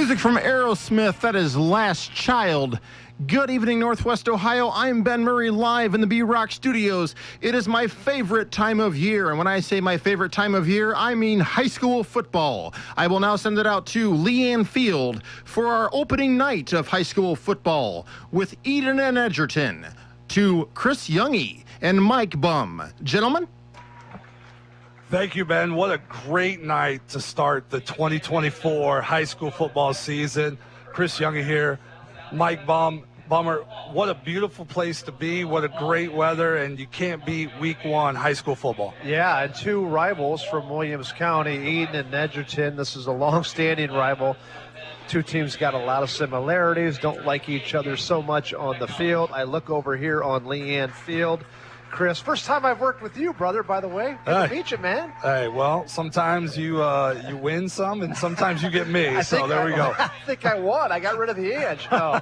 Music from Aerosmith, that is Last Child. Good evening, Northwest Ohio. I'm Ben Murray, live in the B-Rock studios. It is my favorite time of year, and when I say my favorite time of year, I mean high school football. I will now send it out to Leanne Field for our opening night of high school football with Edon and Edgerton, to Chris Junge and Mike Bumb. Gentlemen? Thank you, Ben. What a great night to start the 2024 high school football season. Chris Junge here. Mike Bummer, what a beautiful place to be. What a great weather, and you can't beat week one high school football. Yeah, and two rivals from Williams County, Edon and Edgerton. This is a long-standing rival. Two teams got a lot of similarities, don't like each other so much on the field. I look over here on Leanne Field. Chris, first time I've worked with you, brother, by the way. Good to meet you, man. Hey, well, sometimes you win some, and sometimes you get me, so there we go. I think I won. I got rid of the edge. No,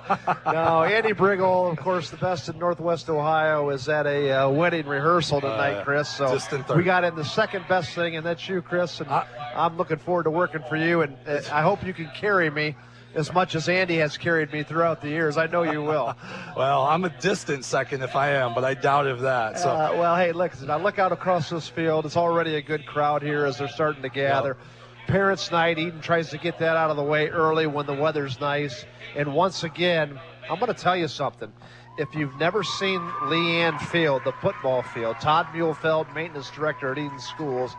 Andy Briggle, of course, the best in Northwest Ohio, is at a wedding rehearsal tonight, Chris. So we got in the second best thing, and that's you, Chris, and I'm looking forward to working for you, and I hope you can carry me as much as Andy has carried me throughout the years. I know you will. Well, I'm a distant second if I am, but I doubt of that. So. Well, hey, listen, I look out across this field. It's already a good crowd here as they're starting to gather. Yep. Parents' night, Edon tries to get that out of the way early when the weather's nice. And once again, I'm going to tell you something. If you've never seen Leanne Field, the football field, Todd Muehlfeld, maintenance director at Edon Schools,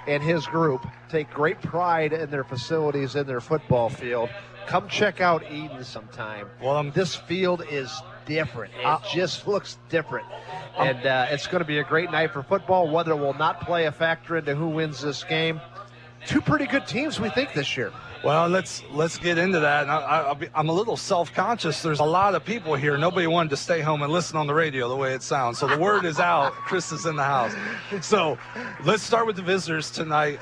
and his group take great pride in their facilities, in their football field. Come check out Edon sometime. Well, this field is different. It just looks different. And it's going to be a great night for football. Weather will not play a factor into who wins this game. Two pretty good teams, we think, this year. Well, let's get into that. I'm a little self-conscious. There's a lot of people here. Nobody wanted to stay home and listen on the radio the way it sounds. So the word is out. Chris is in the house. So let's start with the visitors tonight.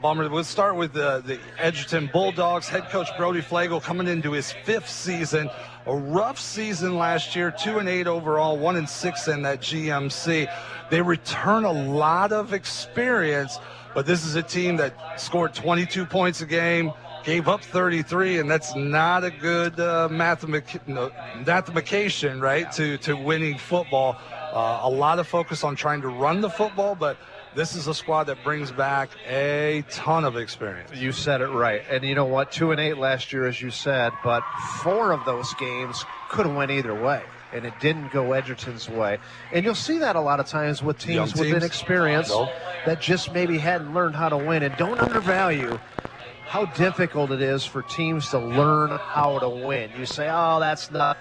Bomber, let's start with the Edgerton Bulldogs. Head coach Brody Flagel coming into his fifth season. A rough season last year, 2-8 overall, 1-6 in that GMC. They return a lot of experience. But this is a team that scored 22 points a game, gave up 33, and that's not a good mathematication, right, to winning football. A lot of focus on trying to run the football, but this is a squad that brings back a ton of experience. You said it right. And you know what? 2-8 last year, as you said, but 4 of those games could have went either way. And it didn't go Edgerton's way. And you'll see that a lot of times with teams with inexperience that just maybe hadn't learned how to win. And don't undervalue how difficult it is for teams to learn how to win. You say, oh, that's not.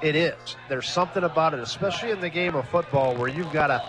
It is. There's something about it, especially in the game of football, where you've got to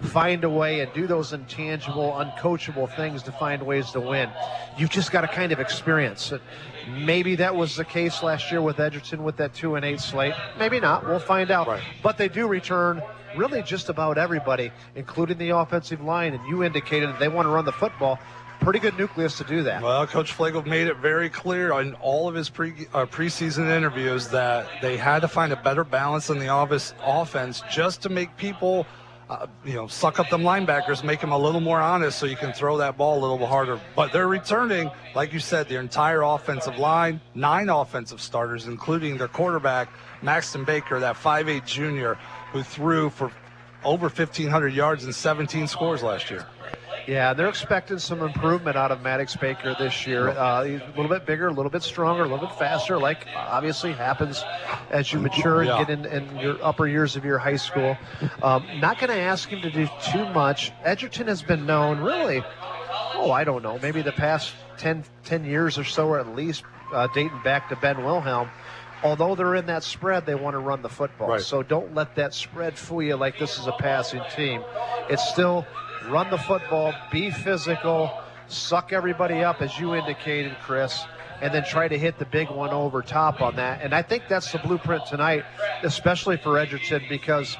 find a way and do those intangible, uncoachable things to find ways to win. You've just got to kind of experience it. Maybe that was the case last year with Edgerton with that 2-8 slate. Maybe not. We'll find out. Right. But they do return really just about everybody, including the offensive line. And you indicated that they want to run the football. Pretty good nucleus to do that. Well, Coach Flagel made it very clear in all of his preseason interviews that they had to find a better balance in the offense just to make people suck up them linebackers, make them a little more honest so you can throw that ball a little bit harder. But they're returning, like you said, their entire offensive line, 9 offensive starters, including their quarterback, Maxton Baker, that 5'8 junior who threw for over 1,500 yards and 17 scores last year. Yeah, they're expecting some improvement out of Maddox Baker this year. He's a little bit bigger, a little bit stronger, a little bit faster, like obviously happens as you mature and get in your upper years of your high school. Not going to ask him to do too much. Edgerton has been known really, I don't know, maybe the past 10 years or so, or at least dating back to Ben Wilhelm. Although they're in that spread, they want to run the football. Right. So don't let that spread fool you like this is a passing team. It's still run the football, be physical, suck everybody up, as you indicated, Chris, and then try to hit the big one over top on that. And I think that's the blueprint tonight, especially for Edgerton, because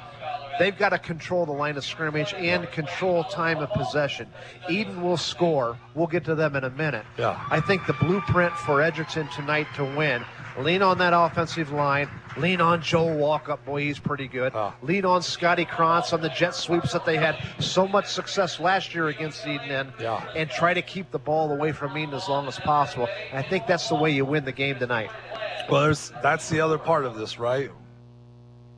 they've got to control the line of scrimmage and control time of possession. Edon will score. We'll get to them in a minute. Yeah. I think the blueprint for Edgerton tonight to win, lean on that offensive line, Lean on Joel Walkup. Boy, he's pretty good. Lean on Scotty Krantz on the jet sweeps that they had so much success last year against Edon. And try to keep the ball away from Edon as long as possible. And I think that's the way you win the game tonight. Well, that's the other part of this, right?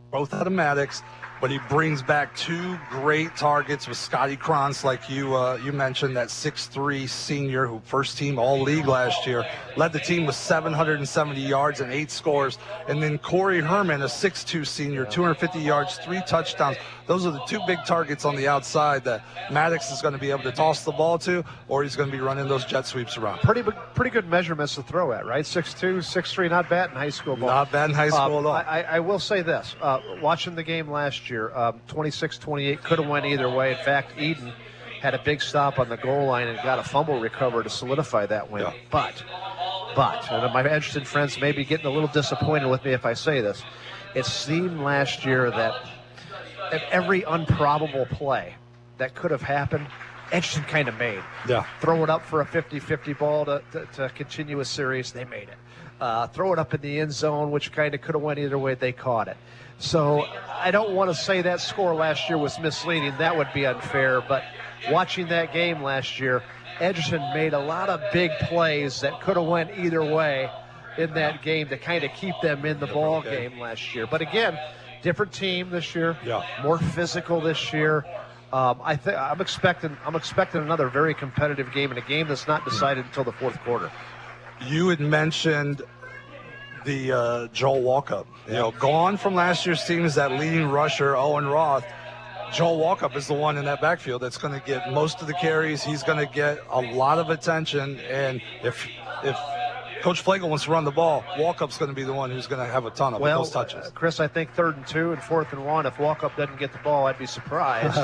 Both automatics, but he brings back two great targets with Scotty Krantz, like you mentioned, that 6'3" senior who first team all-league last year, led the team with 770 yards and 8 scores. And then Corey Herman, a 6'2" senior, 250 yards, 3 touchdowns. Those are the two big targets on the outside that Maddox is going to be able to toss the ball to, or he's going to be running those jet sweeps around. Pretty good measurements to throw at, right? 6'2", 6'3", not bad in high school ball. Not bad in high school at all. I will say this. Watching the game last year, 26-28, could have went either way. In fact, Edon had a big stop on the goal line and got a fumble recover to solidify that win. But, and my Edgerton friends may be getting a little disappointed with me if I say this, it seemed last year that at every improbable play that could have happened, Edgerton kind of made. Throw it up for a 50-50 ball to continue a series, they made it. Throw it up in the end zone, which kind of could have went either way, they caught it. So I don't want to say that score last year was misleading. That would be unfair. But watching that game last year, Edgerton made a lot of big plays that could have went either way in that game to kind of keep them in the ball game last year. But again, different team this year, more physical this year. I'm expecting another very competitive game, and a game that's not decided until the fourth quarter. You had mentioned the Joel Walkup. You know, gone from last year's team is that leading rusher, Owen Roth. Joel Walkup is the one in that backfield that's going to get most of the carries. He's going to get a lot of attention, and if Coach Flagel wants to run the ball, Walkup's going to be the one who's going to have a ton of those touches. Chris, I think 3rd and 2 and 4th and 1, if Walkup doesn't get the ball, I'd be surprised.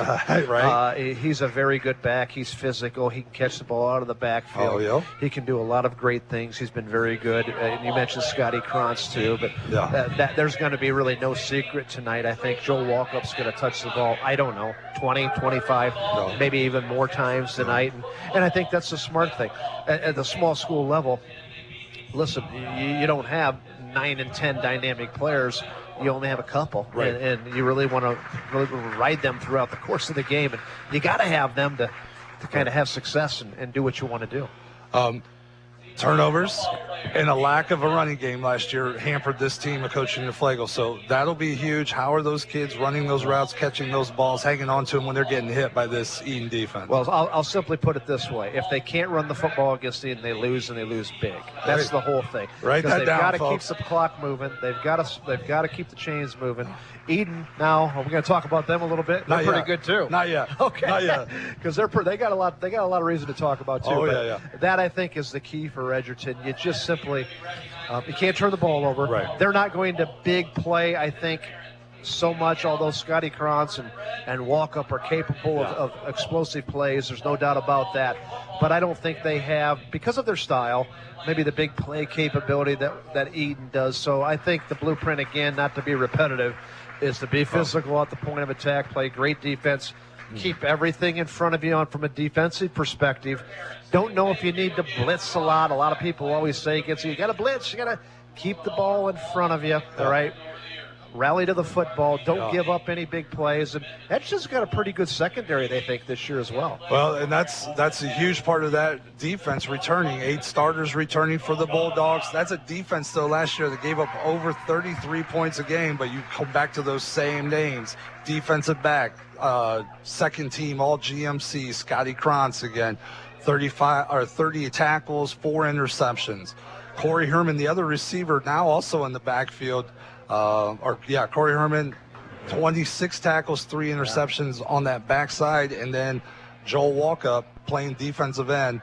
Right. He's a very good back. He's physical. He can catch the ball out of the backfield. He can do a lot of great things. He's been very good. And you mentioned Scotty Krantz, too. But there's going to be really no secret tonight. I think Joel Walkup's going to touch the ball, I don't know, 20, 25, maybe even more times tonight. And I think that's a smart thing. At the small school level, listen, you don't have 9 and 10 dynamic players. You only have a couple, and you really want to ride them throughout the course of the game. And you got to have them to kind of have success and do what you want to do. Turnovers and a lack of a running game last year hampered this team of coaching the Flagel. So that'll be huge. How are those kids running those routes, catching those balls, hanging on to them when they're getting hit by this Edon defense? Well, I'll simply put it this way. If they can't run the football against Edon, they lose, and they lose big. That's the whole thing. Write that down, folks. They've got to keep the clock moving. They've got to keep the chains moving. Edon, now, are we going to talk about them a little bit? They're pretty good, too. Not yet. Okay. Not yet. Because they got a lot of reason to talk about, too. That, I think, is the key for Edgerton. You just simply, you can't turn the ball over. Right. They're not going to big play, I think, so much, although Scotty Krantz and Walkup are capable of explosive plays. There's no doubt about that. But I don't think they have, because of their style, maybe the big play capability that Edon does. So I think the blueprint, again, not to be repetitive, is to be physical at the point of attack, play great defense, keep everything in front of you from a defensive perspective. Don't know if you need to blitz a lot. A lot of people always say, you got to blitz. You got to keep the ball in front of you, all right? Rally to the football. Don't give up any big plays. And Edgerton's got a pretty good secondary, they think, this year as well. Well, and that's a huge part of that defense, returning. 8 starters returning for the Bulldogs. That's a defense, though, last year that gave up over 33 points a game, but you come back to those same names. Defensive back, second team, all GMC, Scotty Krantz again, 30 tackles, 4 interceptions. Corey Herman, the other receiver, now also in the backfield. Corey Herman, 26 tackles, 3 interceptions on that backside. And then Joel Walkup playing defensive end,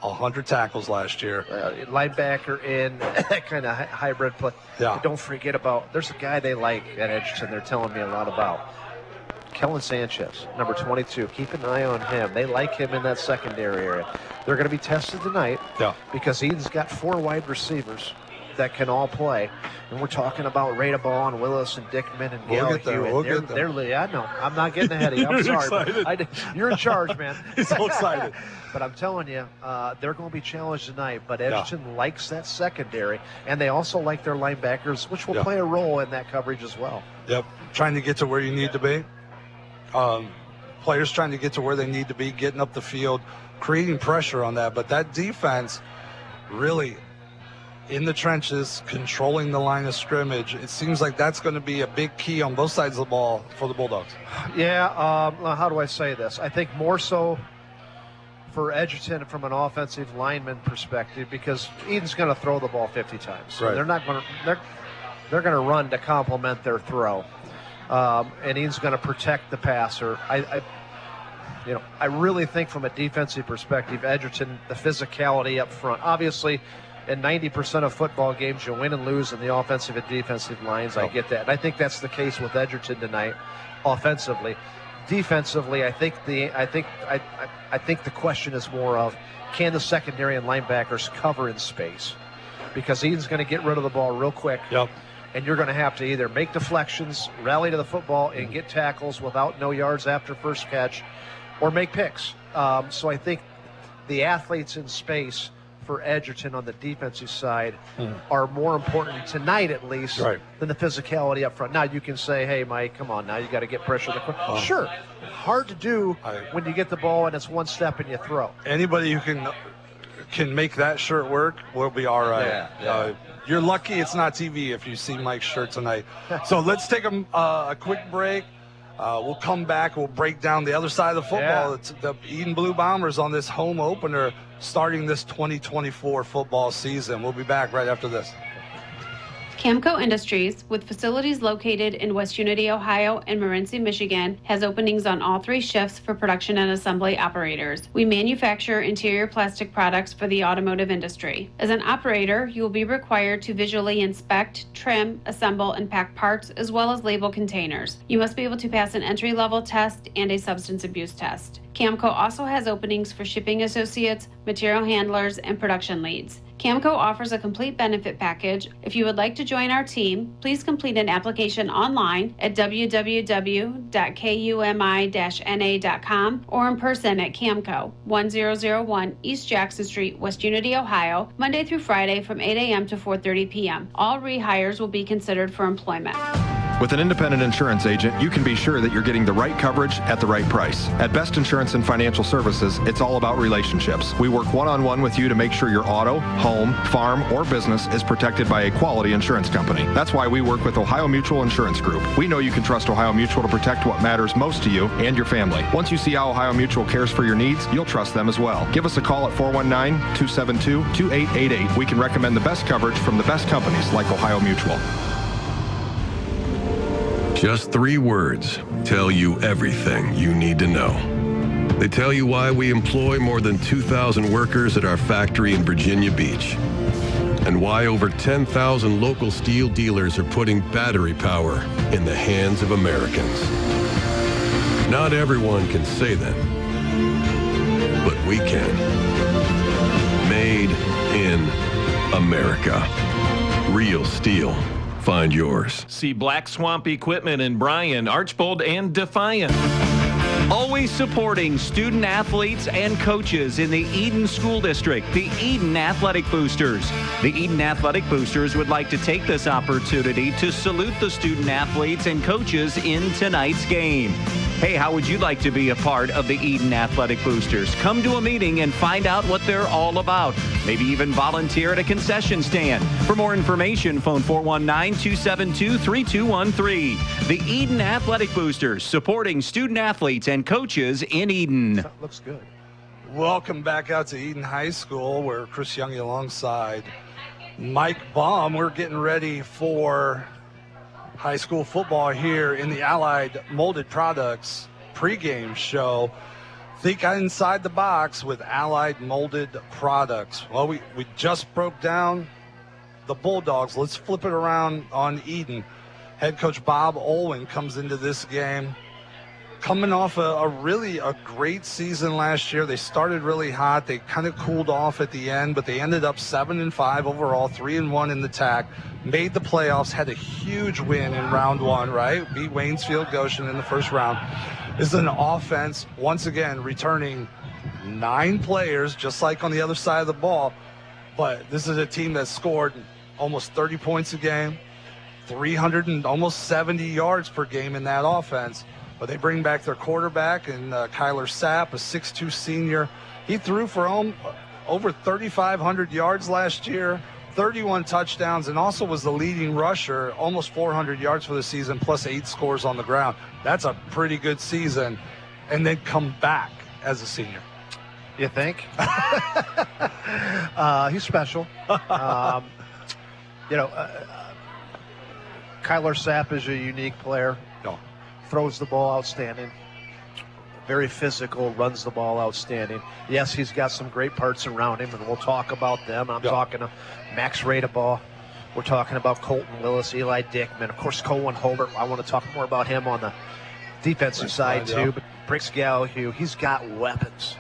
100 tackles last year. Linebacker in, that kind of hybrid play. Yeah. Don't forget about, there's a guy they like at Edgerton they're telling me a lot about. Kellen Sanchez, number 22. Keep an eye on him. They like him in that secondary area. They're going to be tested tonight because Edon's got 4 wide receivers. that can all play. And we're talking about Ray DeBall and Willis and Dickman and Gale Hewitt. I know. I'm not getting ahead of you. I'm sorry. You're in charge, man. He's so excited. But I'm telling you, they're going to be challenged tonight. But Edgerton likes that secondary, and they also like their linebackers, which will play a role in that coverage as well. Yep. Trying to get to where you need to be. Players trying to get to where they need to be, getting up the field, creating pressure on that. But that defense really in the trenches, controlling the line of scrimmage. It seems like that's going to be a big key on both sides of the ball for the Bulldogs. Yeah, how do I say this? I think more so for Edgerton from an offensive lineman perspective, because Edon's going to throw the ball 50 times. So they're not going to they're going to run to complement their throw. And Edon's going to protect the passer. I really think from a defensive perspective, Edgerton, the physicality up front. Obviously, in 90% of football games, you win and lose in the offensive and defensive lines. I get that. And I think that's the case with Edgerton tonight, offensively. Defensively, I think the question is more of, can the secondary and linebackers cover in space? Because Edon's going to get rid of the ball real quick. Yep. And you're going to have to either make deflections, rally to the football, and get tackles without no yards after first catch, or make picks. So I think the athletes in space for Edgerton on the defensive side are more important tonight, at least, than the physicality up front. Now you can say, hey, Mike, come on now, you got to get pressure. Sure, hard to do when you get the ball and it's one step and you throw. Anybody who can make that shirt work will be all right. You're lucky it's not TV if you see Mike's shirt tonight. So let's take a quick break. We'll come back. We'll break down the other side of the football. It's the Edon Blue Bombers on this home opener starting this 2024 football season. We'll be back right after this. Camco Industries, with facilities located in West Unity, Ohio and Morenci, Michigan, has openings on all 3 shifts for production and assembly operators. We manufacture interior plastic products for the automotive industry. As an operator, you will be required to visually inspect, trim, assemble, and pack parts, as well as label containers. You must be able to pass an entry-level test and a substance abuse test. Camco also has openings for shipping associates, material handlers, and production leads. Camco offers a complete benefit package. If you would like to join our team, please complete an application online at www.kumi-na.com or in person at Camco, 1001 East Jackson Street, West Unity, Ohio, Monday through Friday from 8 a.m. to 4:30 p.m. All rehires will be considered for employment. With an independent insurance agent, you can be sure that you're getting the right coverage at the right price. At Best Insurance and Financial Services, it's all about relationships. We work one-on-one with you to make sure your auto, home, farm, or business is protected by a quality insurance company. That's why we work with Ohio Mutual Insurance Group. We know you can trust Ohio Mutual to protect what matters most to you and your family. Once you see how Ohio Mutual cares for your needs, you'll trust them as well. Give us a call at 419-272-2888. We can recommend the best coverage from the best companies like Ohio Mutual. Just 3 words tell you everything you need to know. They tell you why we employ more than 2,000 workers at our factory in Virginia Beach, and why over 10,000 local steel dealers are putting battery power in the hands of Americans. Not everyone can say that, but we can. Made in America. Real steel. Find yours. See Black Swamp Equipment in Bryan, Archbold, and Defiant. Always supporting student athletes and coaches in the Edon School District, the Edon Athletic Boosters. The Edon Athletic Boosters would like to take this opportunity to salute the student athletes and coaches in tonight's game. Hey, how would you like to be a part of the Edon Athletic Boosters? Come to a meeting and find out what they're all about. Maybe even volunteer at a concession stand. For more information, phone 419-272-3213. The Edon Athletic Boosters, supporting student athletes and coaches in Edon. That looks good. Welcome back out to Edon High School, where Chris Junge alongside Mike Bumb. We're getting ready for high school football here in the Allied Molded Products pregame show. Think inside the box with Allied Molded Products. Well, we just broke down the Bulldogs. Let's flip it around on Edon. Head coach Bob Olin comes into this game coming off a really great season last year. They started really hot. They kind of cooled off at the end, but they ended up 7-5 overall, 3-1 in the TAC, made the playoffs, had a huge win in round one, right? Beat Waynesfield Goshen in the first round. This is an offense, once again, returning 9 players, just like on the other side of the ball. But this is a team that scored almost 30 points a game, 300 and almost 70 yards per game in that offense. But they bring back their quarterback, and Kyler Sapp, a 6'2 senior. He threw for over 3,500 yards last year, 31 touchdowns, and also was the leading rusher, almost 400 yards for the season, plus 8 scores on the ground. That's a pretty good season. And then come back as a senior. You think? He's special. Kyler Sapp is a unique player. No. Throws the ball outstanding. Very physical, runs the ball outstanding. Yes, he's got some great parts around him, and we'll talk about them. I'm talking to Max Radeball. We're talking about Colton Willis, Eli Dickman. Of course, Colin Holbert. I want to talk more about him on the defensive side, too. But Brix Gallahue, he's got weapons.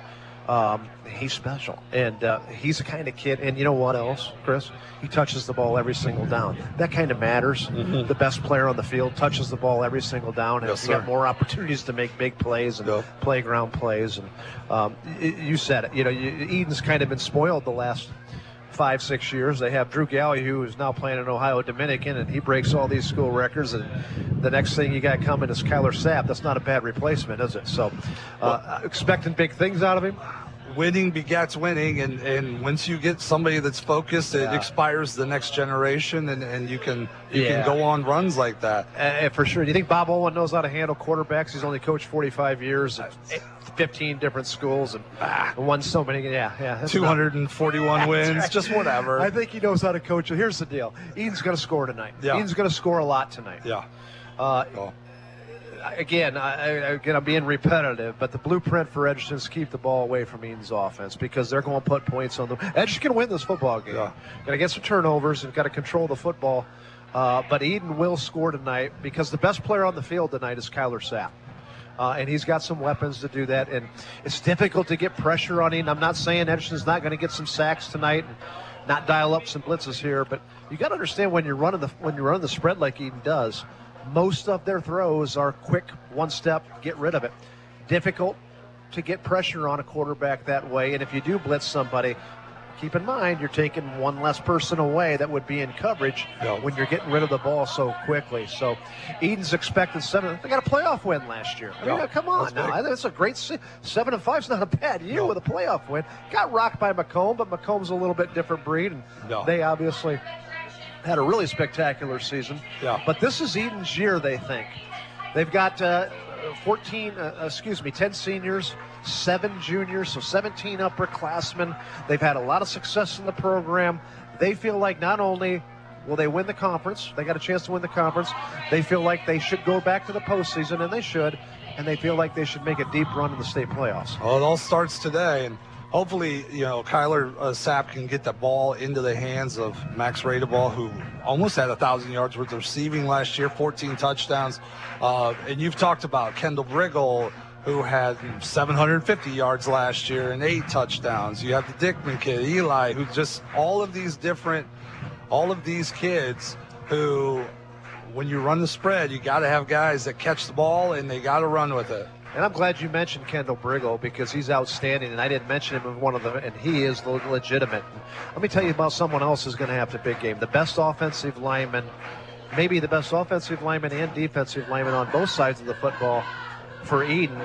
He's special, and he's the kind of kid. And you know what else, Chris? He touches the ball every single down. That kind of matters. The best player on the field touches the ball every single down, and you got more opportunities to make big plays and playground plays. And you said it. Eden's kind of been spoiled the last 5-6 years. They have Drew Galley, who is now playing in Ohio Dominican, and he breaks all these school records. And the next thing you got coming is Kyler Sapp. That's not a bad replacement, is it? So, expecting big things out of him. Winning begets winning, and once you get somebody that's focused, it inspires the next generation, and you can go on runs like that. For sure. Do you think Bob Owen knows how to handle quarterbacks? He's only coached 45 years, 15 different schools, and won so many. 241 wins, right. Just whatever. I think he knows how to coach. Here's the deal: Eden's going to score tonight. Eden's going to score a lot tonight. Again, I'm being repetitive, but the blueprint for Edgerton is keep the ball away from Eden's offense, because they're going to put points on them. Edgerton can win this football game. Got to get some turnovers and got to control the football. But Edon will score tonight, because the best player on the field tonight is Kyler Sapp. And he's got some weapons to do that. And it's difficult to get pressure on him. I'm not saying Edgerton's not going to get some sacks tonight and not dial up some blitzes here, but you got to understand when you're running the spread like Edon does, most of their throws are quick, one step, get rid of it. Difficult to get pressure on a quarterback that way. And if you do blitz somebody, keep in mind you're taking one less person away that would be in coverage when you're getting rid of the ball so quickly. So Eden's expected 7. They got a playoff win last year. I mean, come on now. That's a great 7-5 is not a bad year with a playoff win. Got rocked by Macomb, but Macomb's a little bit different breed, and they obviously had a really spectacular season. But this is Eden's year, they think. They've got 10 seniors, 7 juniors, so 17 upperclassmen. They've had a lot of success in the program. They feel like not only will they win the conference, they got a chance to win the conference, they feel like they should go back to the postseason, and they should, and they feel like they should make a deep run in the state playoffs. Well, it all starts today, and hopefully, Kyler Sapp can get the ball into the hands of Max Radeball, who almost had 1,000 yards worth of receiving last year, 14 touchdowns. And you've talked about Kendall Briggle, who had 750 yards last year and 8 touchdowns. You have the Dickman kid, Eli, who just all of these kids who, when you run the spread, you got to have guys that catch the ball and they got to run with it. And I'm glad you mentioned Kendall Briggle, because he's outstanding, and I didn't mention him in one of them, and he is legitimate. Let me tell you about someone else who's going to have the big game. The best offensive lineman, maybe the best offensive lineman and defensive lineman on both sides of the football for Edon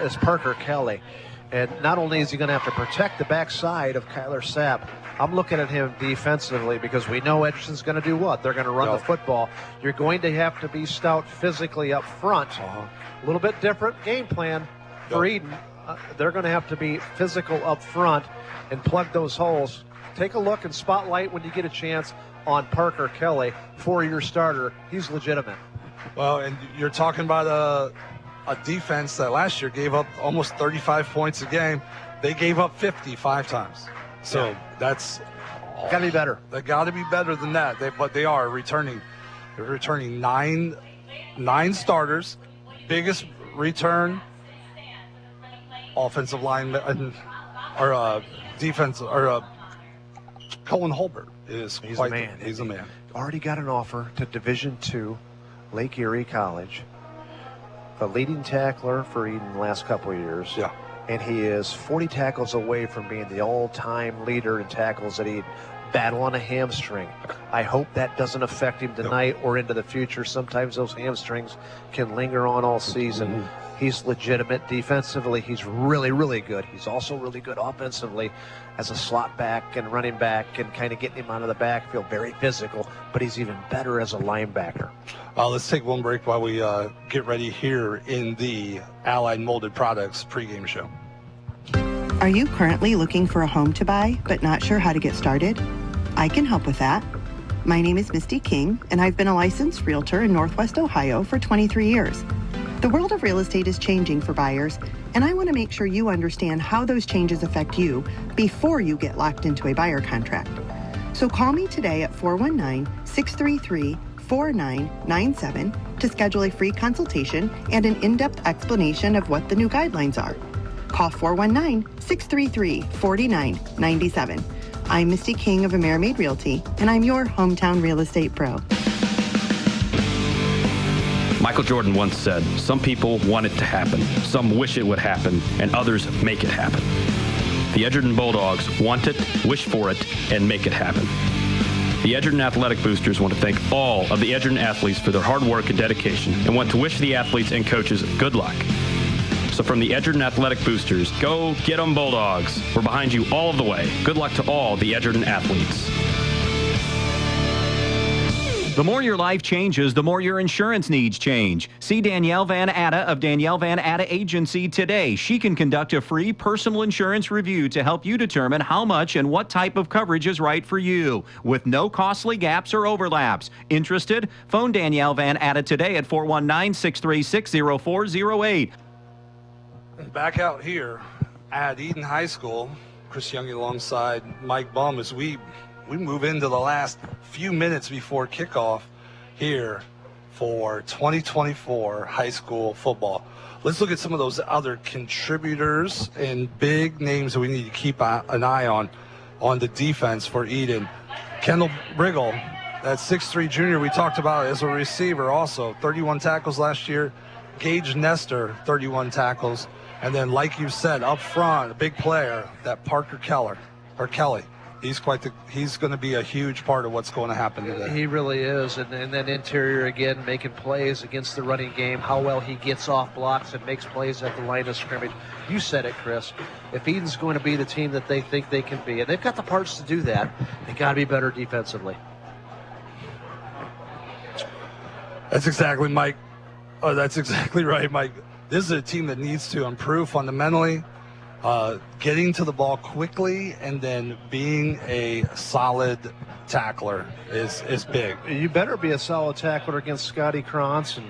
is Parker Kelly. And not only is he going to have to protect the backside of Kyler Sapp, I'm looking at him defensively, because we know Edgerton's going to do what? They're going to run the football. You're going to have to be stout physically up front. A little bit different game plan for Edon. They're going to have to be physical up front and plug those holes. Take a look and spotlight when you get a chance on Parker Kelly, 4-year starter. He's legitimate. Well, and you're talking about a defense that last year gave up almost 35 points a game. They gave up 55 times. So that's got to be better. They got to be better than that. But they are returning. They're returning nine starters. Biggest return, offensive lineman, or defense, or Cohen Holbert is He's quite a man. He's a man. Already got an offer to Division II, Lake Erie College. The leading tackler for Edon the last couple of years. Yeah. And he is 40 tackles away from being the all-time leader in tackles at Edon. Battle on a hamstring. I hope that doesn't affect him tonight or into the future. Sometimes those hamstrings can linger on all season. He's legitimate defensively. He's really, really good. He's also really good offensively as a slot back and running back and kind of getting him out of the backfield. Very physical, but he's even better as a linebacker. Let's take one break while we get ready here in the Allied Molded Products pregame show. Are you currently looking for a home to buy but not sure how to get started? I can help with that. My name is Misty King, and I've been a licensed realtor in Northwest Ohio for 23 years. The world of real estate is changing for buyers, and I want to make sure you understand how those changes affect you before you get locked into a buyer contract. So call me today at 419-633-4997 to schedule a free consultation and an in-depth explanation of what the new guidelines are. Call 419-633-4997. I'm Misty King of AmeriMade Realty, and I'm your hometown real estate pro. Michael Jordan once said, some people want it to happen, some wish it would happen, and others make it happen. The Edgerton Bulldogs want it, wish for it, and make it happen. The Edgerton Athletic Boosters want to thank all of the Edgerton athletes for their hard work and dedication, and want to wish the athletes and coaches good luck. So from the Edgerton Athletic Boosters, go get 'em Bulldogs. We're behind you all of the way. Good luck to all the Edgerton athletes. The more your life changes, the more your insurance needs change. See Danielle Van Atta of Danielle Van Atta Agency today. She can conduct a free personal insurance review to help you determine how much and what type of coverage is right for you, with no costly gaps or overlaps. Interested? Phone Danielle Van Atta today at 419-636-0408. Back out here at Edon High School, Chris Junge alongside Mike Bumb as we move into the last few minutes before kickoff here for 2024 high school football. Let's look at some of those other contributors and big names that we need to keep an eye on the defense for Edon. Kendall Briggle, that 6'3" junior we talked about as a receiver also, 31 tackles last year. Gage Nestor, 31 tackles. And then, like you said, up front, a big player, that Parker Kelly. He's going to be a huge part of what's going to happen today. He really is. And then interior again, making plays against the running game, how well he gets off blocks and makes plays at the line of scrimmage. You said it, Chris. If Edon's going to be the team that they think they can be, and they've got the parts to do that, they got to be better defensively. That's exactly Mike. Oh, that's exactly right, Mike. This is a team that needs to improve fundamentally, getting to the ball quickly, and then being a solid tackler is big. You better be a solid tackler against Scotty Krantz and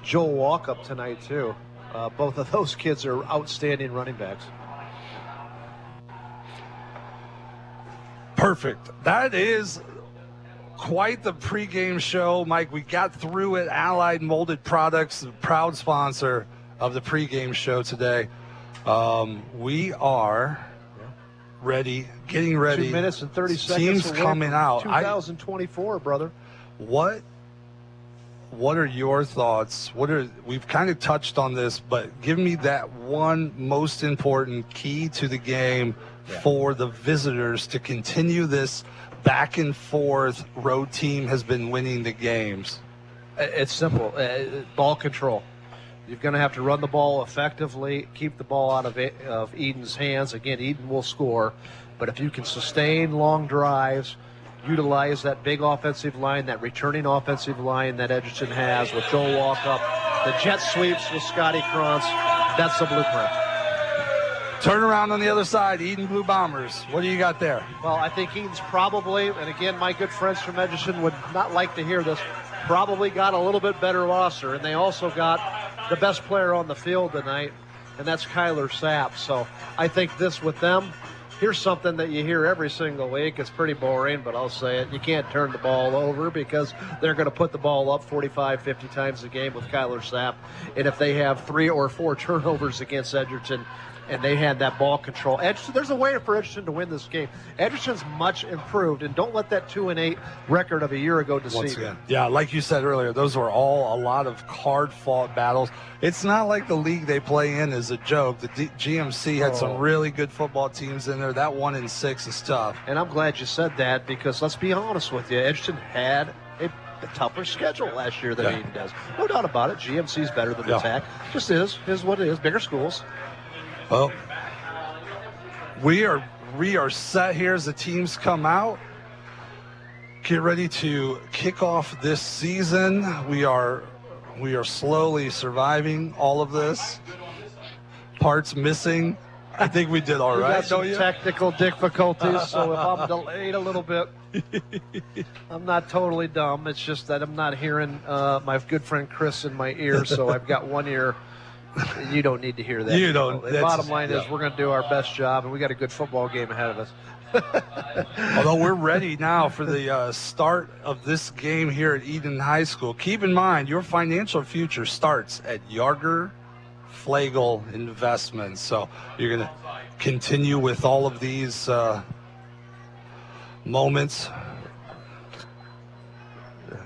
Joel Walkup tonight, too. Both of those kids are outstanding running backs. Perfect. That is quite the pregame show, Mike. We got through it. Allied Molded Products, the proud sponsor of the pregame show today. We are ready, getting ready. 2 minutes and 30 seconds. Teams coming out. 2024, brother. What are your thoughts? We've kind of touched on this, but give me that one most important key to the game for the visitors to continue this back and forth. Road team has been winning the games. It's simple. Ball control. You're going to have to run the ball effectively, keep the ball out of Edon's hands. Again, Edon will score, but if you can sustain long drives, utilize that big offensive line, that returning offensive line that Edgerton has with Joel Walkup, the jet sweeps with Scotty Krantz, that's the blueprint. Turn around on the other side, Edon Blue Bombers. What do you got there? Well, I think Edon's probably, and again, my good friends from Edgerton would not like to hear this, probably got a little bit better roster, and they also got the best player on the field tonight, and that's Kyler Sapp. So I think this with them, here's something that you hear every single week. It's pretty boring, but I'll say it. You can't turn the ball over because they're going to put the ball up 45, 50 times a game with Kyler Sapp. And if they have 3 or 4 turnovers against Edgerton, and they had that ball control. Edgerton, there's a way for Edgerton to win this game. Edgerton's much improved, and don't let that 2-8 record of a year ago deceive you. Yeah, like you said earlier, those were all a lot of hard-fought battles. It's not like the league they play in is a joke. The GMC had some really good football teams in there. That 1-6 is tough. And I'm glad you said that because let's be honest with you, Edgerton had a tougher schedule last year than Edon does. No doubt about it. GMC's better than the TAC. Just is what it is. Bigger schools. Well, we are set here as the teams come out. Get ready to kick off this season. We are slowly surviving all of this. Parts missing. I think we did all right. Got some technical difficulties, so if I'm delayed a little bit, I'm not totally dumb. It's just that I'm not hearing my good friend Chris in my ear, so I've got one ear. You don't need to hear that. You don't. The bottom line is we're going to do our best job, and we got a good football game ahead of us. Although we're ready now for the start of this game here at Edon High School. Keep in mind, your financial future starts at Yarger Flagle Investments. So you're going to continue with all of these moments.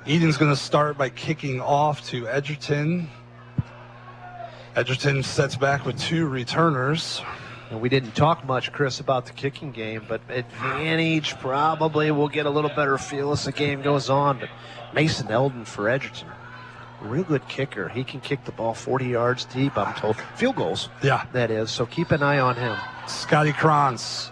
Edon's going to start by kicking off to Edgerton. Edgerton sets back with 2 returners. And we didn't talk much, Chris, about the kicking game, but advantage probably will get a little better feel as the game goes on. But Mason Eldon for Edgerton, a real good kicker. He can kick the ball 40 yards deep, I'm told. Field goals, that is. So keep an eye on him. Scotty Kranz.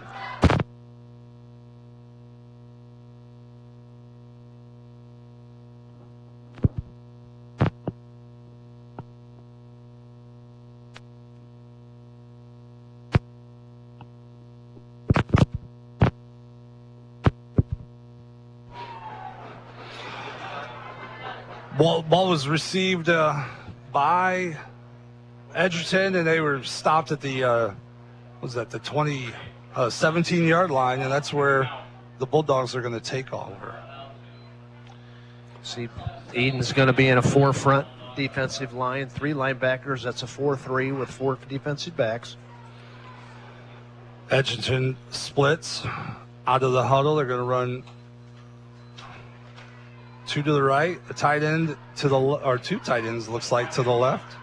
Ball was received by Edgerton, and they were stopped at the the 17-yard line, and that's where the Bulldogs are going to take over. See, Edon's going to be in a 4-front defensive line, 3 linebackers. That's a 4-3 with 4 defensive backs. Edgerton splits out of the huddle. They're going to run 2 to the right, a tight end to the or 2 tight ends looks like to the left.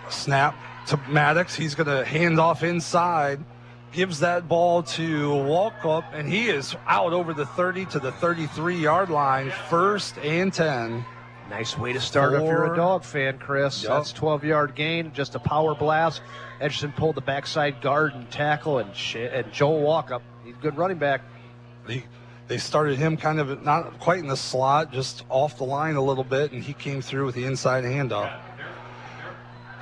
Snap to Maddox. He's going to hand off inside. Gives that ball to Walkup, and he is out over the 30 to the 33-yard line. 1st and 10. Nice way to start if you're a dog fan, Chris. Yep. That's 12-yard gain, just a power blast. Edgerton pulled the backside guard and tackle, and Joel Walkup. He's a good running back. They started him kind of not quite in the slot, just off the line a little bit, and he came through with the inside handoff.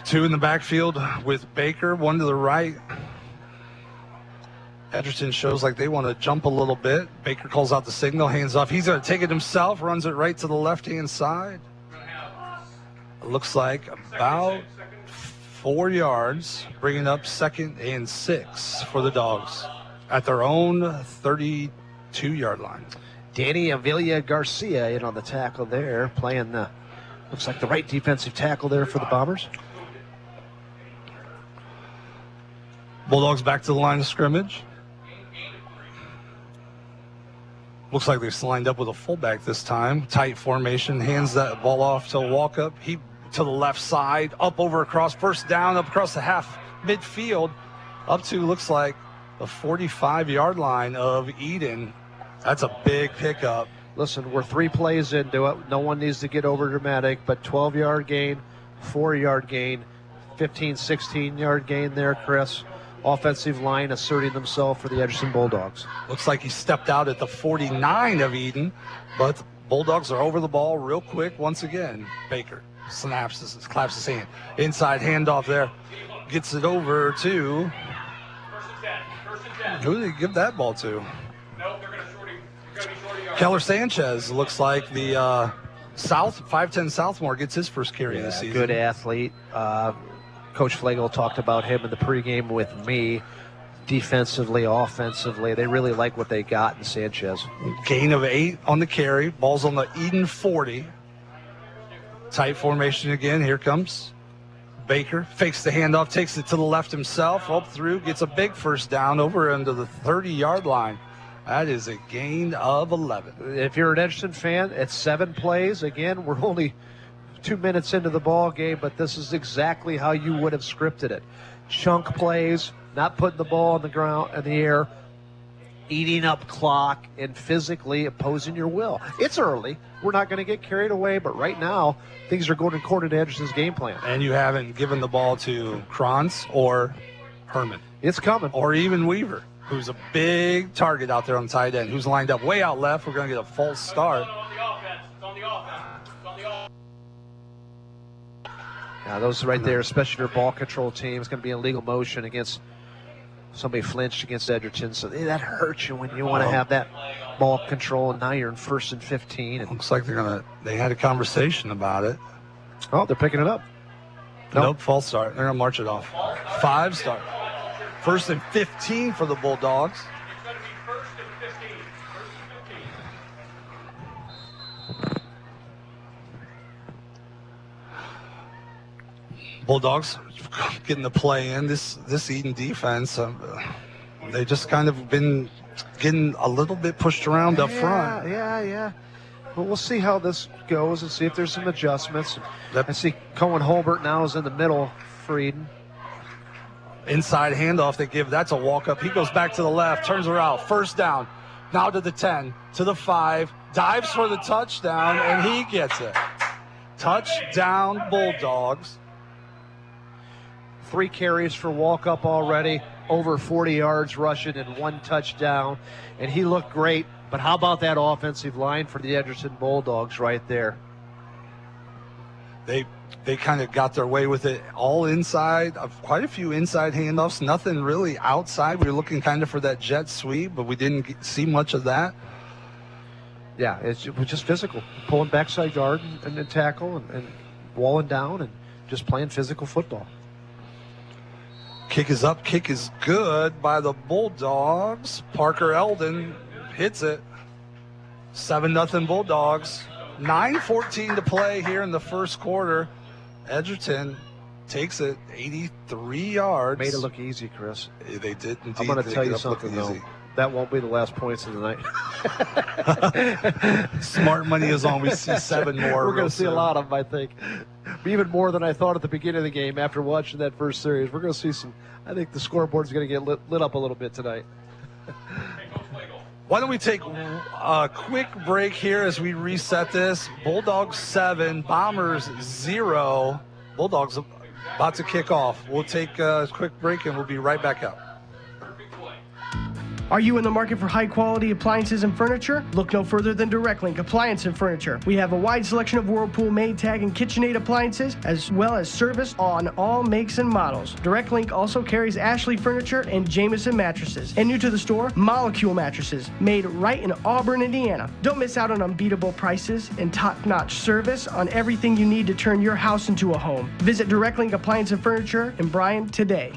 2 in the backfield with Baker, 1 to the right. Edgerton shows like they want to jump a little bit. Baker calls out the signal, hands off. He's going to take it himself, runs it right to the left-hand side. It looks like about 4 yards, bringing up 2nd and 6 for the Dogs at their own 32-yard line. Danny Avila Garcia in on the tackle there, playing looks like the right defensive tackle there for the Bombers. Bulldogs back to the line of scrimmage. Looks like they've lined up with a fullback this time. Tight formation, hands that ball off to Walkup. He to the left side, up over across, 1st down, up across the half midfield, up to looks like the 45-yard line of Edon. That's a big pickup. Listen, we're 3 plays into it. No one needs to get over dramatic, but 12-yard gain, 4-yard gain, 15, 16-yard gain there, Chris. Offensive line asserting themselves for the Edgerton Bulldogs. Looks like he stepped out at the 49 of Edon, but the Bulldogs are over the ball real quick once again. Baker claps his hand. Inside handoff there. Gets it over to... Who did he give that ball to? Keller Sanchez. Looks like the 5'10 sophomore gets his first carry this season. Good athlete. Coach Flagle talked about him in the pregame with me. defensively, offensively. They really like what they got in Sanchez. Gain of 8 on the carry. Ball's on the Edon 40. Tight formation again. Here comes Baker. Fakes the handoff, takes it to the left himself, up through, gets a big first down over into the 30-yard line. That is a gain of 11. If you're an Edgerton fan, it's 7 plays. Again, we're only 2 minutes into the ball game, but this is exactly how you would have scripted it. Chunk plays, not putting the ball on the ground in the air, eating up clock, and physically opposing your will. It's early. We're not going to get carried away, but right now, things are going according to Edgerton's game plan. And you haven't given the ball to Kranz or Herman. It's coming. Or even Weaver, who's a big target out there on tight end, who's lined up way out left. We're going to get a false start. Yeah, those right there, especially if your ball control team is going to be in legal motion against somebody flinched against Edgerton. So that hurts you when you want to have that ball control, and now you're in 1st and 15. And looks like they had a conversation about it. Oh, they're picking it up. Nope, false start. They're going to march it off. 5 start. 1st and 15 for the Bulldogs. Bulldogs getting the play in. This Edon defense, they just kind of been getting a little bit pushed around up front. Yeah. Well, we'll see how this goes and see if there's some adjustments. I see Cohen Holbert now is in the middle for Edon. Inside handoff they give. That's a walk-up. He goes back to the left, turns around. 1st down. Now to the 10, to the 5. Dives for the touchdown, and he gets it. Touchdown, Bulldogs. 3 carries for walk-up already, over 40 yards rushing and 1 touchdown. And he looked great. But how about that offensive line for the Edgerton Bulldogs right there? They kind of got their way with it all inside. Quite a few inside handoffs, nothing really outside. We were looking kind of for that jet sweep, but we didn't see much of that. Yeah, it was just physical. Pulling backside guard and then tackle and walling down and just playing physical football. Kick is up, kick is good by the Bulldogs. Parker Eldon hits it. 7-0 Bulldogs. 9:14 to play here in the first quarter. Edgerton takes it 83 yards. Made it look easy, Chris. They did indeed. I'm going to tell you something, though. That won't be the last points of the night. Smart money is on. We see 7 more. We're going to see a lot of them, I think. Even more than I thought at the beginning of the game after watching that first series. We're going to see some. I think the scoreboard's going to get lit up a little bit tonight. Why don't we take a quick break here as we reset this. Bulldogs 7, Bombers 0. Bulldogs about to kick off. We'll take a quick break and we'll be right back out. Are you in the market for high-quality appliances and furniture? Look no further than Direct Link Appliance and Furniture. We have a wide selection of Whirlpool, Maytag, and KitchenAid appliances, as well as service on all makes and models. Direct Link also carries Ashley Furniture and Jameson mattresses. And new to the store, Molecule mattresses, made right in Auburn, Indiana. Don't miss out on unbeatable prices and top-notch service on everything you need to turn your house into a home. Visit Direct Link Appliance and Furniture in Bryan today.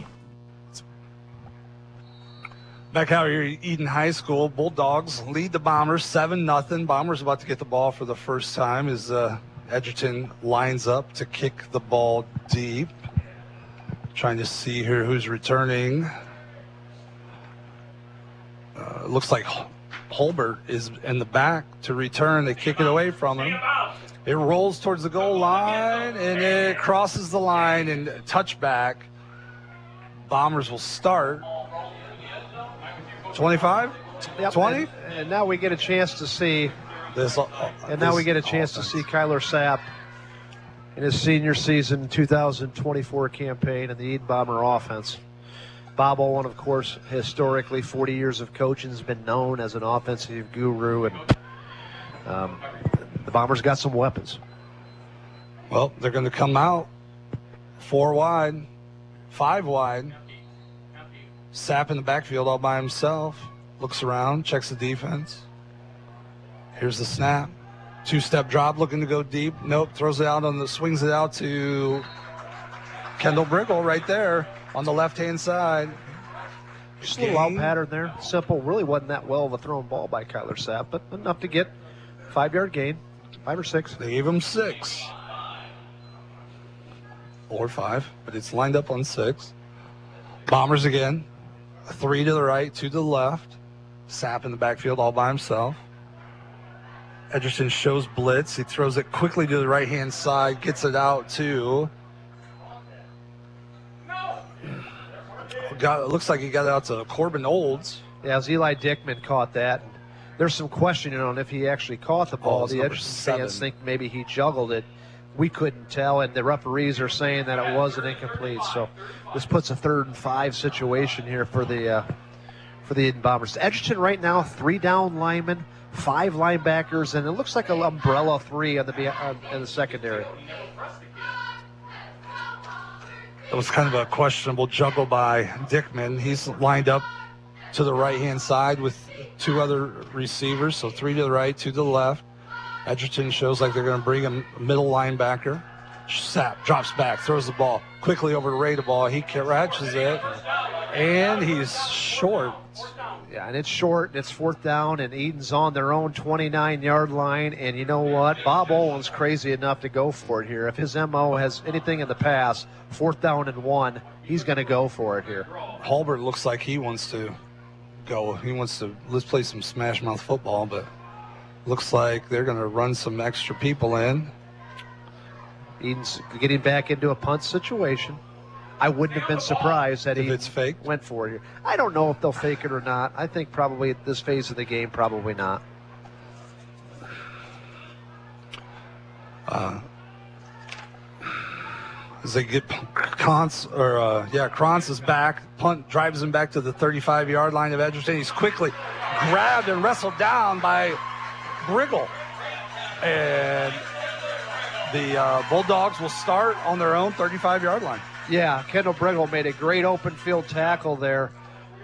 Back out here at Edon High School, Bulldogs lead the Bombers 7-0. Bombers about to get the ball for the first time as Edgerton lines up to kick the ball deep. Trying to see here who's returning. Looks like Holbert is in the back to return. They kick it away from him. It rolls towards the goal line, and it crosses the line and touchback. Bombers will start. 25? Yep. 20? And now we get a chance to see this. We get a chance to see Kyler Sapp in his senior season 2024 campaign in the Edon Bomber offense. Bob Owen, of course, historically 40 years of coaching, has been known as an offensive guru, and the Bombers got some weapons. Well, they're going to come out 4 wide, 5 wide. Sapp in the backfield all by himself. Looks around, checks the defense. Here's the snap. 2-step drop, looking to go deep. Nope, throws it out swings it out to Kendall Briggle right there on the left-hand side. Just a little out pattern there. Simple. Really wasn't that well of a thrown ball by Kyler Sapp, but enough to get 5-yard gain, 5 or 6. They gave him 6. Or 5, but it's lined up on 6. Bombers again. 3 to the right, 2 to the left. Sapp in the backfield all by himself. Edgerton shows blitz. He throws it quickly to the right-hand side, gets it out to... it looks like he got it out to Corbin Olds. Yeah, as Eli Dickman caught that. There's some questioning on if he actually caught the ball. The Edgerton fans think maybe he juggled it. We couldn't tell, and the referees are saying that it wasn't incomplete. So this puts a 3rd and 5 situation here for the Edon Bombers. Edgerton right now, 3 down linemen, 5 linebackers, and it looks like an umbrella 3 in the secondary. It was kind of a questionable juggle by Dickman. He's lined up to the right-hand side with 2 other receivers, so 3 to the right, 2 to the left. Edgerton shows like they're going to bring a middle linebacker. Sapp drops back, throws the ball quickly over to Ray the ball. He catches it, and he's short. Yeah, and it's short, and it's 4th down, and Edon's on their own 29-yard line. And you know what? Bob Olin's crazy enough to go for it here. If his MO has anything in the past, 4th down and 1, he's going to go for it here. Halbert looks like he wants to go. He wants to, let's play some smash mouth football, but looks like they're going to run some extra people in. Edon's getting back into a punt situation. I wouldn't have been surprised that it's fake. Went for it here. I don't know if they'll fake it or not. I think probably at this phase of the game, probably not. As they get Krantz is back. Punt drives him back to the 35-yard line of Edgerton. He's quickly grabbed and wrestled down by Briggle. And the Bulldogs will start on their own 35-yard line. Yeah, Kendall Briggle made a great open field tackle there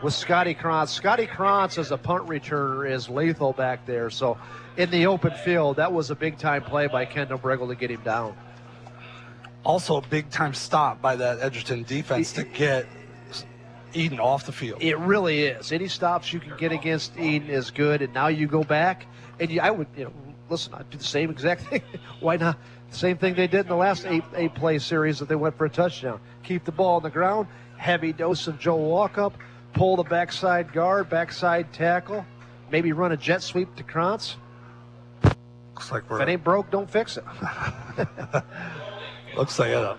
with Scotty Krantz. Scotty Krantz as a punt returner is lethal back there. So in the open field, that was a big-time play by Kendall Briggle to get him down. Also a big-time stop by that Edgerton defense to get Edon off the field. It really is. Any stops you can get against Edon is good. And now you go back, and I would, listen, I'd do the same exact thing. Why not? Same thing they did in the last eight play series that they went for a touchdown. Keep the ball on the ground, heavy dose of Joe Walkup, pull the backside guard, backside tackle, maybe run a jet sweep to Krantz. Looks like if it ain't broke, don't fix it. Looks like it.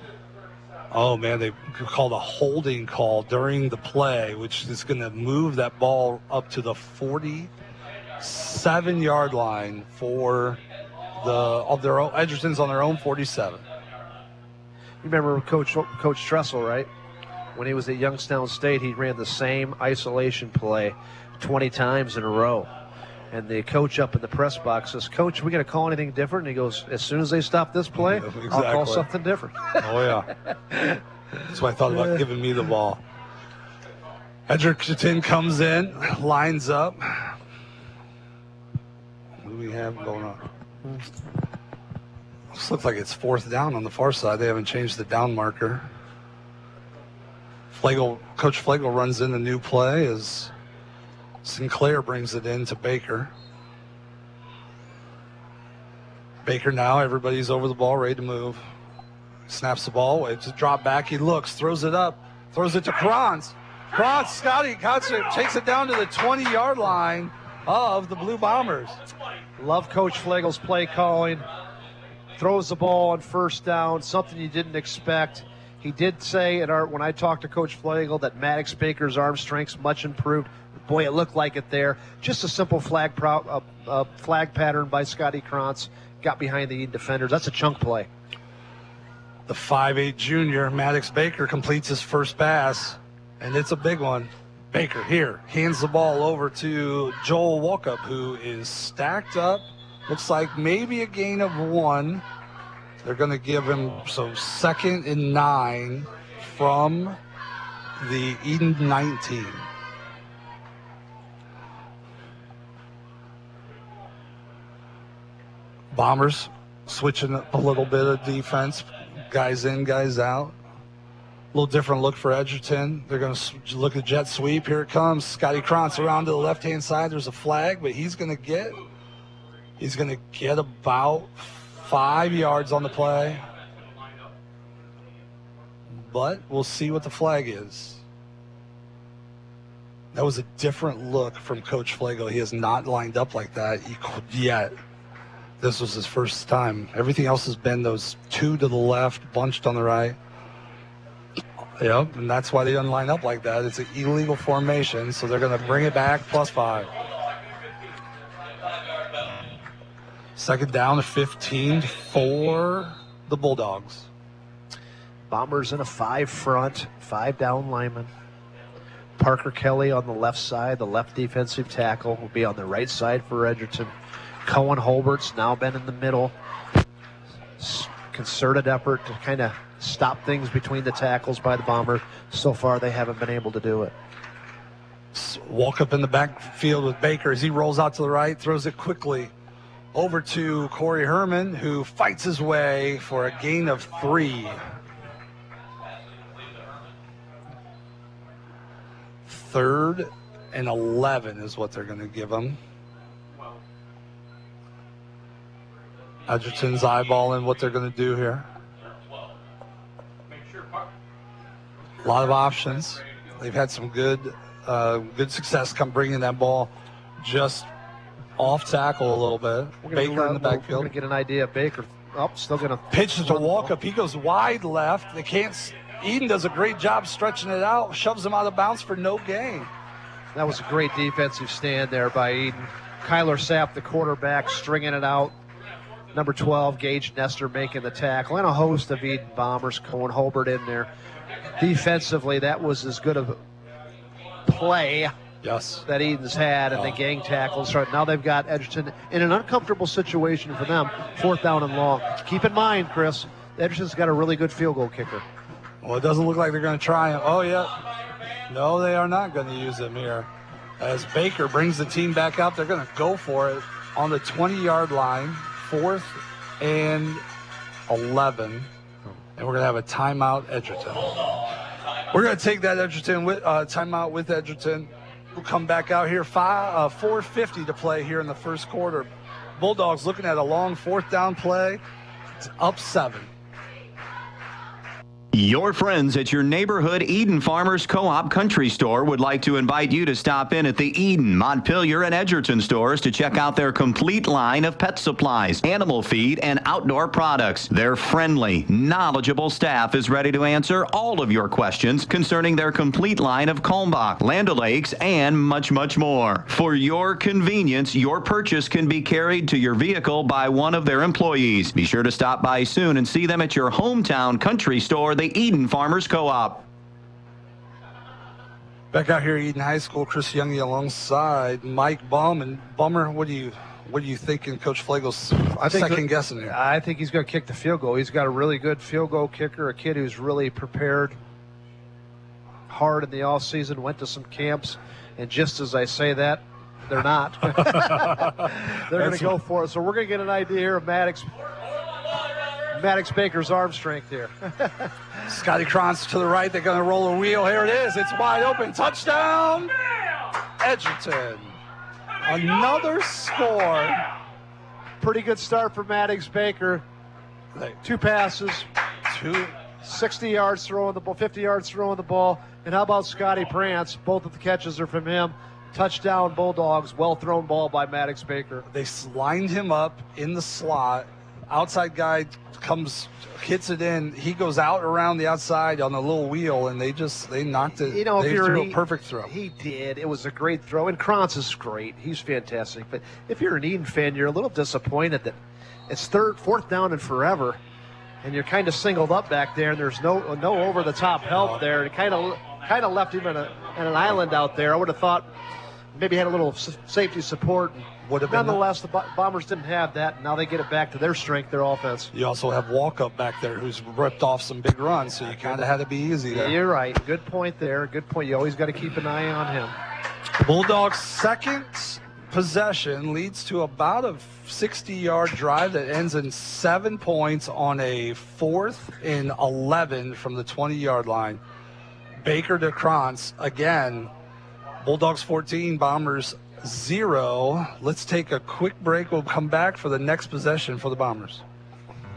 Oh, man, they called a holding call during the play, which is going to move that ball up to the 47-yard line for their own. Edgerton's on their own 47. You remember Coach Tressel, right? When he was at Youngstown State, he ran the same isolation play 20 times in a row. And the coach up in the press box says, "Coach, are we going to call anything different?" And he goes, "As soon as they stop this play, yeah, exactly. I'll call something different." Oh, yeah. That's why I thought about giving me the ball. Edgerton comes in, lines up. What do we have going on? This looks like it's 4th down on the far side. They haven't changed the down marker. Coach Flegel runs in a new play as Sinclair brings it in to Baker. Baker now, everybody's over the ball, ready to move. Snaps the ball, waits to drop back. He looks, throws it up, throws it to Krantz. Krantz, Scotty cuts it, takes it down to the 20-yard line of the Blue Bombers. Love Coach Flegel's play calling. Throws the ball on 1st down, something you didn't expect. He did say when I talked to Coach Flegel that Maddox Baker's arm strength's much improved. Boy, it looked like it there. Just a simple flag pattern by Scotty Krantz. Got behind the Edon defenders. That's a chunk play. The 5'8 junior, Maddox Baker, completes his first pass, and it's a big one. Baker here hands the ball over to Joel Walkup, who is stacked up. Looks like maybe a gain of 1. They're going to give him 2nd and 9 from the Edon 19. Bombers switching up a little bit of defense. Guys in, guys out. little different look for Edgerton. They're going to look at jet sweep. Here it comes. Scotty Krantz around to the left-hand side. There's a flag, but he's going to get about 5 yards on the play. But we'll see what the flag is. That was a different look from Coach Flago. He has not lined up like that yet. This was his first time. Everything else has been those two to the left, bunched on the right. Yep, and that's why they didn't line up like that. It's an illegal formation, so they're going to bring it back +5. Second down to 15 for the Bulldogs. Bombers in a 5 front, 5 down linemen. Parker Kelly on the left side, the left defensive tackle, will be on the right side for Edgerton. Cohen Holbert's now been in the middle. Concerted effort to kind of stop things between the tackles by the Bombers. So far, they haven't been able to do it. Walk up in the backfield with Baker as he rolls out to the right, throws it quickly over to Corey Herman, who fights his way for a gain of 3. 3rd and 11 is what they're going to give him. Edgerton's eyeballing what they're going to do here. A lot of options. They've had some good success come bringing that ball just off tackle a little bit. Baker in the backfield. We're going to get an idea of Baker. Oh, still going to pitch to walk up. He goes wide left. They can't. Edon does a great job stretching it out, shoves him out of bounds for no gain. That was a great defensive stand there by Edon. Kyler Sapp, the quarterback, stringing it out. Number 12, Gage Nestor making the tackle. And a host of Edon Bombers, Cohen Holbert in there. Defensively, that was as good of a play that Edon's had, and the gang tackles. Right now they've got Edgerton in an uncomfortable situation for them, 4th down and long. Keep in mind, Chris, Edgerton's got a really good field goal kicker. Well, it doesn't look like they're going to try him. Oh, yeah. No, they are not going to use him here. As Baker brings the team back up, they're going to go for it on the 20-yard line, 4th and 11. And we're going to have a timeout, Edgerton. We're going to take that Edgerton timeout with Edgerton. We'll come back out here, 4:50 to play here in the first quarter. Bulldogs looking at a long 4th down play. It's up 7. Your friends at your neighborhood Edon Farmers Co-op Country Store would like to invite you to stop in at the Edon, Montpelier, and Edgerton stores to check out their complete line of pet supplies, animal feed, and outdoor products. Their friendly, knowledgeable staff is ready to answer all of your questions concerning their complete line of Kalmbach, Land O'Lakes, and much, much more. For your convenience, your purchase can be carried to your vehicle by one of their employees. Be sure to stop by soon and see them at your hometown country store, the Edon Farmers Co-op. Back out here at Edon High School, Chris Junge alongside Mike Bumb. And Bummer, what do you think in Coach Flago's second guessing here? I think he's going to kick the field goal. He's got a really good field goal kicker, a kid who's really prepared hard in the off season, went to some camps, and just as I say that, they're not. They're going to go for it. So we're going to get an idea here of Maddox Baker's arm strength here. Scotty Krantz to the right. They're going to roll a wheel. Here it is. It's wide open. Touchdown, Edgerton. Another score. Pretty good start for Maddox Baker. 2 passes, 60 yards throwing the ball, 50 yards throwing the ball. And how about Scotty Krantz? Both of the catches are from him. Touchdown Bulldogs. Well thrown ball by Maddox Baker. They lined him up in the slot. Outside guy comes, hits it in. He goes out around the outside on a little wheel, and they knocked it. You know, they threw a perfect throw. He did. It was a great throw, and Krantz is great. He's fantastic. But if you're an Edon fan, you're a little disappointed that it's 4th down and forever, and you're kind of singled up back there, and there's no over the top help there. It kind of left him in an island out there. I would have thought maybe had a little safety support. Nonetheless, the Bombers didn't have that. Now they get it back to their strength, their offense. You also have Walkup back there who's ripped off some big runs, so you kind of had to be easy there. You're right. Good point there. Good point. You always got to keep an eye on him. Bulldogs second possession leads to about a 60-yard drive that ends in 7 points on a 4th and 11 from the 20-yard line. Baker to Krantz again. Bulldogs 14, Bombers 0. Let's take a quick break. We'll come back for the next possession for the Bombers.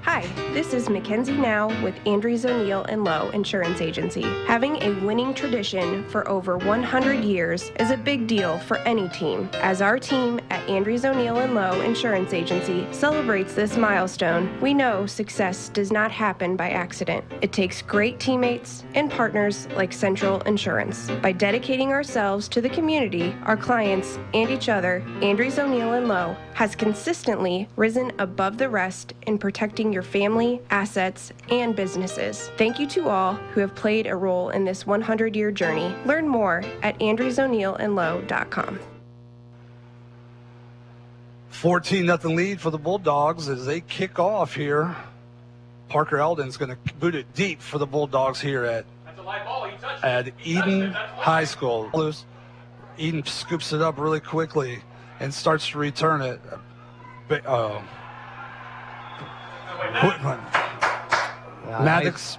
Hi, this is Mackenzie Now with Andrews O'Neill & Lowe Insurance Agency. Having a winning tradition for over 100 years is a big deal for any team. As our team at Andrews O'Neill & Lowe Insurance Agency celebrates this milestone, we know success does not happen by accident. It takes great teammates and partners like Central Insurance. By dedicating ourselves to the community, our clients, and each other, Andrews O'Neill & Lowe has consistently risen above the rest in protecting your family, assets, and businesses. Thank you to all who have played a role in this 100-year journey. Learn more at andrewsoneillandlowe.com. 14-0 lead for the Bulldogs as they kick off here. Parker Eldon's going to boot it deep for the Bulldogs here at Edon High School. Edon scoops it up really quickly and starts to return it.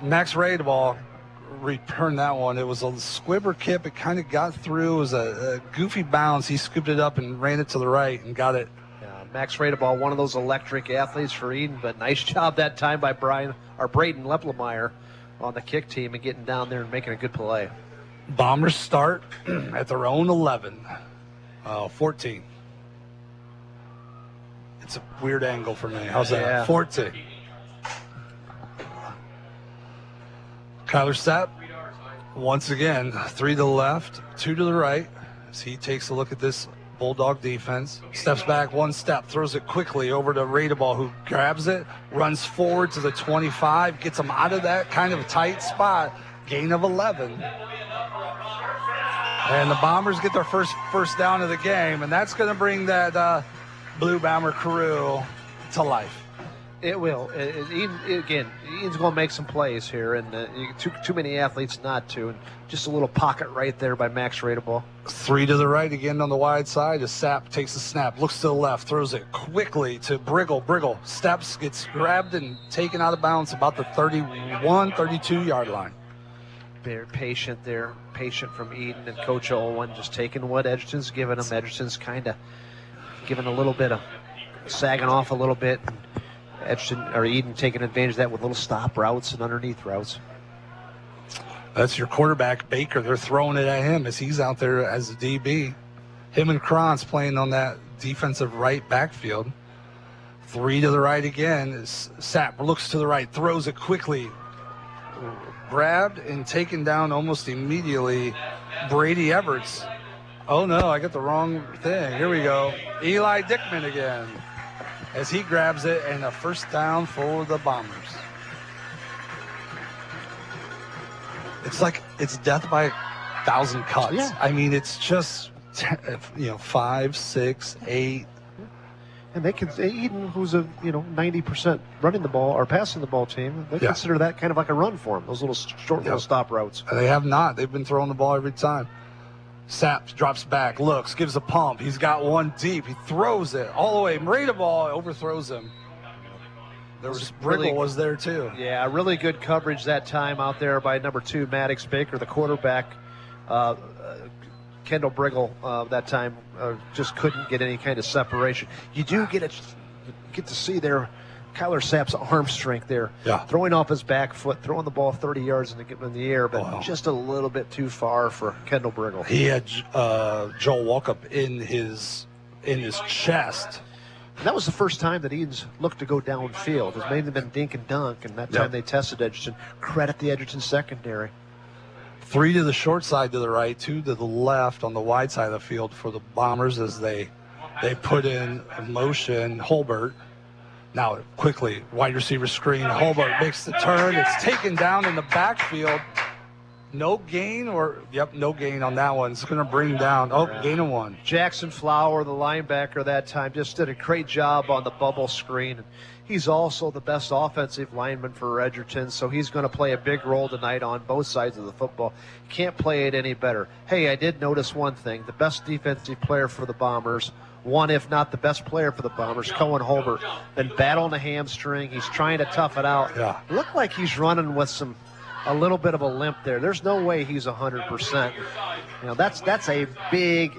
Max Radeball returned that one. It was a squibber kip. It kind of got through. It was a goofy bounce. He scooped it up and ran it to the right and got it. Max Radeball, one of those electric athletes for Edon, but nice job that time by Braden Leplemeyer on the kick team and getting down there and making a good play. Bombers start at their own 11, 14. It's a weird angle for me. How's that? Yeah. 14. Kyler Sapp, once again, 3 to the left, 2 to the right, as he takes a look at this Bulldog defense. Steps back 1 step, throws it quickly over to Radeball, who grabs it, runs forward to the 25, gets him out of that kind of tight spot. Gain of 11. And the Bombers get their first down of the game, and that's going to bring that Blue Bomber crew to life. It will. Edon's going to make some plays here, and too many athletes not to. And just a little pocket right there by Max Radeball. 3 to the right again on the wide side as Sapp takes the snap, looks to the left, throws it quickly to Briggle. Briggle steps, gets grabbed and taken out of bounds about the 31, 32-yard line. Very patient there, patient from Edon, and Coach Owen just taking what Edgerton's giving him. Edgerton's kind of giving a little bit of sagging off a little bit. Edon taking advantage of that with little stop routes and underneath routes. That's your quarterback, Baker. They're throwing it at him as he's out there as a DB. Him and Krantz playing on that defensive right backfield. 3 to the right again as Sapp looks to the right, throws it quickly. Grabbed and taken down almost immediately. Brady Everts. Oh no, I got the wrong thing. Here we go. Eli Dickman again as he grabs it, and a first down for the Bombers. It's like it's death by 1,000 cuts. Yeah. I mean, it's just 5, 6, 8. And they can Edon, who's a 90% running the ball or passing the ball team, they consider that kind of like a run for them. Those little short little stop routes. They have not. They've been throwing the ball every time. Sapp drops back, looks, gives a pump. He's got one deep. He throws it all the way. Radeball overthrows him. Briggle was there too. Yeah, really good coverage that time out there by number 2, Maddox Baker, the quarterback. Kendall Briggle that time just couldn't get any kind of separation. You do get to see there Kyler Sapp's arm strength there. Yeah. Throwing off his back foot, throwing the ball 30 yards in the air, but just a little bit too far for Kendall Briggle. He had Joel Walkup in his chest. And that was the first time that Edon's looked to go downfield. It's mainly been dink and dunk, and that time they tested Edgerton. Credit the Edgerton secondary. 3 to the short side to the right, 2 to the left on the wide side of the field for the Bombers as they put in motion Holbert. Now, quickly, wide receiver screen. Holbert makes the turn. It's taken down in the backfield. No gain no gain on that one. It's going to bring down. Gain of 1. Jackson Flower, the linebacker that time, just did a great job on the bubble screen. He's also the best offensive lineman for Edgerton, so he's going to play a big role tonight on both sides of the football. Can't play it any better. Hey, I did notice one thing. The best defensive player for the Bombers one, if not the best player for the Bombers, Cohen Holbert, been battling a hamstring. He's trying to tough it out. Yeah. Looked like he's running with a little bit of a limp there. There's no way he's 100%. That's a big,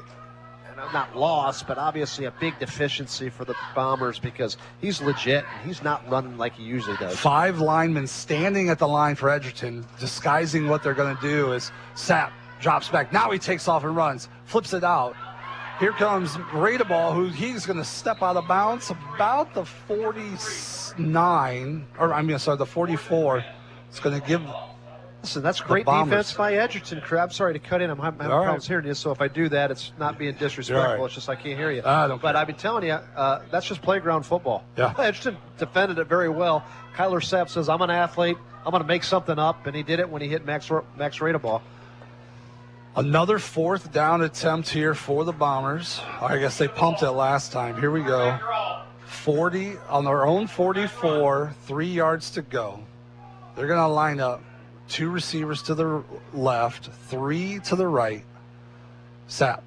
not loss, but obviously a big deficiency for the Bombers because he's legit. He's not running like he usually does. 5 linemen standing at the line for Edgerton, disguising what they're going to do is Sapp drops back. Now he takes off and runs, flips it out. Here comes Radeball, who he's going to step out of bounds about the the 44. It's going to give. Listen, that's great defense by Edgerton. I'm sorry to cut in. I'm having problems hearing you, so if I do that, it's not being disrespectful. Right. It's just I can't hear you. But I've been telling you, that's just playground football. Yeah. Edgerton defended it very well. Kyler Sapp says, I'm an athlete. I'm going to make something up, and he did it when he hit Max Radeball. Another 4th down attempt here for the Bombers. I guess they pumped it last time. Here we go. 40 on their own 44, 3 yards to go. They're going to line up 2 receivers to the left, 3 to the right. Sapp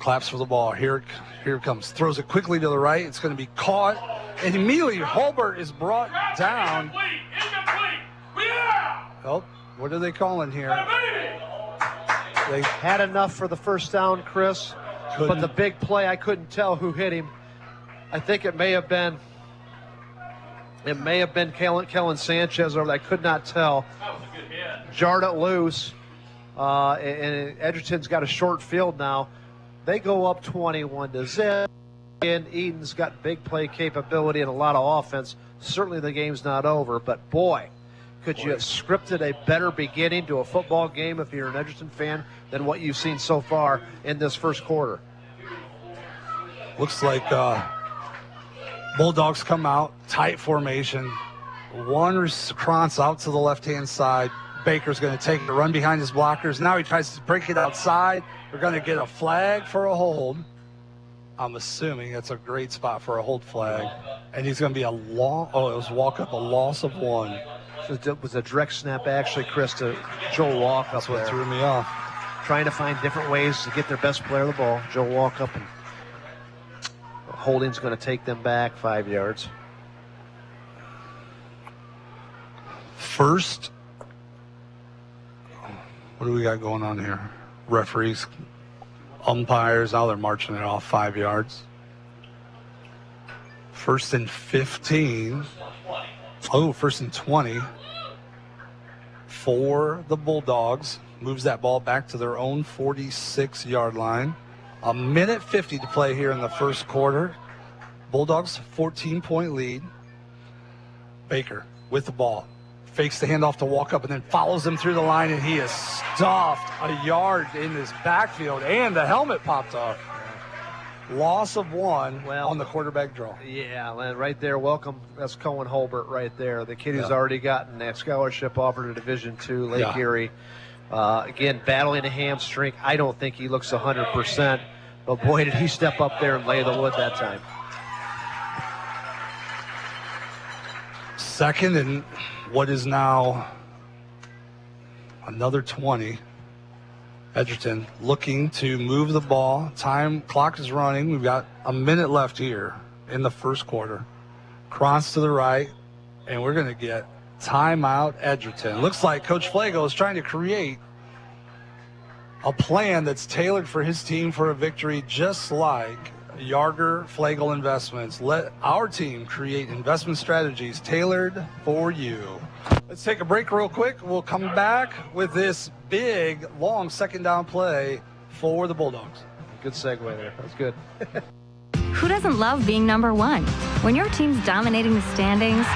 claps for the ball. Here it comes. Throws it quickly to the right. It's going to be caught. And immediately Holbert is brought down. Oh, what are they calling here? They had enough for the first down, Chris. But the big play, I couldn't tell who hit him. I think it may have been Kellen Sanchez, or I could not tell. Jarred it loose. And Edgerton's got a short field now. They go up 21-0. And Edon's got big play capability and a lot of offense. Certainly the game's not over, but boy, could you have scripted a better beginning to a football game if you're an Edgerton fan than what you've seen so far in this first quarter? Looks like Bulldogs come out, tight formation. One Krantz out to the left-hand side. Baker's going to take the run behind his blockers. Now he tries to break it outside. We're going to get a flag for a hold. I'm assuming it's a great spot for a hold flag. And he's going to be it was walk-up, a loss of 1. It was a direct snap, actually, Chris, to Joel Walkup. That's what threw me off. Trying to find different ways to get their best player the ball. Joel Walkup, and holding's going to take them back 5 yards. First, what do we got going on here? Referees, umpires, now they're marching it off 5 yards. 1st and 15. Oh, 1st and 20 for the Bulldogs. Moves that ball back to their own 46-yard line. 1:50 to play here in the first quarter. Bulldogs 14-point lead. Baker with the ball. Fakes the handoff to Walkup and then follows him through the line, and he is stuffed a yard in his backfield, and the helmet popped off. Loss of 1 on the quarterback draw. Yeah, right there. Welcome. That's Cohen Holbert right there. The kid who's already gotten that scholarship offered at Division II, Lake Erie. Again, battling a hamstring. I don't think he looks 100%, but boy, did he step up there and lay the wood that time. 2nd and what is now another 20. Edgerton looking to move the ball. Clock is running. We've got a minute left here in the first quarter. Krantz to the right, and we're going to get timeout Edgerton. Looks like Coach Flago is trying to create a plan that's tailored for his team for a victory, just like Yarger Flagle Investments. Let our team create investment strategies tailored for you. Let's take a break real quick. We'll come back with this big, long 2nd down play for the Bulldogs. Good segue there. That's good. Who doesn't love being number 1? When your team's dominating the standings,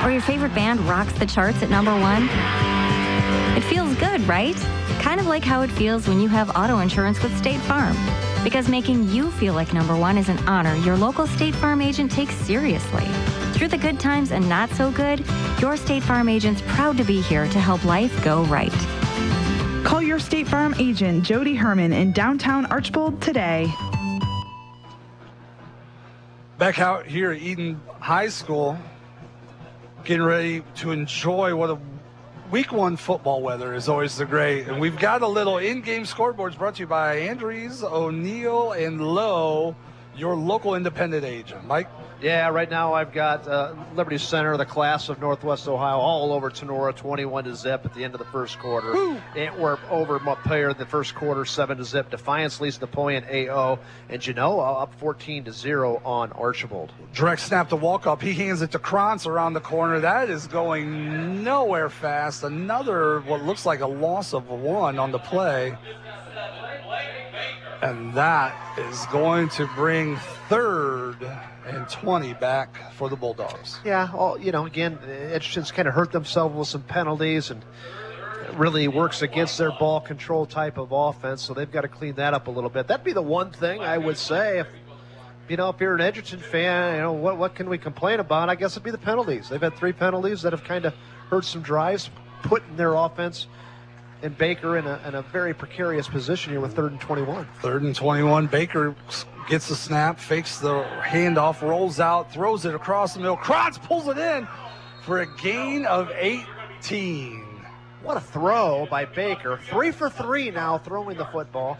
or your favorite band rocks the charts at number 1, it feels good, right? Kind of like how it feels when you have auto insurance with State Farm. Because making you feel like number 1 is an honor your local State Farm agent takes seriously. Through the good times and not so good, your State Farm agent's proud to be here to help life go right. Call your State Farm agent, Jody Herman, in downtown Archbold today. Back out here at Edon High School, getting ready to enjoy what a Week 1 football weather is always the great. And we've got a little in-game scoreboards brought to you by Andries, O'Neill, and Lowe. your local independent agent. Mike? Yeah, right now I've got Liberty Center, the class of Northwest Ohio, all over Tenora, 21-0 at the end of the first quarter. Antwerp over Montpelier in the first quarter, 7-0. Defiance leads Napoleon 8-0. And Genoa up 14-0 on Archibald. Direct snap to Walkup. He hands it to Krantz around the corner. That is going nowhere fast. Another, what looks like a loss of 1 on the play. And that is going to bring 3rd and 20 back for the Bulldogs. Yeah, again, Edgerton's kind of hurt themselves with some penalties and really works against their ball control type of offense, so they've got to clean that up a little bit. That'd be the one thing I would say. If you're an Edgerton fan, what can we complain about? I guess it'd be the penalties. They've had 3 penalties that have kind of hurt some drives, putting their offense and Baker in a very precarious position here with 3rd and 21. 3rd and 21. Baker gets the snap, fakes the handoff, rolls out, throws it across the middle. Krantz pulls it in for a gain of 18. What a throw by Baker. 3 for 3 now throwing the football.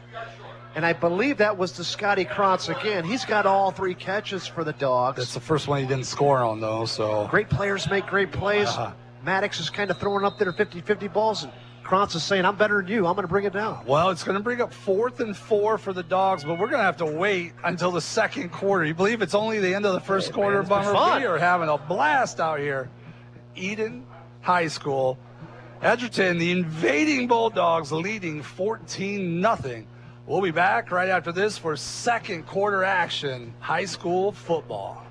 And I believe that was to Scotty Krantz again. He's got all 3 catches for the Dogs. That's the first one he didn't score on, though. So great players make great plays. Maddox is kind of throwing up there 50-50 balls, and Krantz is saying, I'm better than you. I'm going to bring it down. Well, it's going to bring up 4th and 4 for the Dogs, but we're going to have to wait until the second quarter. You believe it's only the end of the first quarter, Bummer? We are having a blast out here. Edon High School. Edgerton, the invading Bulldogs, leading 14-0. We'll be back right after this for second quarter action, high school football.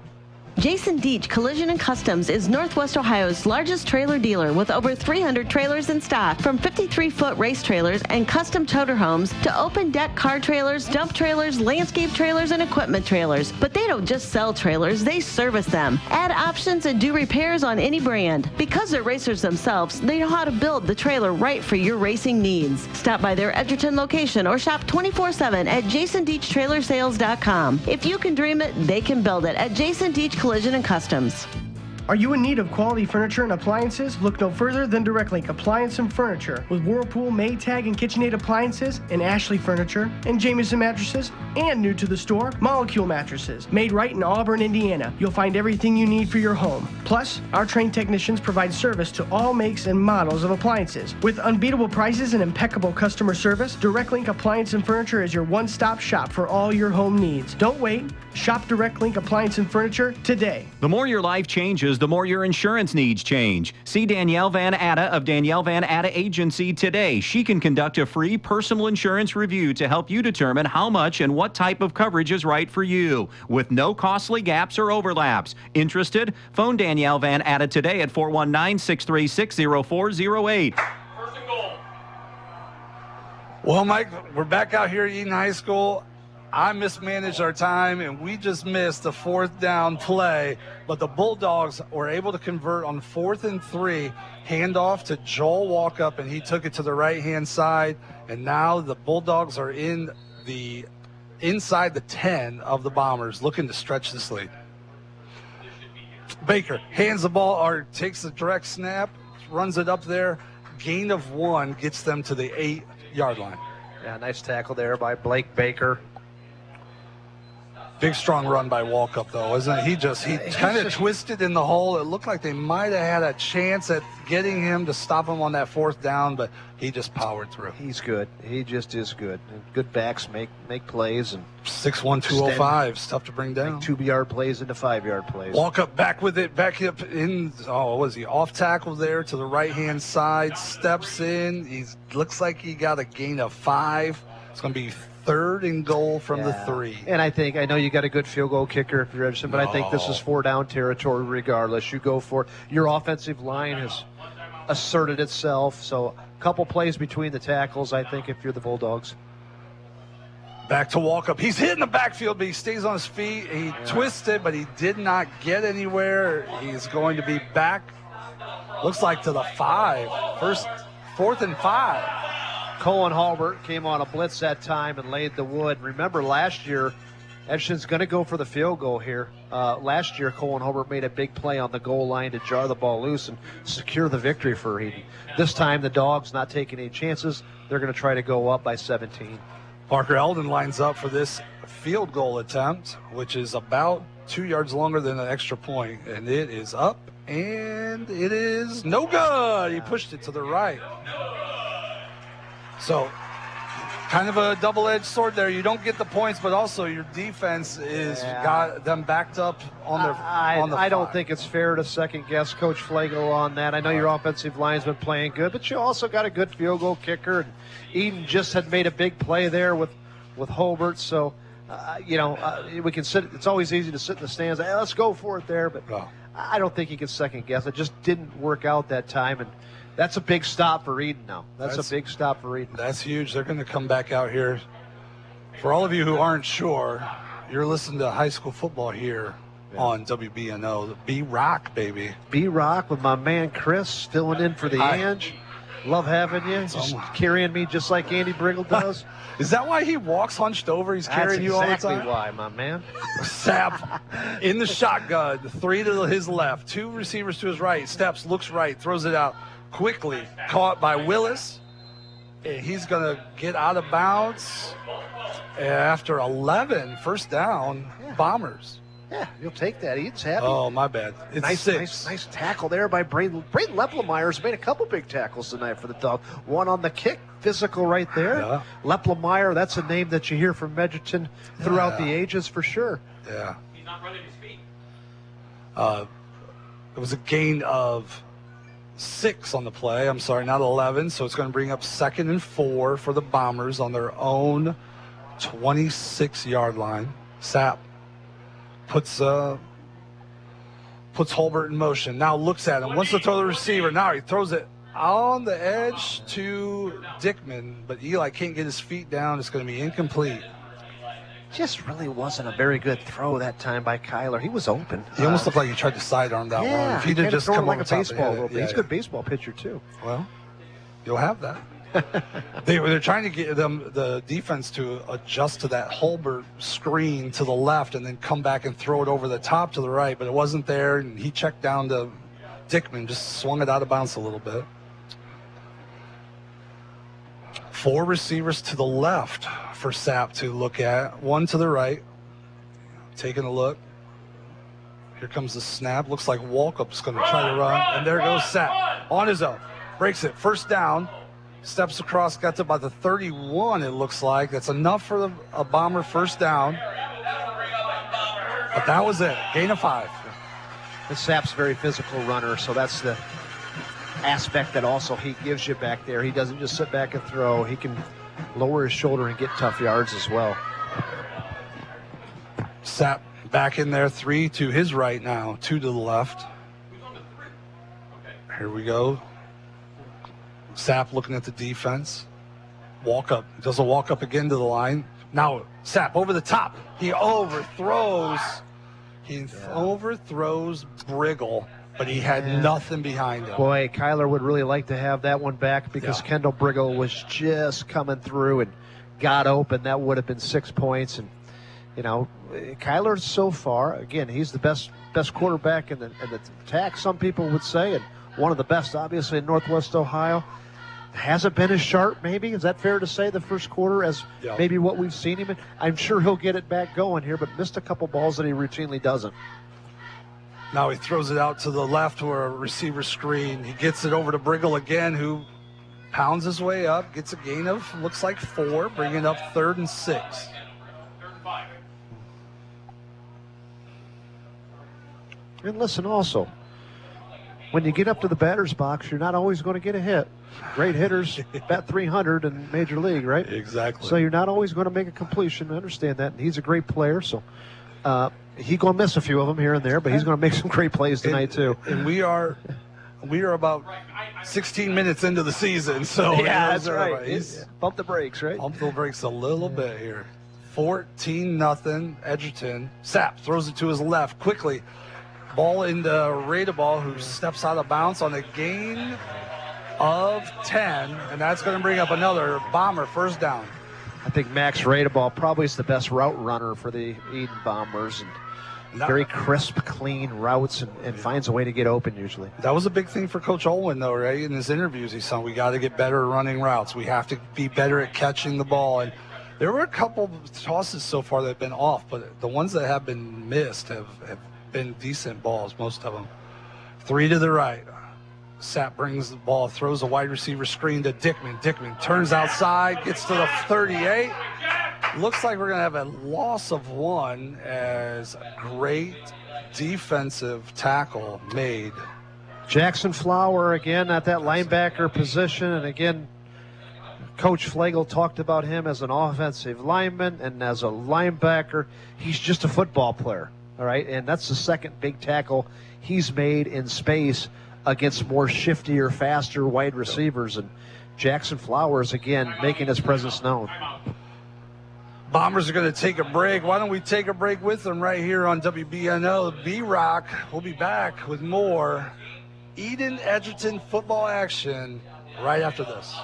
Jason Deach Collision and Customs is Northwest Ohio's largest trailer dealer with over 300 trailers in stock, from 53-foot race trailers and custom toter homes to open deck car trailers, dump trailers, landscape trailers, and equipment trailers. But they don't just sell trailers, they service them, add options, and do repairs on any brand. Because they're racers themselves, they know how to build the trailer right for your racing needs. Stop by their Edgerton location or shop 24/7 at jasondeachtrailersales.com. If you can dream it, they can build it at Jason Deach Collision and Customs. Are you in need of quality furniture and appliances? Look no further than DirectLink Appliance and Furniture. With Whirlpool, Maytag, and KitchenAid appliances, and Ashley Furniture, and Jamieson mattresses, and new to the store, Molecule mattresses. Made right in Auburn, Indiana. You'll find everything you need for your home. Plus, our trained technicians provide service to all makes and models of appliances. With unbeatable prices and impeccable customer service, DirectLink Appliance and Furniture is your one-stop shop for all your home needs. Don't wait. Shop DirectLink Appliance and Furniture today. The more your life changes, the more your insurance needs change. See Danielle Van Atta of Danielle Van Atta Agency today. She can conduct a free personal insurance review to help you determine how much and what type of coverage is right for you, with no costly gaps or overlaps. Interested? Phone Danielle Van Atta today at 419-636-0408. Well, Mike, we're back out here at Edon High School. I mismanaged our time, and we just missed the 4th down play. But the Bulldogs were able to convert on 4th and 3. Handoff to Joel Walkup, and he took it to the right-hand side. And now the Bulldogs are inside the 10 of the Bombers, looking to stretch this lead. Baker hands the ball, or takes the direct snap, runs it up there. Gain of 1 gets them to the 8-yard line. Yeah, nice tackle there by Blake Baker. Big, strong run by Walkup, though, isn't it? He kind of twisted in the hole. It looked like they might have had a chance at getting him to stop him on that 4th down, but he just powered through. He's good. He just is good. And good backs make plays. And 6'1", 205 is tough to bring down. 2-yard plays into 5-yard plays. Walkup back with it, back up in. Oh, what was he? Off tackle there to the right-hand side. Steps in. He looks like he got a gain of 5. It's going to be 3rd and goal from the 3. And I know you got a good field goal kicker if you're Edgerton, but I think this is 4-down territory regardless. You go for it. Your offensive line has asserted itself, so a couple plays between the tackles, I think, if you're the Bulldogs. Back to Walkup. He's hitting the backfield, but he stays on his feet. He twisted, but he did not get anywhere. He's going to be back, looks like, to the 5. 4th and 5. Cohen Halbert came on a blitz that time and laid the wood. Remember, last year, Edgerton's going to go for the field goal here. Last year, Cohen Halbert made a big play on the goal line to jar the ball loose and secure the victory for Edon. This time, the Dogs not taking any chances. They're going to try to go up by 17. Parker Eldon lines up for this field goal attempt, which is about 2 yards longer than an extra point, and it is up, and it is no good. He pushed it to the right. So kind of a double-edged sword there. You don't get the points, but also your defense is got them backed up on their I don't think it's fair to second-guess Coach Flago on that. I know your offensive line's been playing good, but you also got a good field goal kicker. And Edon just had made a big play there with Holbert, so we can sit. It's always easy to sit in the stands. Hey, let's go for it there, but I don't think you can second-guess. It just didn't work out that time, and that's a big stop for Edon now. That's a big stop for Edon. That's huge. They're going to come back out here. For all of you who aren't sure, you're listening to high school football here on WBNO. B-Rock, baby. B-Rock with my man Chris filling in for the Ange. Love having you. Just carrying me just like Andy Briggle does. Is that why he walks hunched over? He's carrying you all the time? That's exactly why, my man. Sap in the shotgun. 3 to his left. 2 receivers to his right. Steps, looks right, throws it out. Quickly caught by Willis. And he's going to get out of bounds after 11. First down, Bombers. Yeah, you'll take that. He's happy. Oh, my bad. It's 6. Nice tackle there by Braden Leplemeyer's made a couple big tackles tonight for the Dog. One on the kick, physical right there. Yeah. Leplemeyer, that's a name that you hear from Edgerton throughout the ages for sure. Yeah. He's not running his feet. It was a gain of 6 on the play. I'm sorry, not 11. So it's going to bring up 2nd and 4 for the Bombers on their own 26-yard line. Sapp puts Holbert in motion. Now looks at him. Wants to throw the receiver. Now he throws it on the edge to Dickman, but Eli can't get his feet down. It's going to be incomplete. Just really wasn't a very good throw that time by Kyler. He was open. He almost looked like he tried to sidearm that one. If he'd have just come like over a baseball a little bit. Yeah, He's a good baseball pitcher too. Well, you'll have that. They're trying to get the defense to adjust to that Holbert screen to the left and then come back and throw it over the top to the right, but it wasn't there, and he checked down to Dickman, just swung it out of bounds a little bit. 4 receivers to the left for Sapp to look at. 1 to the right. Taking a look. Here comes the snap. Looks like Walkup's going to try to run. And there goes Sapp on his own. Breaks it. First down. Steps across. Got to about the 31, it looks like. That's enough for a Bomber first down. But that was it. Gain of 5. And Sapp's a very physical runner, so that's the aspect that also he gives you back there. He doesn't just sit back and throw. He can lower his shoulder and get tough yards as well. Sapp back in there, 3 to his right now, 2 to the left. Here we go. Sapp looking at the defense. Walk up. Does a walk up again to the line. Now Sapp over the top. He overthrows. Overthrows Briggle, but he had nothing behind him. Boy, Kyler would really like to have that one back because Kendall Briggle was just coming through and got open. That would have been 6 points. And, Kyler so far, again, he's the best quarterback in the attack, some people would say, and one of the best, obviously, in Northwest Ohio. Hasn't been as sharp, maybe. Is that fair to say, the first quarter, as maybe what we've seen him in? I'm sure he'll get it back going here, but missed a couple balls that he routinely doesn't. Now he throws it out to the left where a receiver screen. He gets it over to Briggle again, who pounds his way up, gets a gain of, looks like 4, bringing up 3rd and 6. And listen, also, when you get up to the batter's box, you're not always going to get a hit. Great hitters bat 300 in Major League, right? Exactly. So you're not always going to make a completion. I understand that. And he's a great player, so he's going to miss a few of them here and there, but he's going to make some great plays tonight too. And we are about 16 minutes into the season, so that's right. Bump the brakes, right? Bump the brakes a little bit here. 14-0 Edgerton. Sapp throws it to his left quickly. Ball into Radeball, who steps out of bounds on a gain of 10, and that's going to bring up another Bomber first down. I think Max Radeball probably is the best route runner for the Edon Bombers, and very crisp, clean routes, and finds a way to get open usually. That was a big thing for Coach Olin, though, right? In his interviews, he said, we got to get better at running routes. We have to be better at catching the ball, and There were a couple tosses so far that have been off, but the ones that have been missed have been decent balls, most of them. 3 to the right. Sapp brings the ball, throws a wide receiver screen to Dickman. Dickman turns outside, gets to the 38. Looks like we're going to have a loss of 1 as a great defensive tackle made. Jackson Flower again at that linebacker position, and again, Coach Flagel talked about him as an offensive lineman and as a linebacker. He's just a football player, all right? And that's the second big tackle he's made in space against more shiftier, faster wide receivers. And Jackson Flowers, again, making his presence known. Bombers are going to take a break. Why don't we take a break with them right here on WBNO? B-Rock will be back with more Edon Edgerton football action right after this.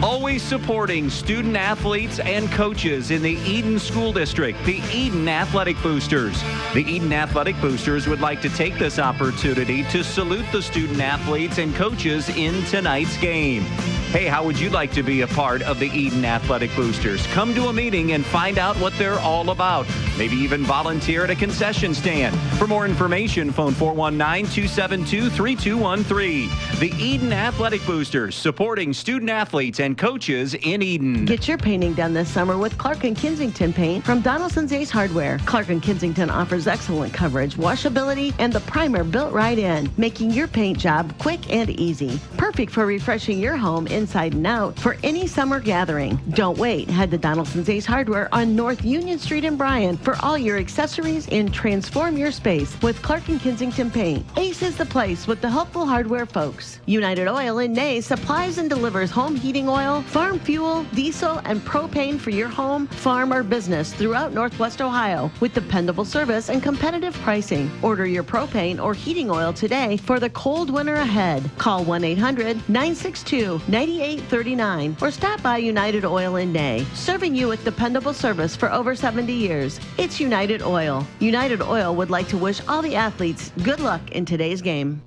Always supporting student athletes and coaches in the Edon School District, the Edon Athletic Boosters. The Edon Athletic Boosters would like to take this opportunity to salute the student athletes and coaches in tonight's game. Hey, how would you like to be a part of the Edon Athletic Boosters? Come to a meeting and find out what they're all about. Maybe even volunteer at a concession stand. For more information, phone 419-272-3213. The Edon Athletic Boosters, supporting student athletes and coaches in Edon. Get your painting done this summer with Clark & Kensington Paint from Donaldson's Ace Hardware. Clark & Kensington offers excellent coverage, washability, and the primer built right in, making your paint job quick and easy. Perfect for refreshing your home inside and out for any summer gathering. Don't wait. Head to Donaldson's Ace Hardware on North Union Street in Bryan for all your accessories and transform your space with Clark & Kensington Paint. Ace is the place with the helpful hardware folks. United Oil in Ney supplies and delivers home heating oil, farm fuel, diesel, and propane for your home, farm, or business throughout Northwest Ohio with dependable service and competitive pricing. Order your propane or heating oil today for the cold winter ahead. Call 1-800-962-9839 or stop by United Oil in Ney, serving you with dependable service for over 70 years. It's United Oil. United Oil would like to wish all the athletes good luck in today's game.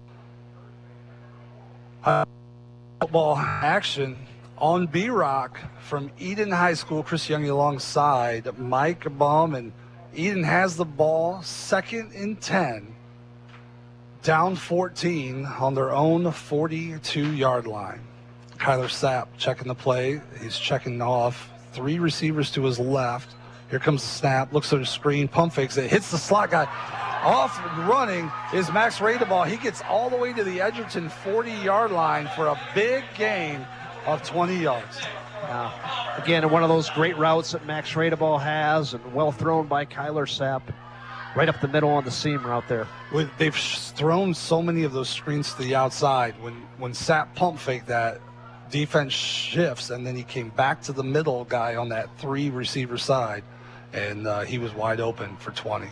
Football action on B-Rock from Edon High School. Chris Young alongside Mike Bumb, and Edon has the ball, 2nd and 10, down 14 on their own 42-yard line. Kyler Sapp checking the play. He's checking off 3 receivers to his left. Here comes the snap, looks at the screen, pump fakes it, hits the slot guy. Off running is Max Radeball. He gets all the way to the Edgerton 40-yard line for a big gain of 20 yards. Again, one of those great routes that Max Radeball has, and well thrown by Kyler Sapp. Right up the middle on the seam route there. They've thrown so many of those screens to the outside. When Sapp pump faked that, defense shifts, and then he came back to the middle guy on that 3 receiver side, and he was wide open for 20.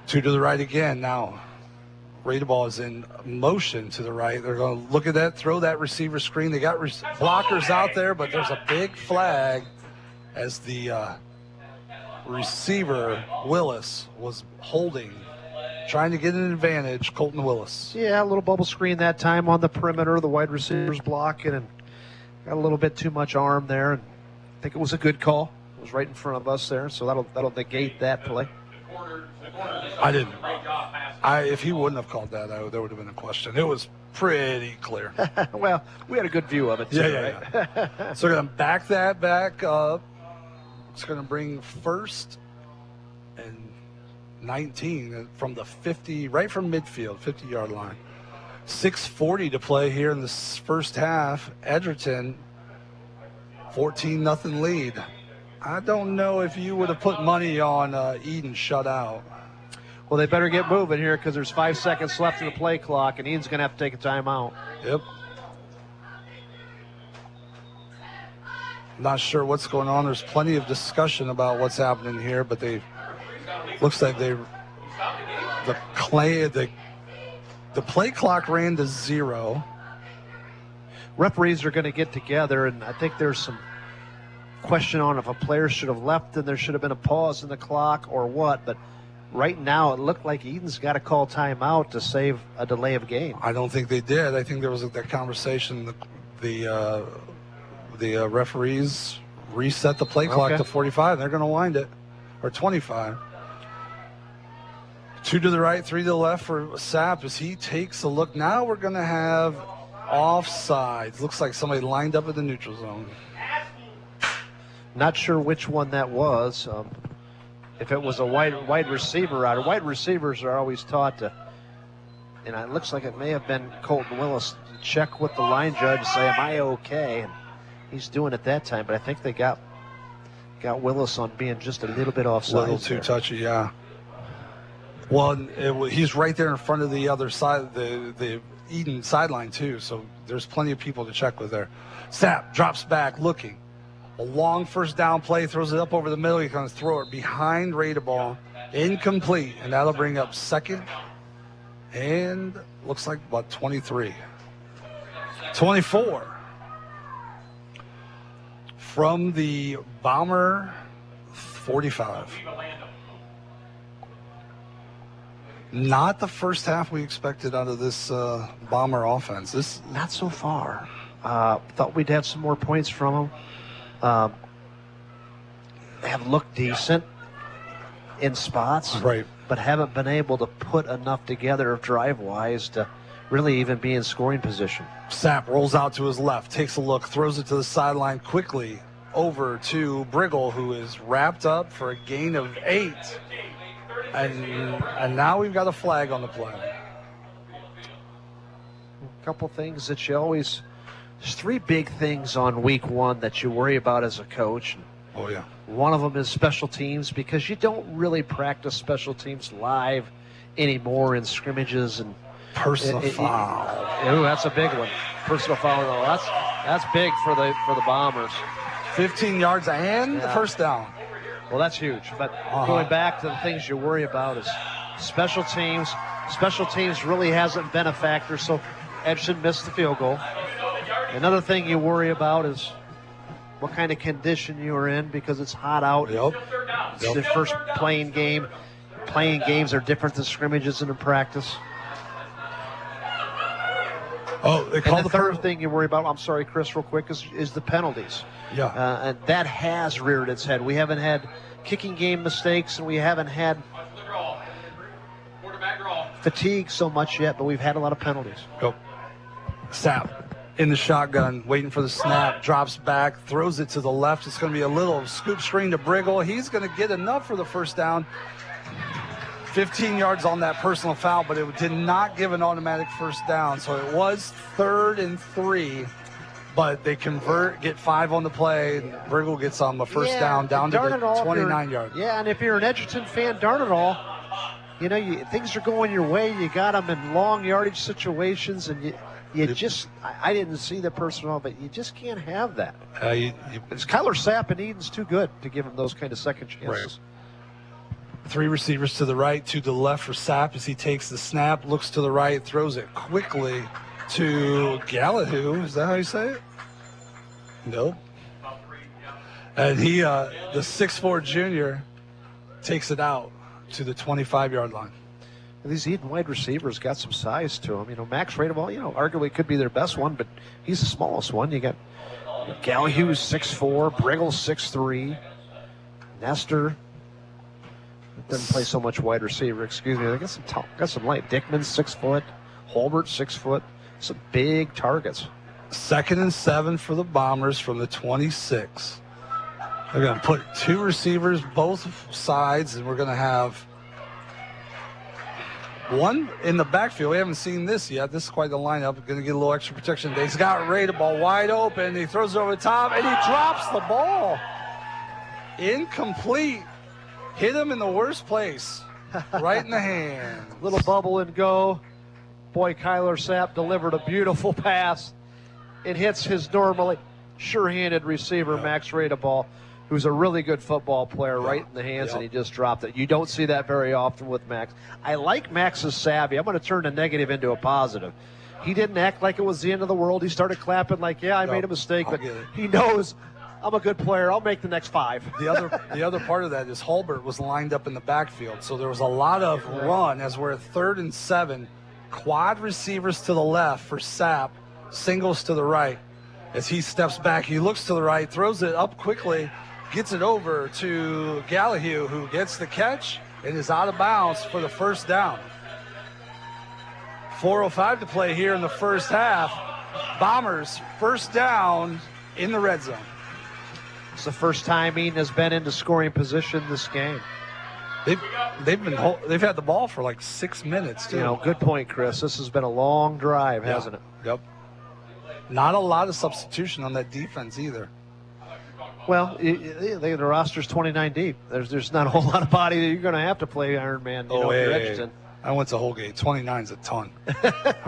2 to the right again now. Radeball is in motion to the right. They're going to look at that, throw that receiver screen. They got blockers out there, but there's a big flag as the receiver, Willis, was holding, trying to get an advantage, Colton Willis. Yeah, a little bubble screen that time on the perimeter. The wide receivers blocking and got a little bit too much arm there. And I think it was a good call. It was right in front of us there, so that'll negate that play. I didn't. If he wouldn't have called that, there would have been a question. It was pretty clear. Well, we had a good view of it, too, right? So we're going to back that back up. It's going to bring 1st and 19 from the 50, right from midfield, 50-yard line. 6:40 to play here in this first half. Edgerton, 14-0 lead. I don't know if you would have put money on Edon shut out. Well, they better get moving here because there's 5 seconds left in the play clock, and Edon's going to have to take a timeout. Yep. Not sure what's going on. There's plenty of discussion about what's happening here, but looks like the play clock ran to 0. Referees are going to get together, and I think there's some question on if a player should have left and there should have been a pause in the clock or what, but right now it looked like Edon's got to call timeout to save a delay of game. I don't think they did. I think there was that conversation. The the referees reset the play clock to 45. They're going to wind it, or 25. 2 to the right, 3 to the left for Sapp as he takes a look. Now we're going to have offsides. Looks like somebody lined up at the neutral zone. Not sure which one that was. If it was a wide receiver out, wide receivers are always taught to, and it looks like it may have been Colton Willis, check with the line judge, say, am I okay? And he's doing it that time, but I think they got Willis on being just a little bit offside. A little too touchy, yeah. Well, he's right there in front of the other side, the Edon sideline too, so there's plenty of people to check with there. Sapp drops back, looking. A long first down play, throws it up over the middle. He comes throw it behind Radeball, incomplete, and that'll bring up second, and looks like about 23. 24. From the Bomber 45. Not the first half we expected out of this Bomber offense. Not so far. Thought we'd have some more points from them. They have looked decent in spots, right, but haven't been able to put enough together drive-wise to really even be in scoring position. Sapp rolls out to his left, takes a look, throws it to the sideline quickly over to Briggle, who is wrapped up for a gain of 8. And now we've got a flag on the play. A couple things that you always, there's 3 big things on week 1 that you worry about as a coach. Oh, yeah. One of them is special teams, because you don't really practice special teams live anymore in scrimmages and personal foul. Ooh, that's a big one. Personal foul. That's big for the Bombers. 15 yards and the first down. Well, that's huge. But going back to the things you worry about is special teams. Special teams really hasn't been a factor, so Edgerton missed the field goal. Another thing you worry about is what kind of condition you are in, because it's hot out. It's the first playing game. Playing games are different than scrimmages and in practice. Oh, they call the third thing you worry about, I'm sorry, Chris, real quick, is the penalties. Yeah. And that has reared its head. We haven't had kicking game mistakes, and we haven't had fatigue so much yet, but we've had a lot of penalties. Go. Sapp in the shotgun, waiting for the snap, drops back, throws it to the left. It's going to be a little scoop screen to Briggle. He's going to get enough for the first down. 15 yards on that personal foul, but it did not give an automatic first down. So it was 3rd and 3, but they convert, get 5 on the play, and Briggle gets on the first down to the 29-yard. Yeah, and if you're an Edgerton fan, darn it all, you know, things are going your way. You got them in long yardage situations, and you just, I didn't see the personal, but you just can't have that. It's Kyler Sapp, and Edon's too good to give him those kind of second chances. Right. 3 receivers to the right, 2 to the left for Sapp as he takes the snap, looks to the right, throws it quickly to Gallahue. Is that how you say it? No. And he, the 6'4" junior, takes it out to the 25-yard line. These Edon wide receivers got some size to them. You know, Max Radeball, arguably could be their best one, but he's the smallest one. You got Gallahue 6'4", Briggle 6'3", Nestor doesn't play so much wide receiver. Excuse me. They got some light. Dickman 6 foot, Holbert 6 foot. Some big targets. 2nd and 7 for the Bombers from the 26. They're going to put 2 receivers both sides, and we're going to have one in the backfield. We haven't seen this yet. This is quite the lineup. Going to get a little extra protection. He's got Radeball wide open. He throws it over the top, and he drops the ball. Incomplete. Hit him in the worst place, right in the hand. Little bubble and go. Boy, Kyler Sapp delivered a beautiful pass. It hits his normally sure-handed receiver, Max Radeball, who's a really good football player, right in the hands, and he just dropped it. You don't see that very often with Max. I like Max's savvy. I'm going to turn a negative into a positive. He didn't act like it was the end of the world. He started clapping like, I made a mistake, but he knows I'm a good player. I'll make the next 5. The other part of that is Holbert was lined up in the backfield, so there was a lot of run as we're at 3rd and 7. Quad receivers to the left for Sapp, singles to the right. As he steps back, he looks to the right, throws it up quickly, gets it over to Gallahue, who gets the catch and is out of bounds for the first down. 4:05 to play here in the first half. Bombers first down in the red zone. It's the first time Edon has been into scoring position this game. They've had the ball for like 6 minutes too. You know, good point, Chris. This has been a long drive, hasn't it? Yep. Not a lot of substitution on that defense either. Well, the roster's 29 deep. There's not a whole lot of body that you're going to have to play Iron Man. Edgerton. I went to Holgate. 29's a ton. All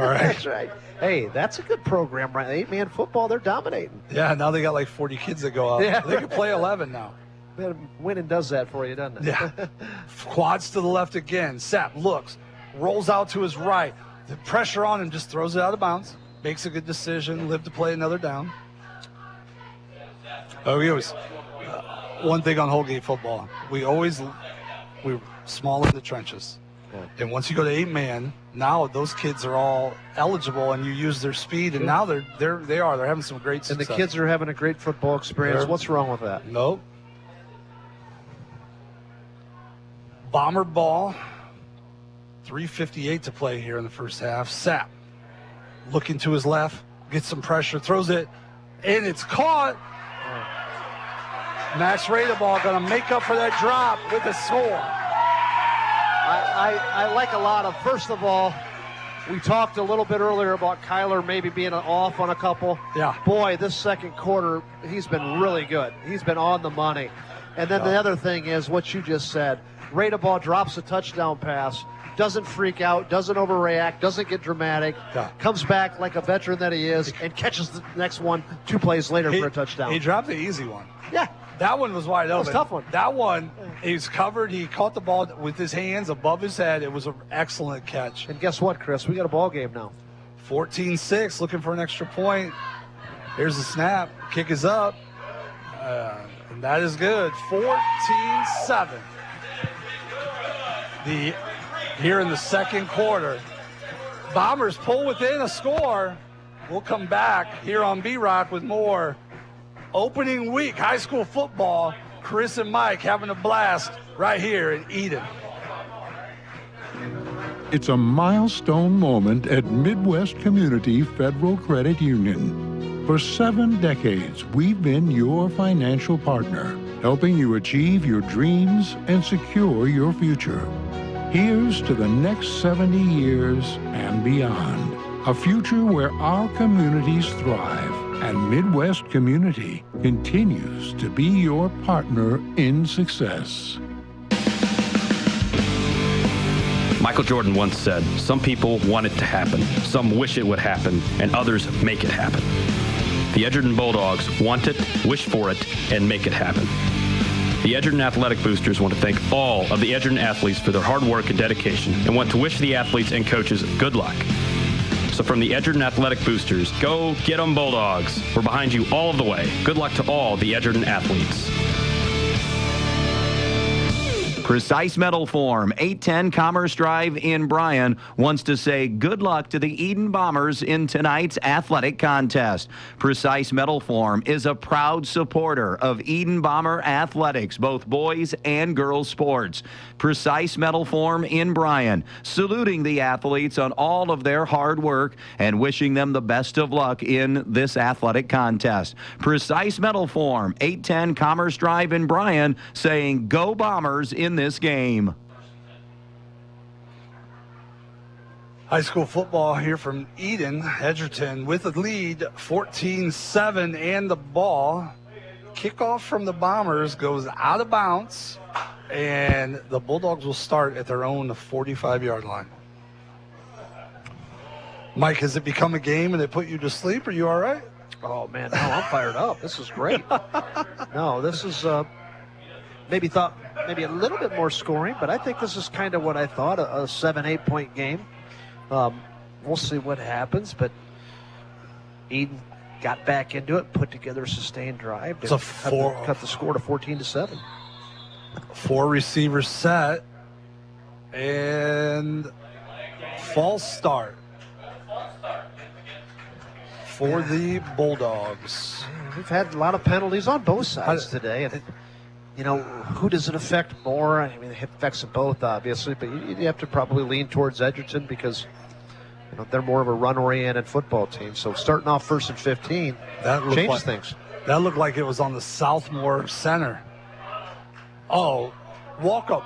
right. That's right. Hey, that's a good program, right? 8-man football, they're dominating. Yeah, now they got like 40 kids that go out. Yeah. They can play 11 now. Winning does that for you, doesn't it? Yeah. Quads to the left again. Sapp looks, rolls out to his right. The pressure on him, just throws it out of bounds. Makes a good decision, live to play another down. One thing on Holgate football, we're small in the trenches. Yeah. And once you go to 8-man, now those kids are all eligible, and you use their speed, and now they're having some great success. And the kids are having a great football experience. What's wrong with that? Nope. Bomber ball. 3:58 to play here in the first half. Sapp looking to his left, gets some pressure, throws it, and it's caught. Max Radeball going to make up for that drop with a score. I like a lot of, first of all, we talked a little bit earlier about Kyler maybe being off on a couple. Yeah. Boy, this second quarter, he's been really good. He's been on the money. And then the other thing is what you just said. Radeball drops a touchdown pass, doesn't freak out, doesn't overreact, doesn't get dramatic, comes back like a veteran that he is, and catches the next one 2 plays later for a touchdown. He dropped the easy one. Yeah. That one was wide open. That was a tough one. That one, he's covered. He caught the ball with his hands above his head. It was an excellent catch. And guess what, Chris? We got a ball game now. 14-6, looking for an extra point. Here's the snap. Kick is up. And that is good. 14-7. Here in the second quarter. Bombers pull within a score. We'll come back here on B-Rock with more opening week high school football. Chris and Mike having a blast right here in Edon. It's a milestone moment at Midwest Community Federal Credit Union. For 7 decades, we've been your financial partner, helping you achieve your dreams and secure your future. Here's to the next 70 years and beyond. A future where our communities thrive and Midwest Community continues to be your partner in success. Michael Jordan once said, some people want it to happen, some wish it would happen, and others make it happen. The Edgerton Bulldogs want it, wish for it, and make it happen. The Edgerton Athletic Boosters want to thank all of the Edgerton athletes for their hard work and dedication, and want to wish the athletes and coaches good luck. So from the Edgerton Athletic Boosters, go get 'em Bulldogs. We're behind you all of the way. Good luck to all the Edgerton athletes. Precise Metal Form, 810 Commerce Drive in Bryan, wants to say good luck to the Edon Bombers in tonight's athletic contest. Precise Metal Form is a proud supporter of Edon Bomber athletics, both boys and girls sports. Precise Metal Form in Bryan, saluting the athletes on all of their hard work and wishing them the best of luck in this athletic contest. Precise Metal Form, 810 Commerce Drive in Bryan, saying go Bombers in this game. High school football here from Edon. Edgerton with the lead, 14-7, and the ball. Kickoff from the Bombers goes out of bounds, and the Bulldogs will start at their own 45-yard line. Mike, has it become a game and it put you to sleep? Are you all right? Oh, man, no, I'm fired up. This is great. No, this is maybe a little bit more scoring, but I think this is kind of what I thought, a 7-8 point game. We'll see what happens, but Edon got back into it, put together a sustained drive to cut the score to 14-7. 4 receivers set, and false start. for the Bulldogs. We've had a lot of penalties on both sides today, and who does it affect more? I mean, it affects them both, obviously, but you have to probably lean towards Edgerton because they're more of a run-oriented football team. So starting off 1st and 15 changes things. That looked like it was on the Southmore center. Oh, walk up,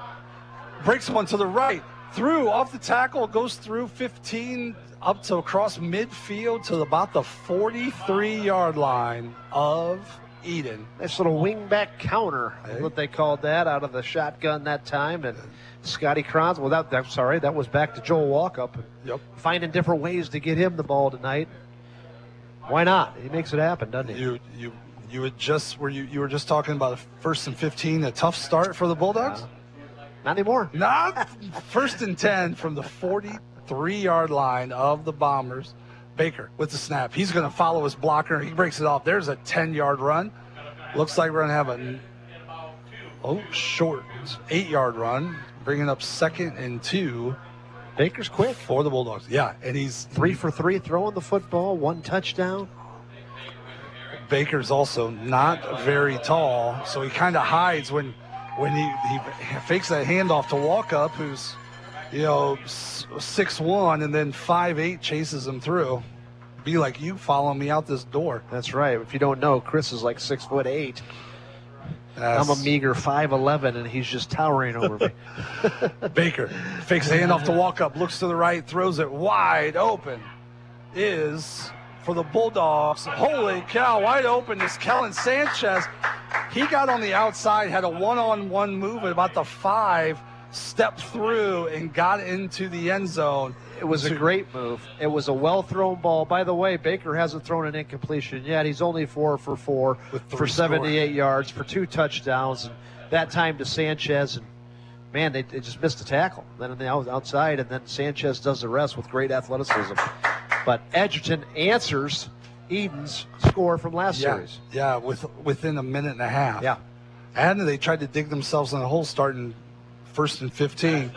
breaks one to the right, through off the tackle, goes through 15 up to across midfield to about the 43-yard line of Edon. Nice little wing-back counter, what they called that, out of the shotgun that time. And Scotty Kronz, that was back to Joel Walkup. Yep. Finding different ways to get him the ball tonight. Why not? He makes it happen, doesn't he? You were just talking about 1st and 15, a tough start for the Bulldogs? Not anymore. Not 1st and 10 from the 43-yard line of the Bombers. Baker with the snap. He's going to follow his blocker. He breaks it off. There's a 10-yard run. Looks like we're going to have a short 8-yard run, bringing up 2nd and 2. Baker's quick for the Bulldogs. Yeah, and he's 3 for 3 throwing the football, 1 touchdown. Baker's also not very tall, so he kind of hides when he fakes that handoff to Walkup, who's 6'1", and then 5'8" chases him through. Be like, you follow me out this door. That's right. If you don't know, Chris is like 6'8". I'm a meager 5'11", and he's just towering over me. Baker fakes the handoff to Walkup, looks to the right, throws it wide open. Is for the Bulldogs. Holy cow, wide open is Kellen Sanchez. He got on the outside, had a one-on-one move at about the 5, stepped through and got into the end zone. It was a great move. It was a well-thrown ball. By the way, Baker hasn't thrown an incompletion yet. He's only 4 for 4 for 78 yards for 2 touchdowns. And that time to Sanchez, and man, they just missed a tackle. Then on the outside, and then Sanchez does the rest with great athleticism. But Edgerton answers Edon's score from last series. Yeah, within a minute and a half. Yeah. And they tried to dig themselves in a hole starting 1st and 15.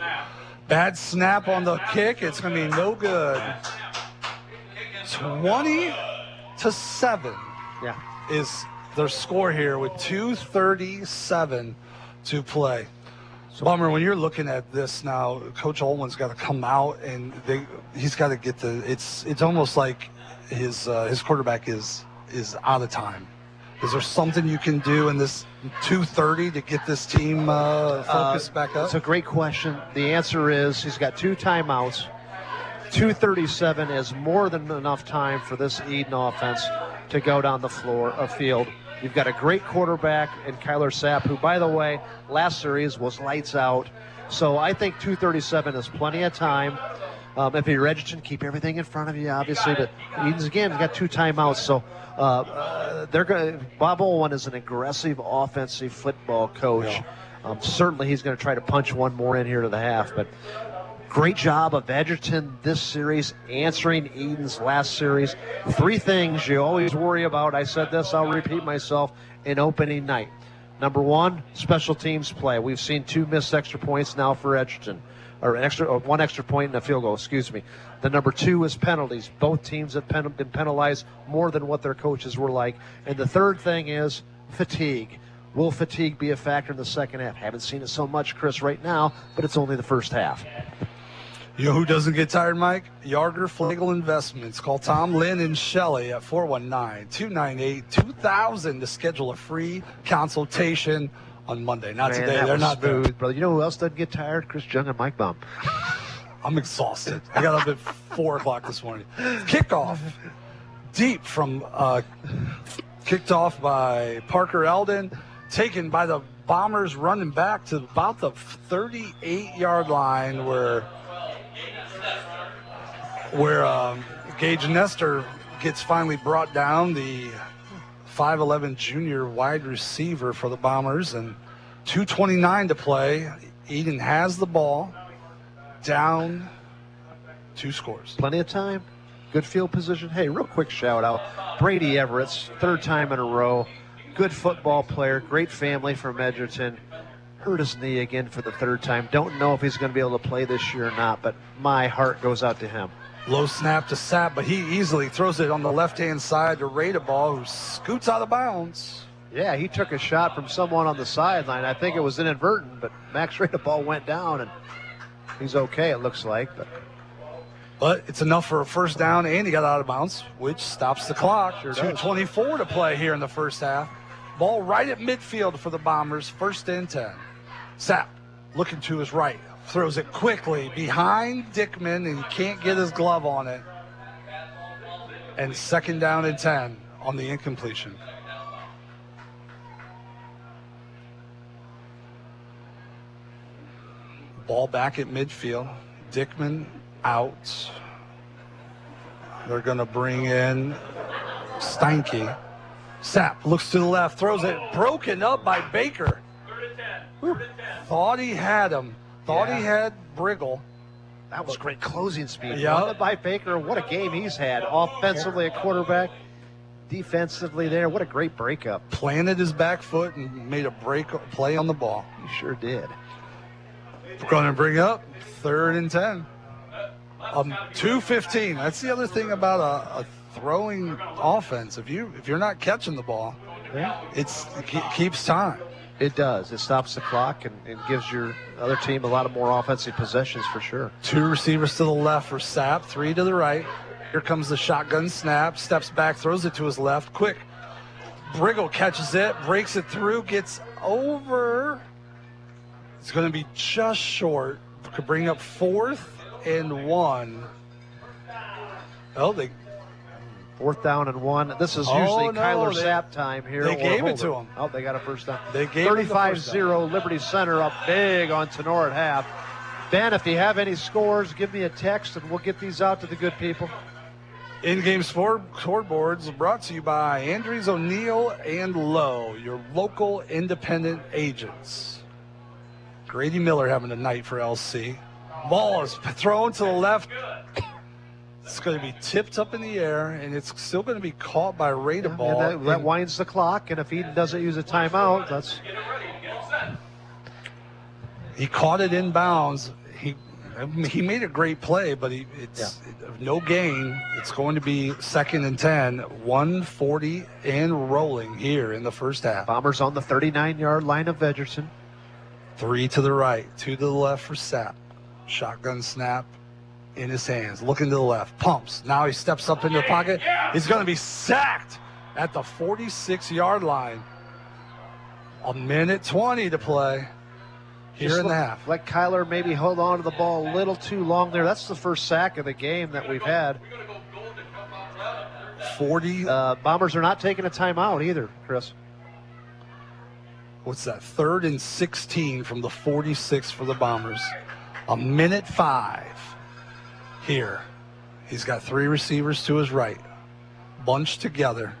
Bad snap on the kick. It's going to be no good. 20-7 is their score here with 2:37 to play. Bummer, when you're looking at this now, Coach Olman's got to come out and he's got to get it's almost like his quarterback is out of time. Is there something you can do in this 2:30 to get this team focused back up? It's a great question. The answer is he's got 2 timeouts. 2:37 is more than enough time for this Edon offense to go down the field. You've got a great quarterback in Kyler Sapp, who, by the way, last series was lights out. So I think 2:37 is plenty of time. If you're Edgerton, keep everything in front of you, obviously. But Edon's, again, he's got 2 timeouts. So Bob Olman is an aggressive offensive football coach. Certainly he's going to try to punch one more in here to the half. But great job of Edgerton this series, answering Edon's last series. 3 things you always worry about. I said this, I'll repeat myself, in opening night. Number 1, special teams play. We've seen 2 missed extra points now for Edgerton. Or 1 extra point and a field goal, excuse me. The number 2 is penalties. Both teams have been penalized more than what their coaches were like. And the third thing is fatigue. Will fatigue be a factor in the second half? Haven't seen it so much, Chris, right now, but it's only the first half. You know who doesn't get tired, Mike? Yarger Flegel Investments. Call Tom, Lynn, and Shelley at 419-298-2000 to schedule a free consultation on Monday. Not today. They're not smooth, there. Brother. You know who else doesn't get tired? Chris Junge and Mike Bumb. I'm exhausted. I got up at 4 o'clock this morning. Kickoff. Deep from kicked off by Parker Eldon. Taken by the Bombers, running back to about the 38-yard line where Gage Nestor gets finally brought down, the 5'11" junior wide receiver for the Bombers, and 2:29 to play. Edon has the ball, down 2 scores. Plenty of time, good field position. Hey, real quick shout out, Brady Everett's 3rd time in a row. Good football player, great family from Edgerton. Hurt his knee again for the 3rd time. Don't know if he's going to be able to play this year or not, but my heart goes out to him. Low snap to Sapp, but he easily throws it on the left-hand side to Radeball, who scoots out of bounds. Yeah, he took a shot from someone on the sideline. I think it was inadvertent, but Max Radeball went down, and he's okay, it looks like. But it's enough for a first down, and he got out of bounds, which stops the clock. Sure 2:24 to play here in the first half. Ball right at midfield for the Bombers, 1st and 10. Sapp looking to his right. Throws it quickly behind Dickman, and he can't get his glove on it. And 2nd down and 10 on the incompletion. Ball back at midfield. Dickman out. They're going to bring in Steinke. Sapp looks to the left, throws it, broken up by Baker. Thought he had him. Thought he had Briggle. That was great closing speed. Yeah. Won by Baker. What a game he's had. Offensively, a quarterback. Defensively there. What a great breakup. Planted his back foot and made a play on the ball. He sure did. We're going to bring up 3rd and 10. 2:15. That's the other thing about a throwing offense. If you're not catching the ball, it keeps time. It does. It stops the clock and gives your other team a lot of more offensive possessions for sure. 2 receivers to the left for Sapp, 3 to the right. Here comes the shotgun snap, steps back, throws it to his left. Quick. Briggle catches it, breaks it through, gets over. It's going to be just short. Could bring up 4th and 1. Oh, 4th down and 1. This is usually Kyler Sapp time here. They gave it to him. Oh, they got a first down. They gave 35-0 Liberty Center up big on Tenor at half. Ben, if you have any scores, give me a text and we'll get these out to the good people. In-game scoreboards brought to you by Andrews O'Neill and Lowe, your local independent agents. Grady Miller having a night for LC. Ball is thrown to the left. It's going to be tipped up in the air, and it's still going to be caught by Radeball. Yeah, that winds the clock, and if Edon doesn't use a timeout, that's... He caught it in bounds. He made a great play, but it's no gain. It's going to be 2nd and 10, 1:40 and rolling here in the first half. Bombers on the 39-yard line of Edgerton. 3 to the right, 2 to the left for Sapp. Shotgun snap in his hands, looking to the left, pumps. Now he steps up into the pocket. He's going to be sacked at the 46-yard line. 1:20 to play here in the half. Let Kyler maybe hold on to the ball a little too long there. That's the first sack of the game that we've had. 40. Bombers are not taking a timeout either, Chris. What's that? 3rd and 16 from the 46 for the Bombers. 1:05 here. He's got 3 receivers to his right, bunched together.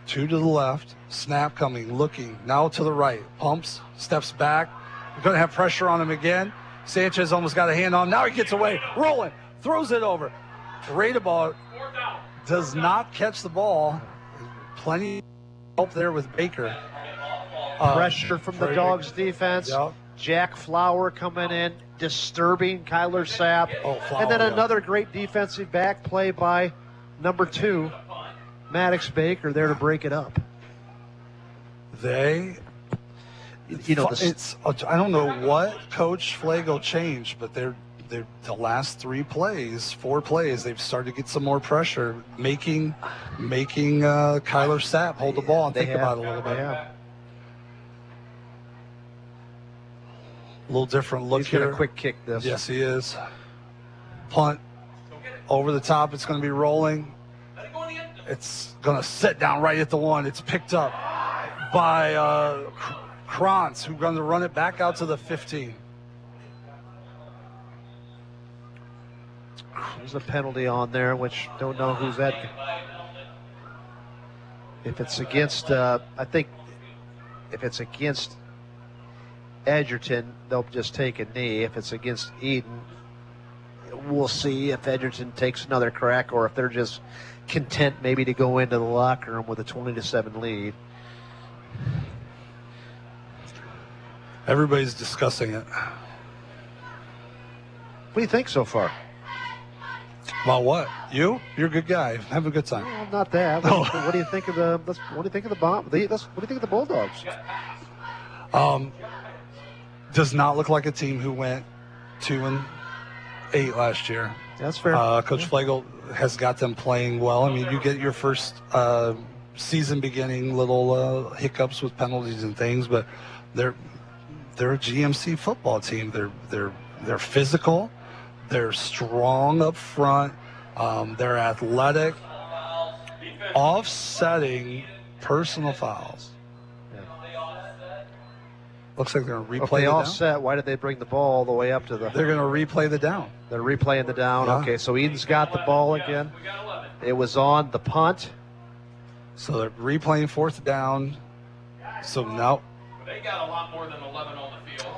2 to the left, snap coming, looking, now to the right, pumps, steps back. We're going to have pressure on him again. Sanchez almost got a hand on him. Now he gets away, rolling, throws it over. Radeball does not catch the ball. Plenty of help there with Baker. Pressure from the Dogs defense. Yep. Jack Flower coming in, disturbing Kyler Sapp. Flower, and then another great defensive back play by number 2, Maddox Baker, there to break it up. I don't know what Coach Flago changed, but they're the last 4 plays, they've started to get some more pressure, making Kyler Sapp hold the ball and think about it a little bit. A little different look here. He's going to quick kick this. Yes, he is. Punt over the top. It's going to be rolling. It's going to sit down right at the 1. It's picked up by Krantz, who's going to run it back out to the 15. There's a penalty on there, which don't know who's that. If it's against, I think, if it's against Edgerton, they'll just take a knee. If it's against Edon, we'll see if Edgerton takes another crack or if they're just content maybe to go into the locker room with a 20-7 lead. Everybody's discussing it. What do you think so far? About what? You're a good guy. Have a good time. Well, not that. What do you think of the? What do you think of the Bomb? What do you think of the Bulldogs? Does not look like a team who went 2-8 last year. That's fair. Coach Flagel has got them playing well. I mean, you get your first season beginning little hiccups with penalties and things, but they're a GMC football team. They're physical. They're strong up front. They're athletic. Offsetting personal fouls. Looks like they're going to replay the down. Offset, why did they bring the ball all the way up to the... They're going to replay the down. They're replaying the down. Yeah. Okay, so Edon's got the ball again. It was on the punt. So they're replaying fourth down. So now... They got a lot more than 11 on the field.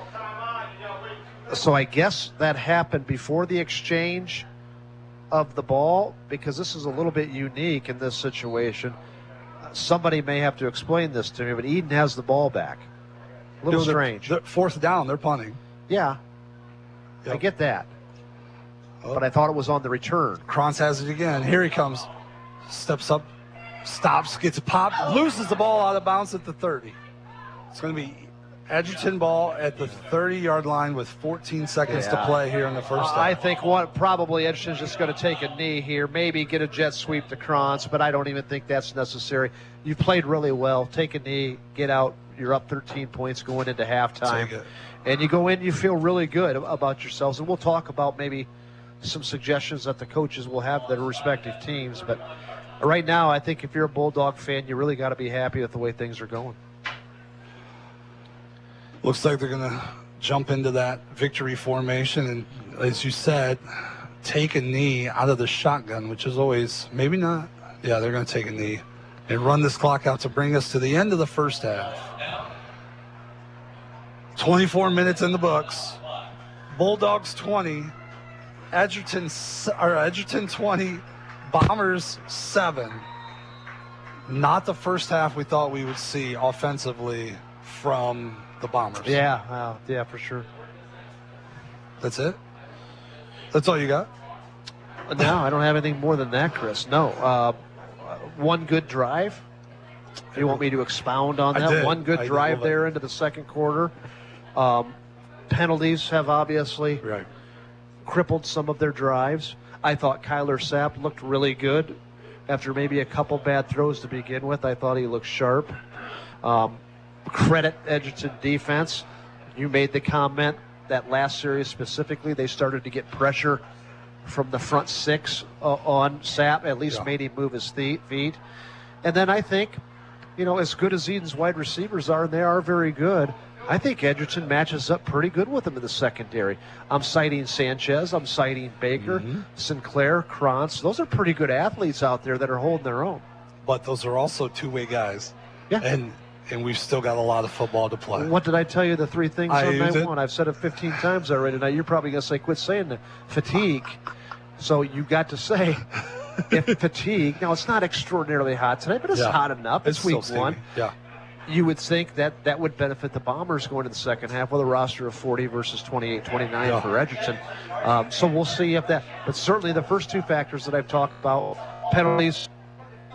So I guess that happened before the exchange of the ball, because this is a little bit unique in this situation. Somebody may have to explain this to me, but Edon has the ball back. A little strange. Fourth down, they're punting. Yeah, I get that. But I thought it was on the return. Krantz has it again. Here he comes. Steps up, stops, gets a pop, loses the ball out of bounds at the 30. It's going to be Edgerton ball at the 30-yard line with 14 seconds to play here in the first half. I think probably Edgerton's just going to take a knee here, maybe get a jet sweep to Krantz, but I don't even think that's necessary. You played really well. Take a knee, get out. You're up 13 points going into halftime. And you go in, you feel really good about yourselves. And we'll talk about maybe some suggestions that the coaches will have their respective teams. But right now, I think if you're a Bulldog fan, you really got to be happy with the way things are going. Looks like they're going to jump into that victory formation. And as you said, take a knee out of the shotgun, which is always, maybe not. Yeah, they're going to take a knee and run this clock out to bring us to the end of the first half. 24 minutes in the books. Bulldogs 20, Edgerton 20, Bombers 7. Not the first half we thought we would see offensively from the Bombers. Yeah, for sure. That's it? That's all you got? No, I don't have anything more than that, Chris. No. One good drive. If you want me to expound on that. One good drive there into the second quarter. Penalties have obviously crippled some of their drives. I thought Kyler Sapp looked really good after maybe a couple bad throws to begin with. I thought he looked sharp. Credit Edgerton defense. You made the comment that last series specifically, they started to get pressure from the front six on Sapp, at least made him move his feet. And then I think, as good as Edon's wide receivers are, and they are very good, I think Edgerton matches up pretty good with them in the secondary. I'm citing Sanchez. I'm citing Baker, Sinclair, Krantz. Those are pretty good athletes out there that are holding their own. But those are also two-way guys. Yeah. And we've still got a lot of football to play. What did I tell you the three things on night one? I've said it 15 times already. Now you're probably going to say, quit saying the fatigue. So you got to say, if fatigue, now it's not extraordinarily hot today, but it's hot enough. It's week one. Yeah. You would think that would benefit the Bombers going to the second half with a roster of 40 versus 28, 29 for Edgerton. So we'll see if that, but certainly the first two factors that I've talked about, penalties,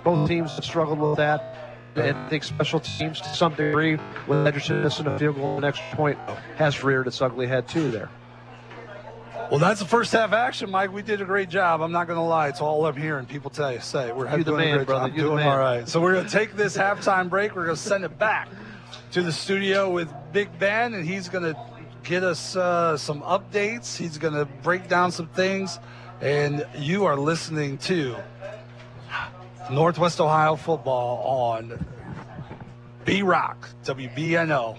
both teams have struggled with that. And I think special teams to some degree, with Edgerton missing a field goal and an extra point, has reared its ugly head too there. Well, that's the first half action, Mike. We did a great job. I'm not going to lie. It's all I'm hearing people say. We're doing a great job. You're the man. All right. So we're going to take this halftime break. We're going to send it back to the studio with Big Ben, and he's going to get us some updates. He's going to break down some things. And you are listening to Northwest Ohio football on B-Rock, WBNO.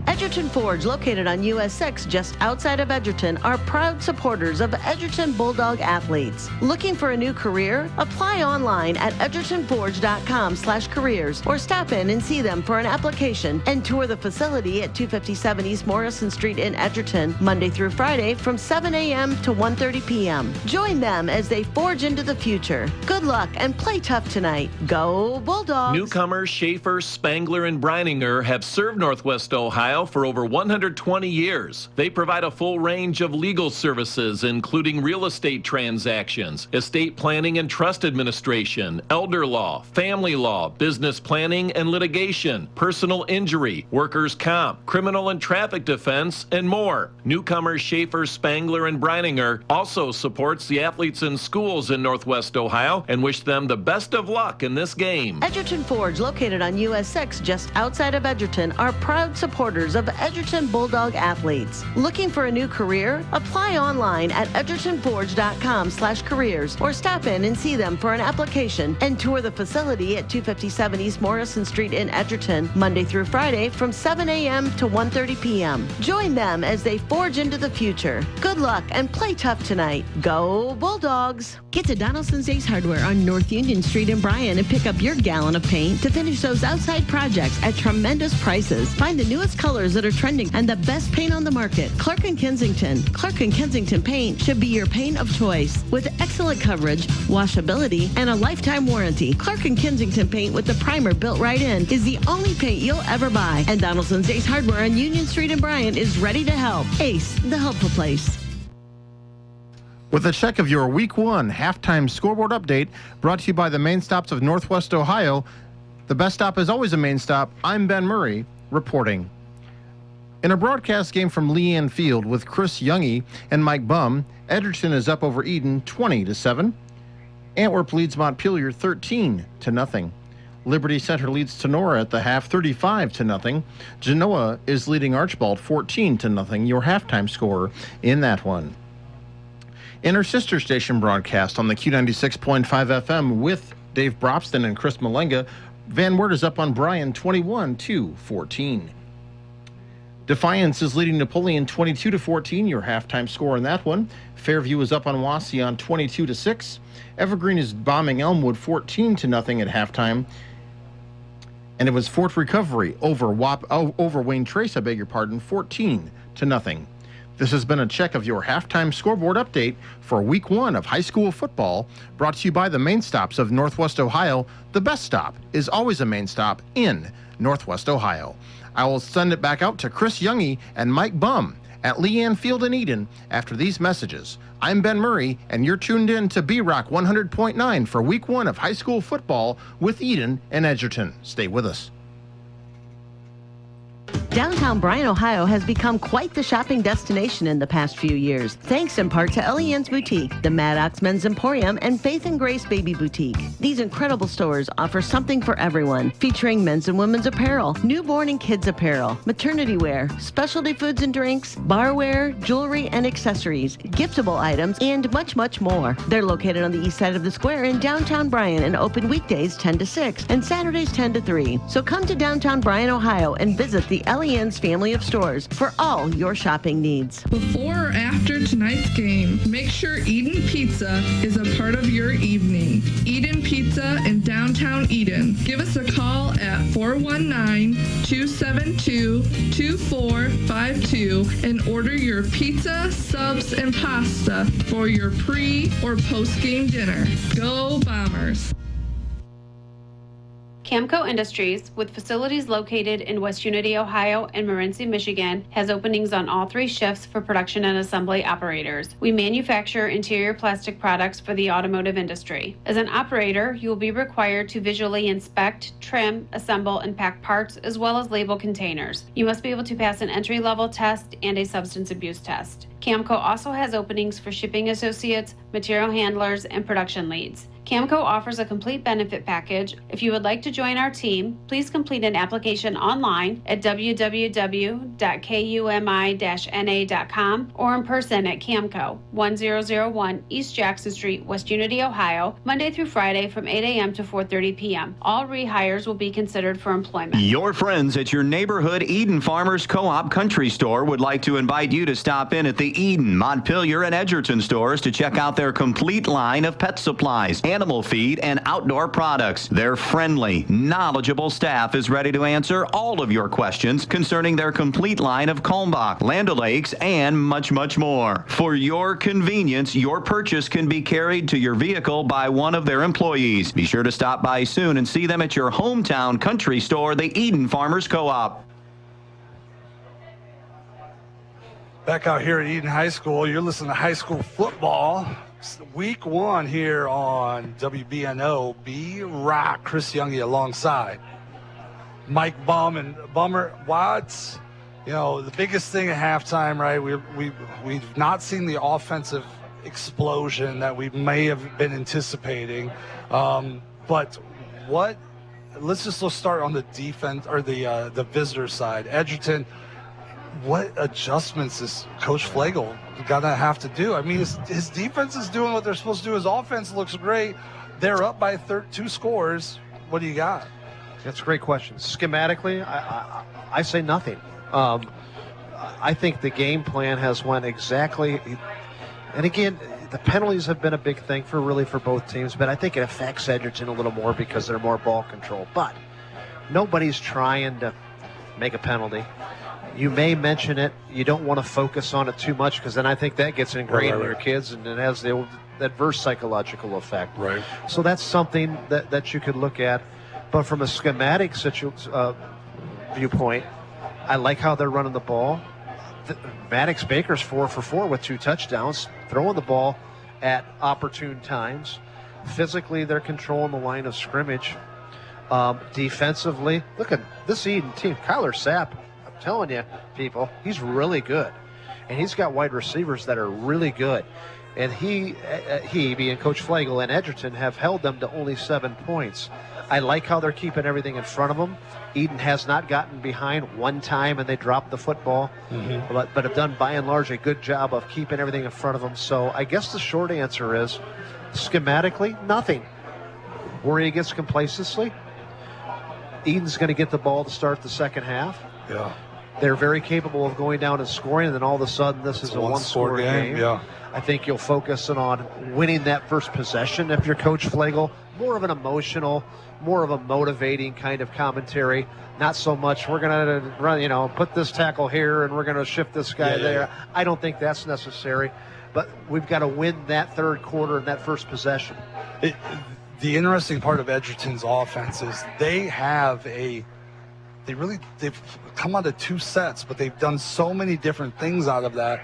Edgerton Forge, located on US 6 just outside of Edgerton, are proud supporters of Edgerton Bulldog athletes. Looking for a new career? Apply online at edgertonforge.com/careers or stop in and see them for an application and tour the facility at 257 East Morrison Street in Edgerton, Monday through Friday from 7 a.m. to 1:30 p.m. Join them as they forge into the future. Good luck and play tough tonight. Go Bulldogs! Newcomers Schaefer, Spangler, and Breininger have served Northwest Ohio Ohio for over 120 years. They provide a full range of legal services, including real estate transactions, estate planning and trust administration, elder law, family law, business planning and litigation, personal injury, workers' comp, criminal and traffic defense, and more. Newcomers Schaefer, Spangler, and Breininger also supports the athletes in schools in Northwest Ohio and wish them the best of luck in this game. Edgerton Forge, located on US 6 just outside of Edgerton, are proud supporters of Edgerton Bulldog athletes. Looking for a new career? Apply online at edgertonforge.com/careers or stop in and see them for an application and tour the facility at 257 East Morrison Street in Edgerton, Monday through Friday from 7 a.m. to 1:30 p.m. Join them as they forge into the future. Good luck and play tough tonight. Go Bulldogs! Get to Donaldson's Ace Hardware on North Union Street in Bryan and pick up your gallon of paint to finish those outside projects at tremendous prices. Find the newest colors that are trending and the best paint on the market. Clark & Kensington. Clark & Kensington paint should be your paint of choice. With excellent coverage, washability, and a lifetime warranty, Clark & Kensington paint with the primer built right in is the only paint you'll ever buy. And Donaldson's Ace Hardware on Union Street in Bryan is ready to help. Ace, the helpful place. With a check of your Week 1 halftime scoreboard update brought to you by the main stops of Northwest Ohio, the best stop is always a main stop. I'm Ben Murray reporting. In a broadcast game from Leanne Field with Chris Junge and Mike Bumb, Edgerton is up over Edon 20-7. Antwerp leads Montpelier 13-0. Liberty Center leads Sonora at the half 35-0. Genoa is leading Archibald 14-0, your halftime score in that one. In her sister station broadcast on the Q96.5 FM with Dave Brobston and Chris Malenga, Van Wert is up on Bryan 21-14. Defiance is leading Napoleon 22-14, your halftime score in that one. Fairview is up on Wauseon 22-6. Evergreen is bombing Elmwood 14-0 at halftime. And it was Fort Recovery over Wayne Trace, 14-0. This has been a check of your halftime scoreboard update for Week 1 of high school football, brought to you by the main stops of Northwest Ohio. The best stop is always a main stop in Northwest Ohio. I will send it back out to Chris Junge and Mike Bumb at Leanne Field in Edon after these messages. I'm Ben Murray, and you're tuned in to B-Rock 100.9 for Week 1 of high school football with Edon and Edgerton. Stay with us. Downtown Bryan, Ohio has become quite the shopping destination in the past few years, thanks in part to Elian's Boutique, the Maddox Men's Emporium, and Faith and Grace Baby Boutique. These incredible stores offer something for everyone, featuring men's and women's apparel, newborn and kids apparel, maternity wear, specialty foods and drinks, barware, jewelry and accessories, giftable items, and much, much more. They're located on the east side of the square in downtown Bryan and open weekdays 10 to 6 and Saturdays 10 to 3. So come to downtown Bryan, Ohio, and visit the Elian's family of stores for all your shopping needs. Before or after tonight's game, make sure Edon Pizza is a part of your evening. Edon Pizza in downtown Edon. Give us a call at 419-272-2452 and order your pizza, subs, and pasta for your pre- or post-game dinner. Go Bombers! Camco Industries, with facilities located in West Unity, Ohio and Morenci, Michigan, has openings on all 3 shifts for production and assembly operators. We manufacture interior plastic products for the automotive industry. As an operator, you will be required to visually inspect, trim, assemble, and pack parts, as well as label containers. You must be able to pass an entry-level test and a substance abuse test. Camco also has openings for shipping associates, material handlers, and production leads. Camco offers a complete benefit package. If you would like to join our team, please complete an application online at www.kumi-na.com or in person at Camco, 1001 East Jackson Street, West Unity, Ohio, Monday through Friday from 8 a.m. to 4:30 p.m. All rehires will be considered for employment. Your friends at your neighborhood Edon Farmers Co-op Country Store would like to invite you to stop in at the Edon, Montpelier, and Edgerton stores to check out their complete line of pet supplies, animal feed, and outdoor products. Their friendly, knowledgeable staff is ready to answer all of your questions concerning their complete line of Kalmbach, Land O'Lakes, and much, much more. For your convenience, your purchase can be carried to your vehicle by one of their employees. Be sure to stop by soon and see them at your hometown country store, the Edon Farmers Co-op. Back out here at Edon High School, you're listening to high school football. It's week 1 here on WBNO. B-Rock, Chris Junge alongside Mike Bumb and Bummer. What's, the biggest thing at halftime, right? We've not seen the offensive explosion that we may have been anticipating. But let's start on the defense or the visitor side. Edgerton, what adjustments is Coach Flegel gonna have to do? I mean, his defense is doing what they're supposed to do. His offense looks great. They're up by 2 scores. What do you got? That's a great question. Schematically, I say nothing. I think the game plan has went exactly. And again, the penalties have been a big thing for both teams, but I think it affects Edgerton a little more because they're more ball control. But nobody's trying to make a penalty. You may mention it. You don't want to focus on it too much because then I think that gets ingrained in your kids and it has the adverse psychological effect. Right. So that's something that you could look at. But from a schematic viewpoint, I like how they're running the ball. Maddox Baker's 4 for 4 with 2 touchdowns, throwing the ball at opportune times. Physically, they're controlling the line of scrimmage. Defensively, look at this Edon team. Kyler Sapp, I'm telling you, people, he's really good. And he's got wide receivers that are really good. And he being Coach Flegel and Edgerton, have held them to only 7 points. I like how they're keeping everything in front of them. Edon has not gotten behind one time and they dropped the football, but have done by and large a good job of keeping everything in front of them. So I guess the short answer is, schematically, nothing. Where he gets complacency, Edon's going to get the ball to start the second half. Yeah. They're very capable of going down and scoring, and then all of a sudden this is a one-score game. Yeah. I think you'll focus on winning that first possession if you're Coach Flegel. More of an emotional, more of a motivating kind of commentary. Not so much we're going to run, put this tackle here and we're going to shift this guy there. Yeah. I don't think that's necessary. But we've got to win that third quarter and that first possession. The interesting part of Edgerton's offense is they've come out of 2 sets, but they've done so many different things out of that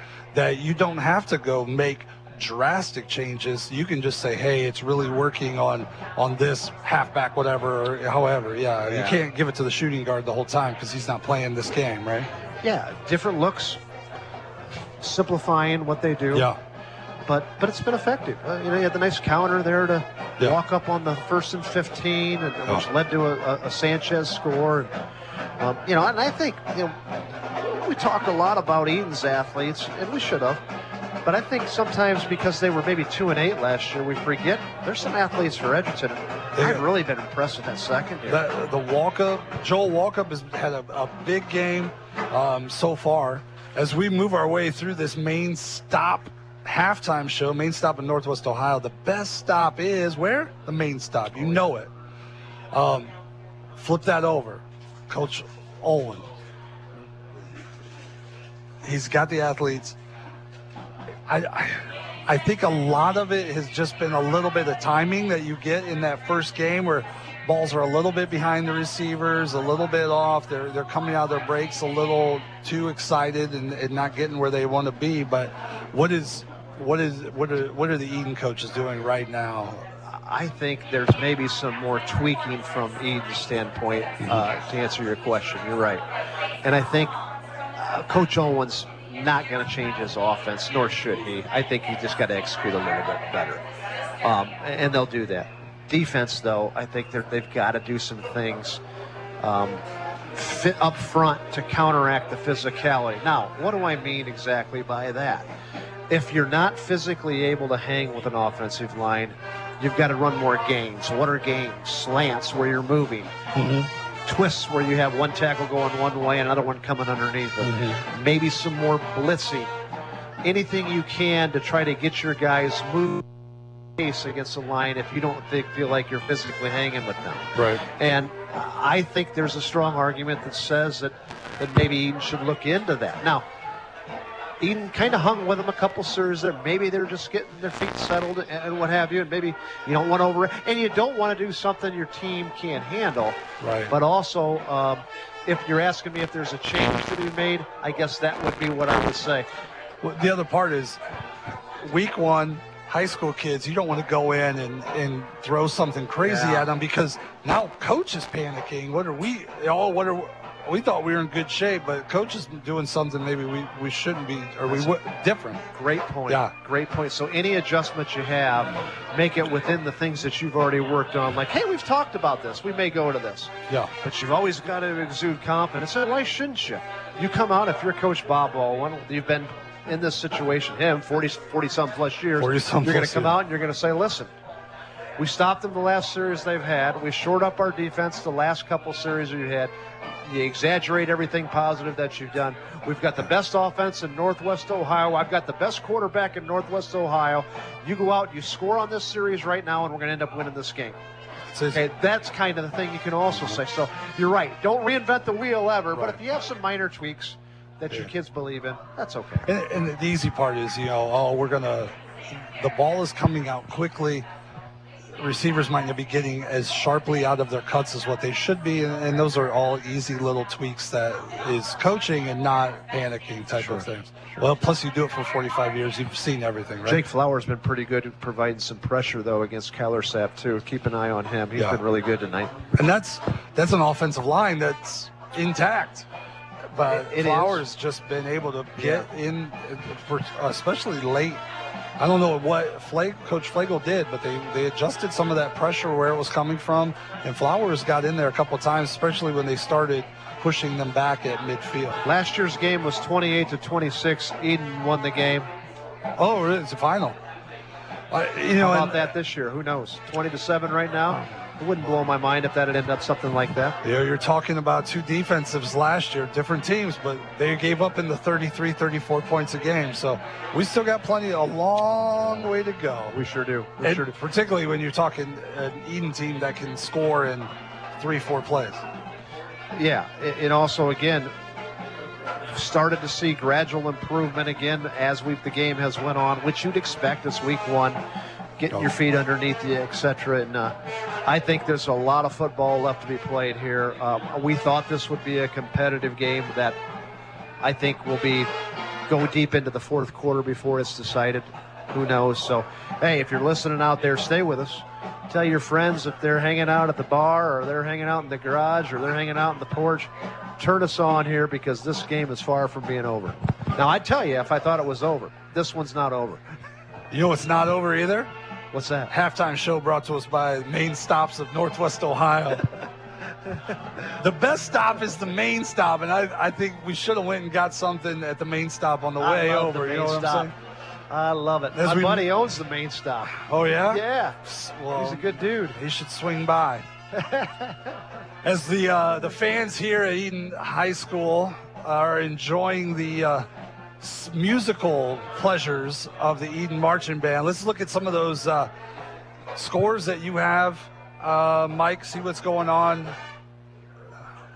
you don't have to go make drastic changes. You can just say, hey, it's really working on this halfback, whatever, or however. Yeah, you can't give it to the shooting guard the whole time because he's not playing this game, right? Yeah, different looks, simplifying what they do. Yeah. But it's been effective. You had the nice counter there to walk up on the 1st and 15, which led to a Sanchez score. And I think we talked a lot about Edon's athletes, and we should have. But I think sometimes because they were maybe 2-8 last year, we forget there's some athletes for Edgerton. I've really been impressed with that secondary. Joel Walkup has had a big game so far. As we move our way through this main stop halftime show, main stop in Northwest Ohio, the best stop is where? The main stop. You know it. Flip that over. Coach Owen. He's got the athletes. I think a lot of it has just been a little bit of timing that you get in that first game where balls are a little bit behind the receivers, a little bit off. They're coming out of their breaks a little too excited and not getting where they want to be. But what are the Edon coaches doing right now? I think there's maybe some more tweaking from Edon's standpoint to answer your question. You're right. And I think Coach Owen's not going to change his offense, nor should he. I think he just got to execute a little bit better. And they'll do that. Defense, though, I think they've got to do some things fit up front to counteract the physicality. Now, what do I mean exactly by that? If you're not physically able to hang with an offensive line, you've got to run more games. What are games? Slants where you're moving. Twists where you have one tackle going one way and another one coming underneath them. Maybe some more blitzing. Anything you can to try to get your guys moving against the line if you don't feel like you're physically hanging with them. Right. And I think there's a strong argument that says that maybe Edon should look into that. Now, Eden kind of hung with them a couple series there. Maybe they're just getting their feet settled and what have you, and maybe you don't want to over, and you don't want to do something your team can't handle. Right. But also, if you're asking me if there's a change to be made, I guess that would be what I would say. Well, the other part is week one, high school kids, you don't want to go in and throw something crazy at them because now coach is panicking. We thought we were in good shape, but coach is doing something maybe we shouldn't be, or we would different. Great point. Yeah. Great point. So any adjustment you have, make it within the things that you've already worked on. Like, hey, we've talked about this. We may go to this. Yeah. But you've always got to exude confidence. And why shouldn't you? You come out, if you're Coach Bob Baldwin, you've been in this situation, him, 40-some plus years. You're going to come out and you're going to say, listen, we stopped them the last series they've had. We shored up our defense the last couple series you had. You exaggerate everything positive that you've done. We've got the best offense in Northwest Ohio. I've got the best quarterback in Northwest Ohio. You go out, you score on this series right now, and we're going to end up winning this game. Okay, that's kind of the thing you can also say. So you're right. Don't reinvent the wheel ever, but if you have some minor tweaks that your kids believe in, that's okay. And the easy part is, the ball is coming out quickly. Receivers might not be getting as sharply out of their cuts as what they should be, and those are all easy little tweaks that is coaching and not panicking type of things. Well, plus you do it for 45 years. You've seen everything, right? Jake Flower's been pretty good at providing some pressure, though, against Kellersap, too. Keep an eye on him. He's been really good tonight. And that's an offensive line that's intact. But Flower's just been able to get in, for especially late. I don't know what Coach Flagel did, but they adjusted some of that pressure where it was coming from, and Flowers got in there a couple of times, especially when they started pushing them back at midfield. Last year's game was 28-26. Edon won the game. Oh, really? It's a final. How about that this year? Who knows? 20-7 right now. It wouldn't blow my mind if that had ended up something like that. Yeah, you're talking about two defensives last year, different teams, but they gave up in the 33, 34 points a game. So we still got a long way to go. We sure do. Particularly when you're talking an Edon team that can score in 3-4 plays. Yeah, and also, again, started to see gradual improvement again as the game has went on, which you'd expect as week one. Getting your feet underneath you, etc. And I think there's a lot of football left to be played here. We thought this would be a competitive game that I think will go deep into the fourth quarter before it's decided. Who knows? So, hey, if you're listening out there, stay with us. Tell your friends if they're hanging out at the bar or they're hanging out in the garage or they're hanging out in the porch, turn us on here because this game is far from being over. Now, I'd tell you if I thought it was over. This one's not over. You know what's not over either? What's that? Halftime show brought to us by Main Stops of Northwest Ohio. The best stop is the main stop, and I think we should have went and got something at the main stop on the way over. You know what I'm saying? I love it. My buddy owns the main stop. Oh, yeah? Yeah. Well, he's a good dude. He should swing by. As the fans here at Edon High School are enjoying the musical pleasures of the Edon Marching Band. Let's look at some of those scores that you have, Mike, see what's going on.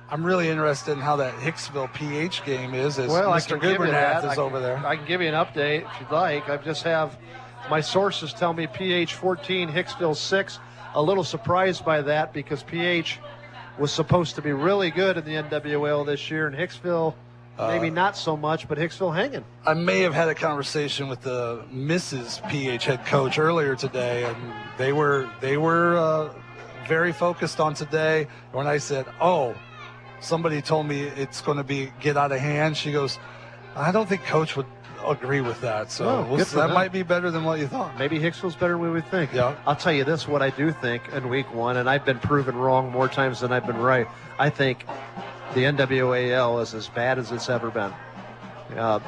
I'm really interested in how that Hicksville PH game is, as Mr. Goobernath is over there. I can give you an update if you'd like. I just have my sources tell me PH 14, Hicksville 6. A little surprised by that because PH was supposed to be really good in the NWL this year, and Hicksville maybe not so much, but Hicksville hanging. I may have had a conversation with the Mrs. PH head coach earlier today, and they were very focused on today. When I said, somebody told me it's going to get out of hand, she goes, I don't think coach would agree with that. So that might be better than what you thought. Maybe Hicksville's better than we would think. Yeah. I'll tell you this, what I do think in week one, and I've been proven wrong more times than I've been right. I think the NWAL is as bad as it's ever been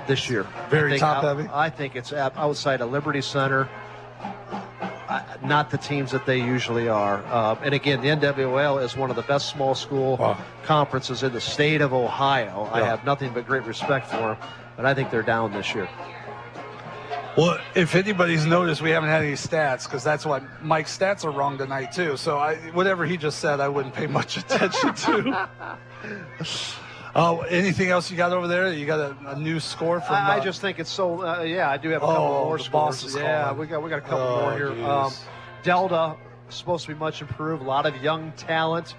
this year. Very top-heavy? I think it's outside of Liberty Center, not the teams that they usually are. And again, the NWAL is one of the best small school conferences in the state of Ohio. Yeah. I have nothing but great respect for them, but I think they're down this year. Well, if anybody's noticed, we haven't had any stats because that's why Mike's stats are wrong tonight, too. So whatever he just said, I wouldn't pay much attention to. Oh, anything else you got over there? You got a new score from? I just think it's so. I do have a couple more scores. Yeah, we got a couple more here. Delta is supposed to be much improved. A lot of young talent.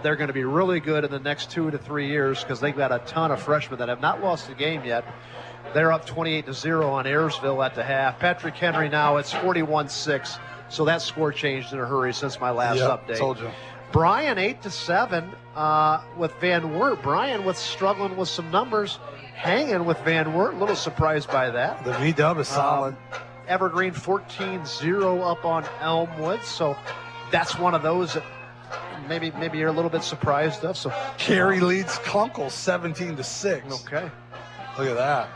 They're going to be really good in the next 2 to 3 years because they've got a ton of freshmen that have not lost a game yet. They're up 28-0 on Ayersville at the half. Patrick Henry now it's 41-6. So that score changed in a hurry since my last update. Told you. Bryan 8-7 with Van Wert. Bryan struggling with some numbers, hanging with Van Wert. A little surprised by that. The VW is solid. Evergreen 14-0 up on Elmwood. So that's one of those that maybe you're a little bit surprised of. So Cary leads Kunkel 17-6. Okay. Look at that.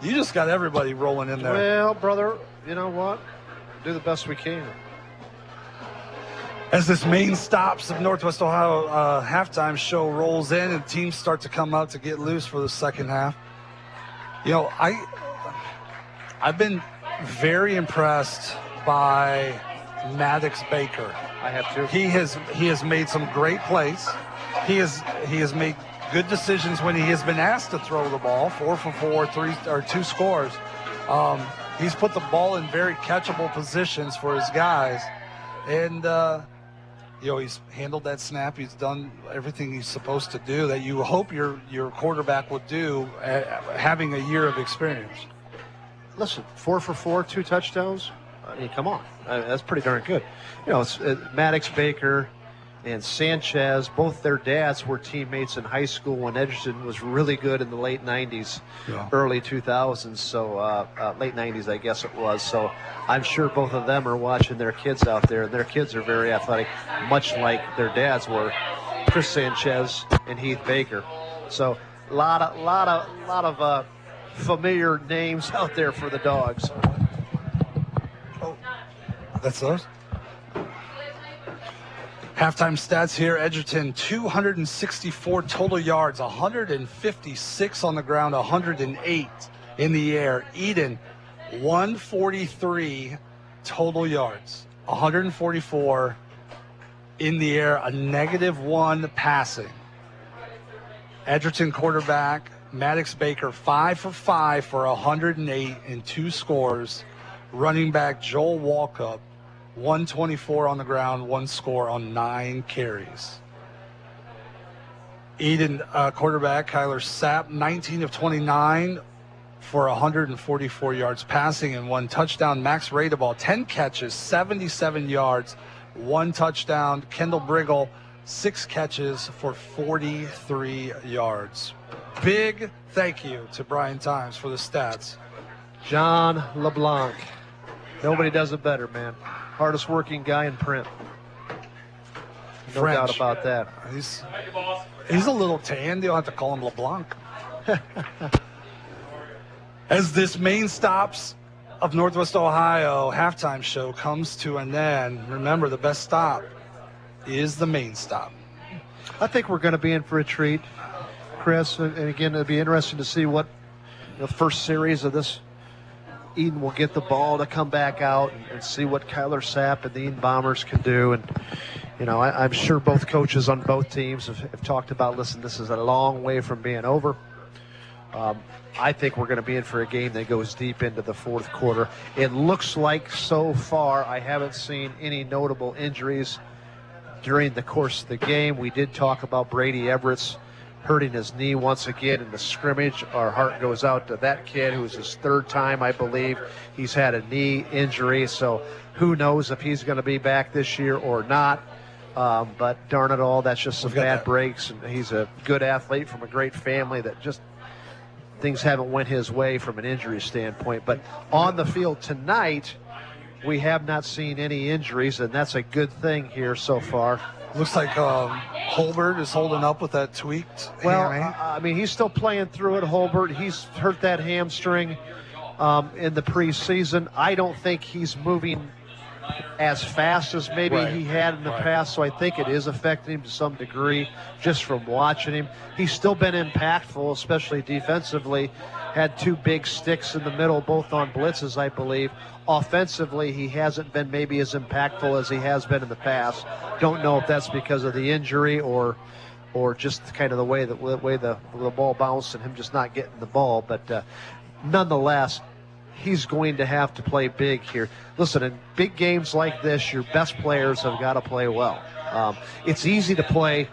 You just got everybody rolling in there. Well, brother, you know what? Do the best we can. As this main stops of Northwest Ohio halftime show rolls in and teams start to come out to get loose for the second half, you know, I've been very impressed by Maddox Baker. I have too. He has made some great plays. He has made good decisions when he has been asked to throw the ball. 4 for 4, 2 scores. He's put the ball in very catchable positions for his guys, and he's handled that snap. He's done everything he's supposed to do that you hope your quarterback would do, having a year of experience. Listen, 4 for 4, 2 touchdowns. I mean, come on, that's pretty darn good. You know, it's Maddox Baker and Sanchez, both their dads were teammates in high school when Edgerton was really good in the late 90s, early 2000s, so late 90s, I guess it was. So I'm sure both of them are watching their kids out there, and their kids are very athletic, much like their dads were, Chris Sanchez and Heath Baker. So a lot of familiar names out there for the Dogs. Oh, that's those. Halftime stats here. Edgerton, 264 total yards, 156 on the ground, 108 in the air. Edon, 143 total yards, 144 in the air, a -1 passing. Edgerton quarterback Maddox Baker, 5 for 5 for 108 and 2 scores. Running back Joel Walkup, 124 on the ground, 1 score on 9 carries. Edon quarterback Kyler Sapp, 19 of 29 for 144 yards passing and 1 touchdown. Max Radeball, 10 catches, 77 yards, 1 touchdown. Kendall Briggle, 6 catches for 43 yards. Big thank you to Brian Times for the stats. John LeBlanc. Nobody does it better, man. Hardest working guy in print. No French. doubt about that. He's a little tan. You don't have to call him LeBlanc. As this main stops of Northwest Ohio halftime show comes to an end, remember the best stop is the main stop. I think we're going to be in for a treat, Chris. And again, it'll be interesting to see what the first series of this Edon will get the ball to come back out and see what Kyler Sapp and the Edon Bombers can do. And, you know, I'm sure both coaches on both teams have talked about, listen, this is a long way from being over. I think we're going to be in for a game that goes deep into the fourth quarter. It looks like so far I haven't seen any notable injuries during the course of the game. We did talk about Brady Everett's hurting his knee once again in the scrimmage. Our heart goes out to that kid, who's his 3rd time, I believe. He's had a knee injury, so who knows if he's going to be back this year or not. But darn it all, that's just some bad breaks. And he's a good athlete from a great family that just things haven't went his way from an injury standpoint. But on the field tonight, we have not seen any injuries, and that's a good thing here so far. Looks like Holbert is holding up with that tweaked hammy. I mean, he's still playing through it, Holbert. He's hurt that hamstring in the preseason. I don't think he's moving as fast as maybe he had in the past, so I think it is affecting him to some degree just from watching him. He's still been impactful, especially defensively. Had 2 big sticks in the middle, both on blitzes, I believe. Offensively, he hasn't been maybe as impactful as he has been in the past. Don't know if that's because of the injury or or just kind of the way the ball bounced and him just not getting the ball. But nonetheless, he's going to have to play big here. Listen, in big games like this, your best players have got to play well. It's easy to play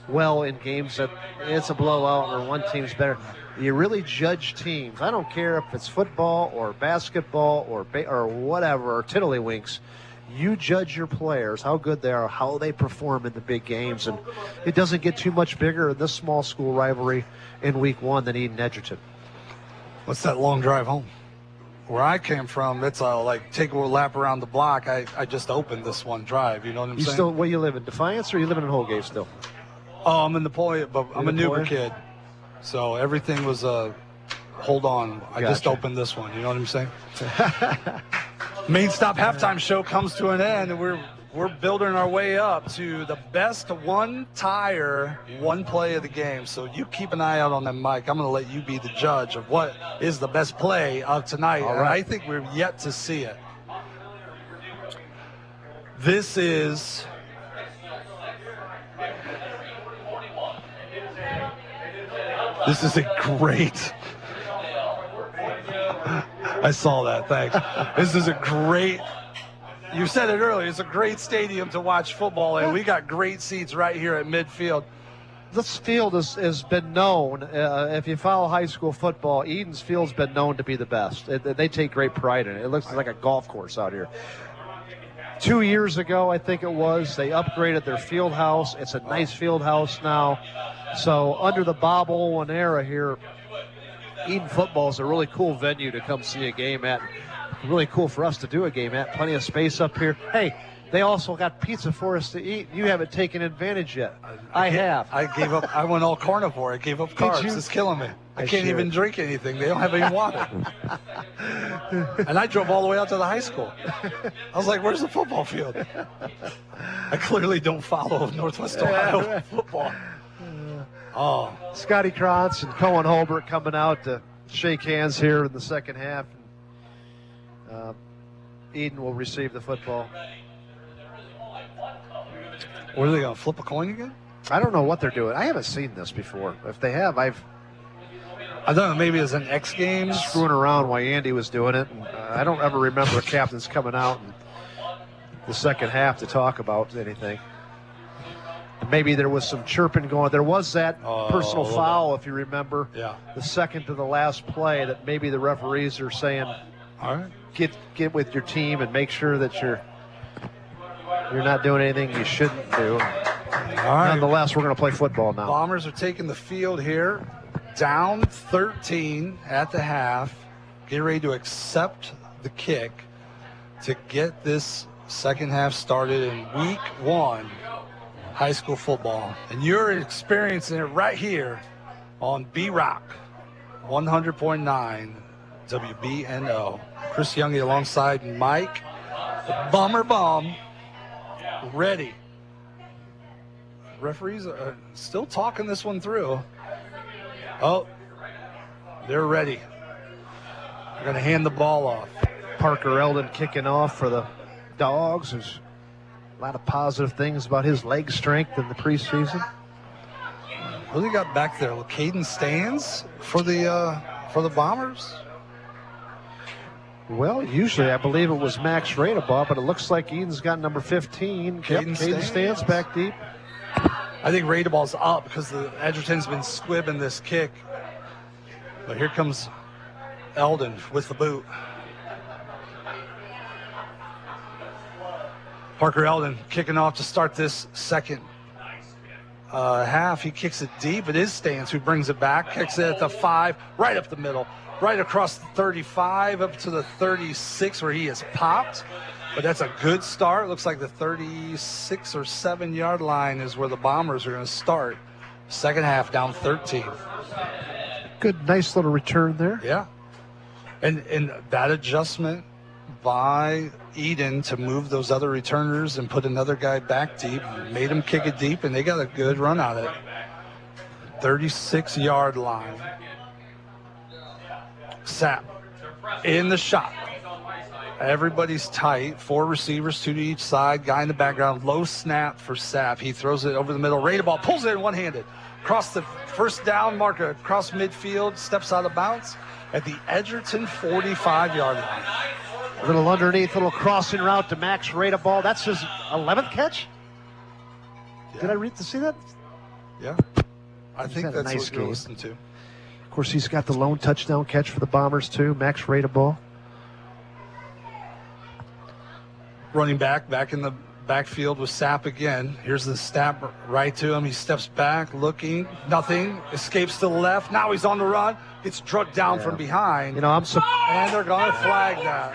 well in games that it's a blowout or one team's better. You really judge teams. I don't care if it's football or basketball or whatever, or tiddlywinks. You judge your players, how good they are, how they perform in the big games, and it doesn't get too much bigger in this small school rivalry in week 1 than Edon Edgerton. What's that long drive home? Where I came from, it's like take a lap around the block. I just opened this one drive. You know what I'm saying? Still, where you live in Defiance, or are you living in Holgate still? Oh, I'm in Napoleon, but I'm a Newber Napoleon? kid, so everything was hold on. I just opened this one. You know what I'm saying? Main Stop halftime show comes to an end, and we're building our way up to the best one tire, one play of the game. So you keep an eye out on that mic. I'm going to let you be the judge of what is the best play of tonight. All right. And I think we're yet to see it. This is a great. I saw that. Thanks. This is a great. You said it earlier. It's a great stadium to watch football, and we got great seats right here at midfield. This field has been known, if you follow high school football, Edon's field's been known to be the best. They take great pride in it. It looks like a golf course out here. 2 years ago, I think it was, they upgraded their field house. It's a nice field house now. So under the Bob Olin era here, Edon football is a really cool venue to come see a game at. Really cool for us to do a game at. Plenty of space up here. Hey, they also got pizza for us to eat. You haven't taken advantage yet. I have. I gave up. I went all carnivore. I gave up carbs. It's killing me. I can't even drink anything. They don't have any water. And I drove all the way out to the high school. I was like, where's the football field? I clearly don't follow Northwest Ohio football. Oh, Scotty Krantz and Cohen Holbert coming out to shake hands here in the second half. Edon will receive the football. What are they going to flip a coin again? I don't know what they're doing. I haven't seen this before. If they have, I don't know. Maybe it's an X Games. Screwing around while Andy was doing it. And, I don't ever remember captains coming out in the second half to talk about anything. Maybe there was some chirping going. There was that personal foul, if you remember. Yeah. The second to the last play that maybe the referees are saying, all right, get with your team and make sure that you're not doing anything you shouldn't do. All right. Nonetheless, we're going to play football now. Bombers are taking the field here, down 13 at the half, getting ready to accept the kick to get this second half started in week 1. High school football, and you're experiencing it right here on B-Rock 100.9 WBNO. Chris Junge alongside Mike Bumb, ready. Referees are still talking this one through. Oh, they're ready. They're going to hand the ball off. Parker Eldon kicking off for the Dogs. There's a lot of positive things about his leg strength in the preseason. Who they got back there? Well, Caden Stands for the Bombers? Well, usually I believe it was Max Radebaugh, but it looks like Edon's got number 15. Caden Stands back deep. I think Radeball's up because the Edgerton's been squibbing this kick. But here comes Eldon with the boot. Parker Eldon kicking off to start this second half. He kicks it deep. It is Stans who brings it back. Kicks it at the 5, right up the middle, right across the 35, up to the 36 where he has popped. But that's a good start. Looks like the 36 or 7 yard line is where the Bombers are going to start. Second half down 13. Good, nice little return there. Yeah. And that adjustment by Edon to move those other returners and put another guy back deep, made him kick it deep, and they got a good run out of it. 36 yard line. Sapp in the shot. Everybody's tight. 4 receivers, 2 to each side. Guy in the background. Low snap for Sapp. He throws it over the middle. Ready ball. Pulls it in one-handed. Across the first down marker. Across midfield. Steps out of bounds at the Edgerton 45-yard line. A little underneath, little crossing route to Max Radeball. That's his 11th catch? Yeah. Did I see that? Yeah. I think that's nice what you're listening to. Of course, he's got the lone touchdown catch for the Bombers, too. Max Radeball. Running back in the backfield with Sapp again. Here's the snap right to him. He steps back, looking, nothing. Escapes to the left. Now he's on the run. Gets drugged down from behind. You know, and they're going to flag that.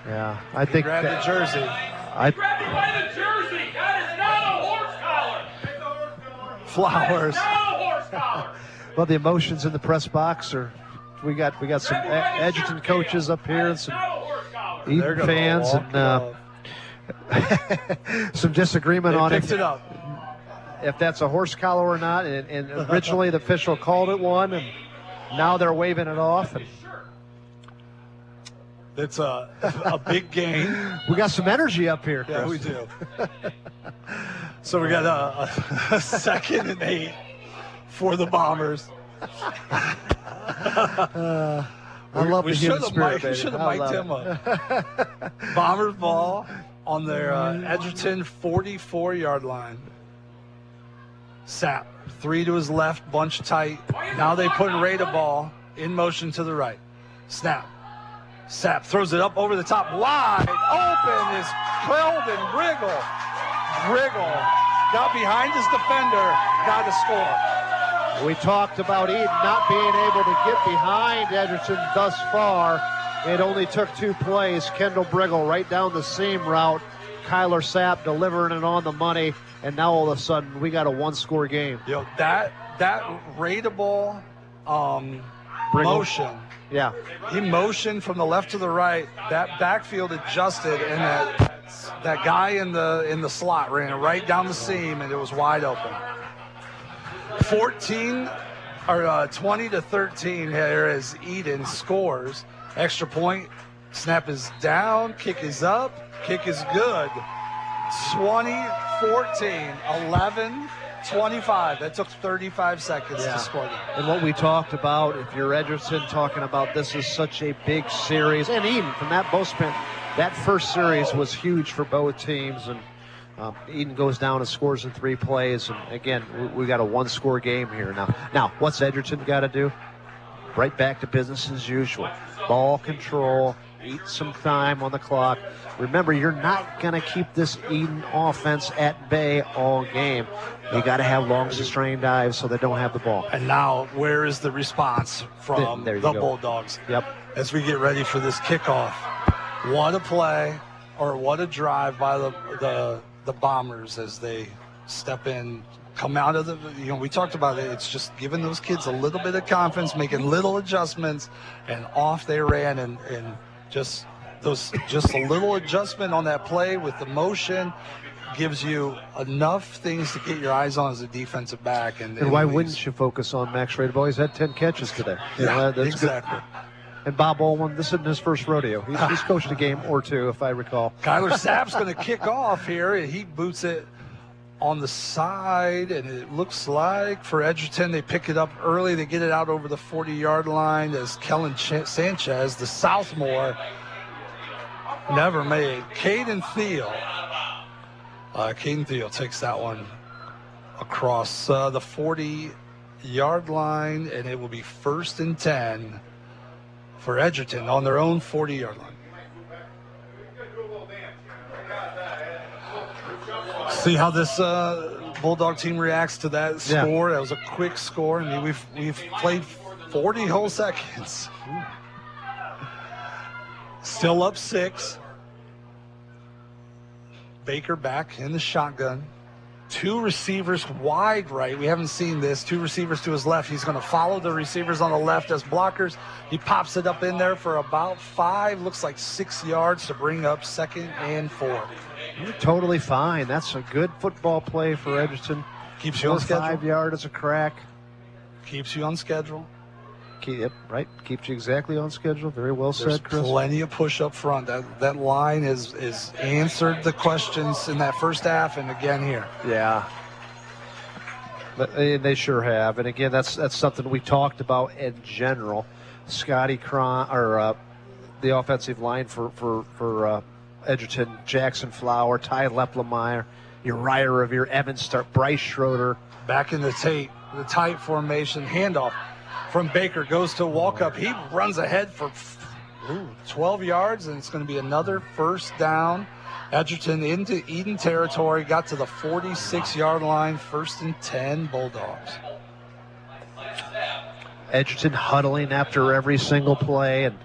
Yeah, I think. Grab the jersey. Grab it by the jersey. That is not a horse collar. Flowers. Not a horse collar. Well, the emotions in the press box are. We got some Edgerton coaches up here and some Eden fans and some disagreement on it up. If that's a horse collar or not. And originally the official called it one, and now they're waving it off. And it's a big game. We got some energy up here, Chris. Yeah, we do. So we got a 2nd and 8 for the Bombers. I love the human spirit, baby. We should have mic'd him up. Bombers ball on their Edgerton 44-yard line. Sapp, 3 to his left, bunch tight. Now they put Rada ball in motion to the right. Snap. Sapp throws it up over the top, wide open is Keldon Briggle. Briggle got behind his defender, got a score. We talked about Edon not being able to get behind Edgerton thus far. It only took 2 plays. Kendall Briggle right down the seam route. Kyler Sapp delivering it on the money, and now all of a sudden we got a 1-score game. Yo, that rateable motion. Yeah. He motioned from the left to the right. That backfield adjusted, and that guy in the slot ran it right down the seam, and it was wide open. 20 to 13 here as Edon scores. Extra point. Snap is down. Kick is up. Kick is good. 20-14. 11-25. That took 35 seconds to score that. And what we talked about, if you're Edgerton, talking about this is such a big series. And Edon, from that bowspin, that first series was huge for both teams. And Edon goes down and scores in 3 plays. And again, we got a 1-score game here now. Now, what's Edgerton got to do? Right back to business as usual. Ball control, eat some time on the clock. Remember, you're not going to keep this Edon offense at bay all game. You got to have long sustained dives so they don't have the ball. And now, where is the response from the Bulldogs? Yep. As we get ready for this kickoff, what a play or what a drive by the Bombers as they step in. Come out of we talked about it. It's just giving those kids a little bit of confidence, making little adjustments, and off they ran. And just a little adjustment on that play with the motion gives you enough things to get your eyes on as a defensive back. And why wouldn't you focus on Max Radeball? He's had 10 catches today. Yeah, that's exactly. Good. And Bob Olman, this isn't his first rodeo. He's coached a game or 2, if I recall. Kyler Sapp's going to kick off here, and he boots it on the side, and it looks like for Edgerton, they pick it up early. They get it out over the 40-yard line as Kellen Sanchez, the sophomore, never made. Caden Thiel takes that one across the 40-yard line, and it will be 1st and 10 for Edgerton on their own 40-yard line. See how this Bulldog team reacts to that score. That was a quick score. I mean, we've played 40 whole seconds. Still up 6. Baker back in the shotgun. 2 receivers wide right. We haven't seen this. 2 receivers to his left. He's going to follow the receivers on the left as blockers. He pops it up in there for about 5, looks like 6 yards to bring up 2nd and 4. You're totally fine. That's a good football play for Edgerton. Keeps you on schedule. 5 yard is a crack. Keeps you on schedule. Right. Keeps you exactly on schedule. Very well There's said, Chris. Plenty of push up front. That line is answered the questions in that first half and again here. Yeah. But they sure have. And again, that's something we talked about in general. Scotty Cron, or the offensive line for Edgerton, Jackson Flower, Ty Leplemeyer, Uriah Revere, Evans Stark, Bryce Schroeder. Back in the tight formation, handoff from Baker goes to Walkup. He runs ahead for 12 yards, and it's going to be another first down. Edgerton into Edon territory, got to the 46-yard line, 1st and 10, Bulldogs. Edgerton huddling after every single play, and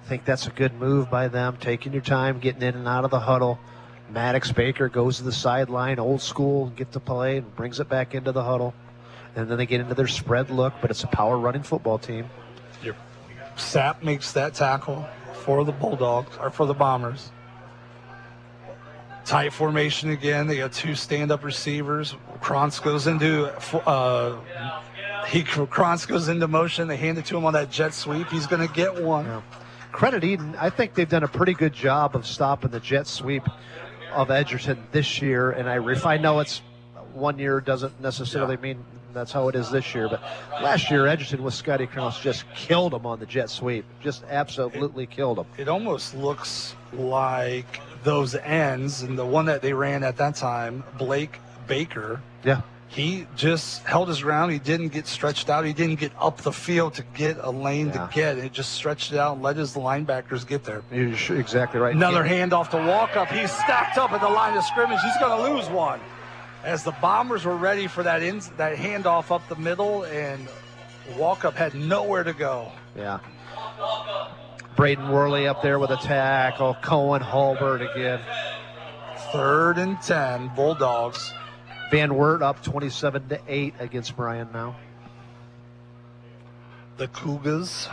I think that's a good move by them, taking your time, getting in and out of the huddle. Maddox Baker goes to the sideline, old school, get the play, and brings it back into the huddle. And then they get into their spread look, but it's a power-running football team. Sapp makes that tackle for the Bulldogs, or for the Bombers. Tight formation again. They got 2 stand-up receivers. Krantz goes into motion. They hand it to him on that jet sweep. He's going to get one. Yeah. Credit Edon. I think they've done a pretty good job of stopping the jet sweep of Edgerton this year. And I know it's 1 year doesn't necessarily mean that's how it is this year. But last year, Edgerton with Scotty Krantz just killed them on the jet sweep. Just absolutely killed them. It almost looks like those ends, and the one that they ran at that time, Blake Baker. Yeah. He just held his ground. He didn't get stretched out. He didn't get up the field to get a lane to get. It just stretched it out and let his linebackers get there. You're exactly right. Another handoff to Walkup. He's stacked up at the line of scrimmage. He's going to lose one. As the Bombers were ready for that handoff up the middle, and Walkup had nowhere to go. Yeah. Braden Worley up there with a tackle. Cohen Hulbert again. 3rd and 10, Bulldogs. Van Wert up 27-8 against Bryan now. The Cougars.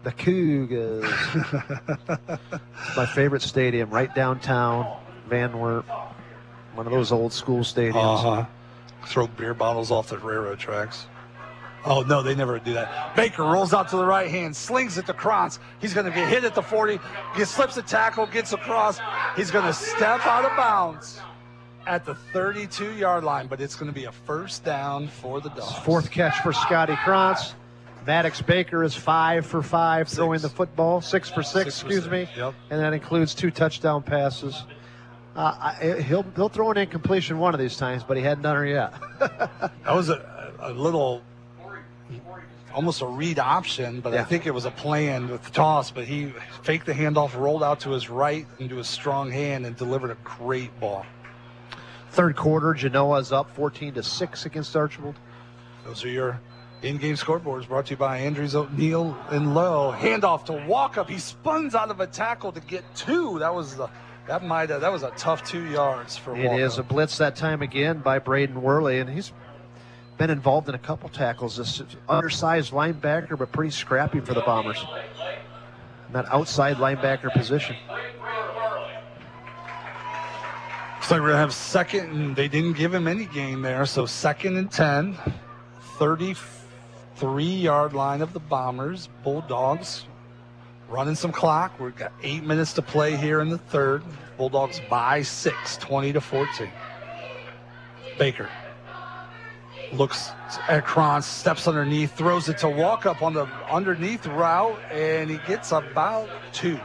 The Cougars. It's my favorite stadium, right downtown, Van Wert. One of those old school stadiums. Throw beer bottles off the railroad tracks. Oh, no, they never do that. Baker rolls out to the right hand, slings it to Krantz. He's going to get hit at the 40. He slips a tackle, gets across. He's going to step out of bounds at the 32-yard line, but it's going to be a first down for the Dogs. 4th catch for Scotty Krantz. Maddox Baker is 5 for 5 throwing the football. 6 for 6, excuse me. Yep. And that includes 2 touchdown passes. He'll throw an incompletion one of these times, but he hadn't done her yet. That was a little, almost a read option, but I think it was a plan with the toss, but he faked the handoff, rolled out to his right into his strong hand, and delivered a great ball. 3rd quarter, Genoa's up 14-6 against Archibald. Those are your in-game scoreboards brought to you by Andrews O'Neill and Lowe. Handoff to Walkup. He spuns out of a tackle to get 2. That was a tough 2 yards for Walkup. It is a blitz that time again by Braden Worley, and he's been involved in a couple tackles. This undersized linebacker, but pretty scrappy for the Bombers. In that outside linebacker position. So we're going to have 2nd, and they didn't give him any gain there. So 2nd and 10, 33-yard line of the Bombers. Bulldogs running some clock. We've got 8 minutes to play here in the 3rd. Bulldogs by 6, 20-14. Baker looks at Krantz, steps underneath, throws it to Walkup on the underneath route, and he gets about 2.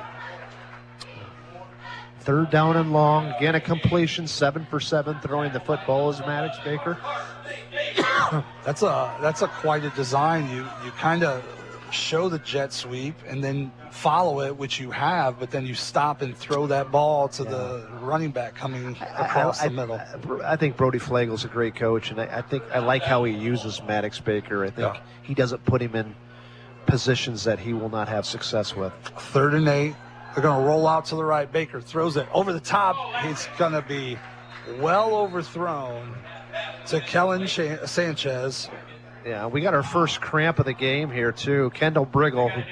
3rd down and long. Again, a completion, 7 for 7 throwing the football is Maddox Baker. That's a quite a design. You kind of show the jet sweep and then follow it, which you have, but then you stop and throw that ball to the running back coming across the middle. I think Brody Flagle's a great coach, and I like how he uses Maddox Baker. I think he doesn't put him in positions that he will not have success with. 3rd and 8. They're going to roll out to the right. Baker throws it over the top. It's going to be well overthrown to Kellen Sanchez. Yeah, we got our first cramp of the game here, too. Kendall Briggle.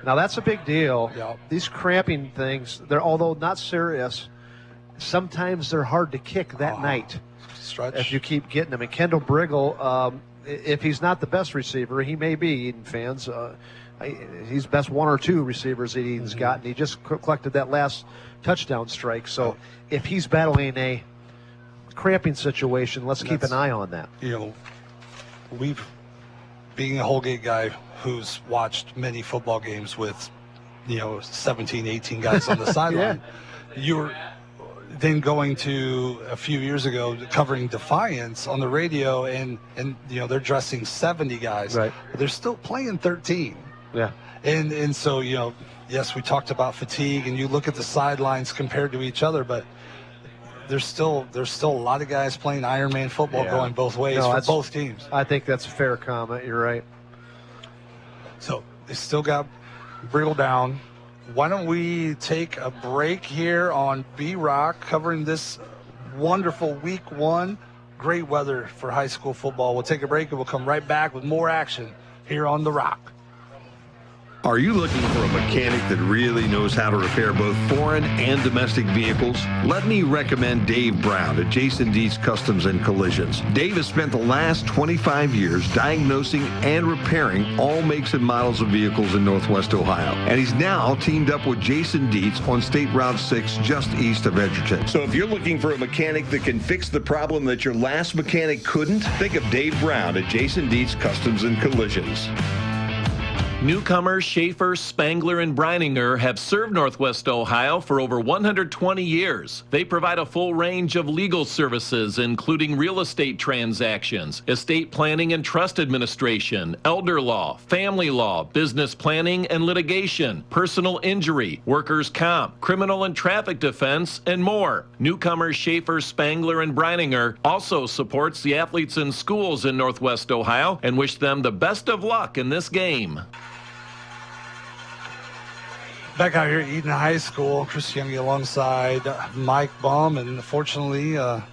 Now, that's a big deal. Yep. These cramping things, although not serious, sometimes they're hard to kick that night. Stretch. If you keep getting them. And Kendall Briggle, if he's not the best receiver, he may be, Eden fans. He's best one or two receivers that Eden's got, and he just collected that last touchdown strike. So if he's battling a cramping situation, let's keep an eye on that. Being a Holgate guy who's watched many football games with 17, 18 guys on the sideline, you're then going to a few years ago covering Defiance on the radio, and they're dressing 70 guys, right? But they're still playing 13. Yeah. And so, yes, we talked about fatigue, and you look at the sidelines compared to each other, but there's still a lot of guys playing Ironman football going both ways for both teams. I think that's a fair comment. You're right. So they still got Briggle down. Why don't we take a break here on B-Rock, covering this wonderful week 1. Great weather for high school football. We'll take a break, and we'll come right back with more action here on The Rock. Are you looking for a mechanic that really knows how to repair both foreign and domestic vehicles? Let me recommend Dave Brown at Jason Dietz Customs and Collisions. Dave has spent the last 25 years diagnosing and repairing all makes and models of vehicles in Northwest Ohio. And he's now teamed up with Jason Dietz on State Route 6 just east of Edgerton. So if you're looking for a mechanic that can fix the problem that your last mechanic couldn't, think of Dave Brown at Jason Dietz Customs and Collisions. Newcomers Schaefer, Spangler, and Breininger have served Northwest Ohio for over 120 years. They provide a full range of legal services, including real estate transactions, estate planning and trust administration, elder law, family law, business planning and litigation, personal injury, workers' comp, criminal and traffic defense, and more. Newcomers Schaefer, Spangler, and Breininger also supports the athletes in schools in Northwest Ohio and wish them the best of luck in this game. Back out here at Edon High School, Chris Junge alongside Mike Bumb, and unfortunately, Edon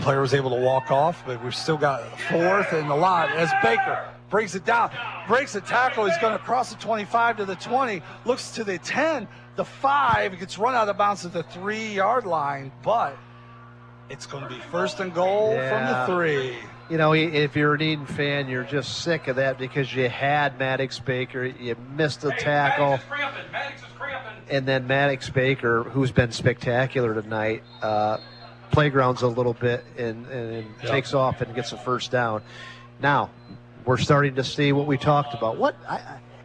player was able to walk off, but we've still got 4th and a lot as Baker breaks it down, breaks the tackle. He's going to cross the 25 to the 20, looks to the 10, the 5, gets run out of bounds at the 3-yard line, but it's going to be 1st and goal from the 3. If you're an Eden fan, you're just sick of that because you had Maddox Baker, you missed the tackle, and then Maddox Baker, who's been spectacular tonight, playgrounds a little bit and takes off and gets a 1st down. Now, we're starting to see what we talked about.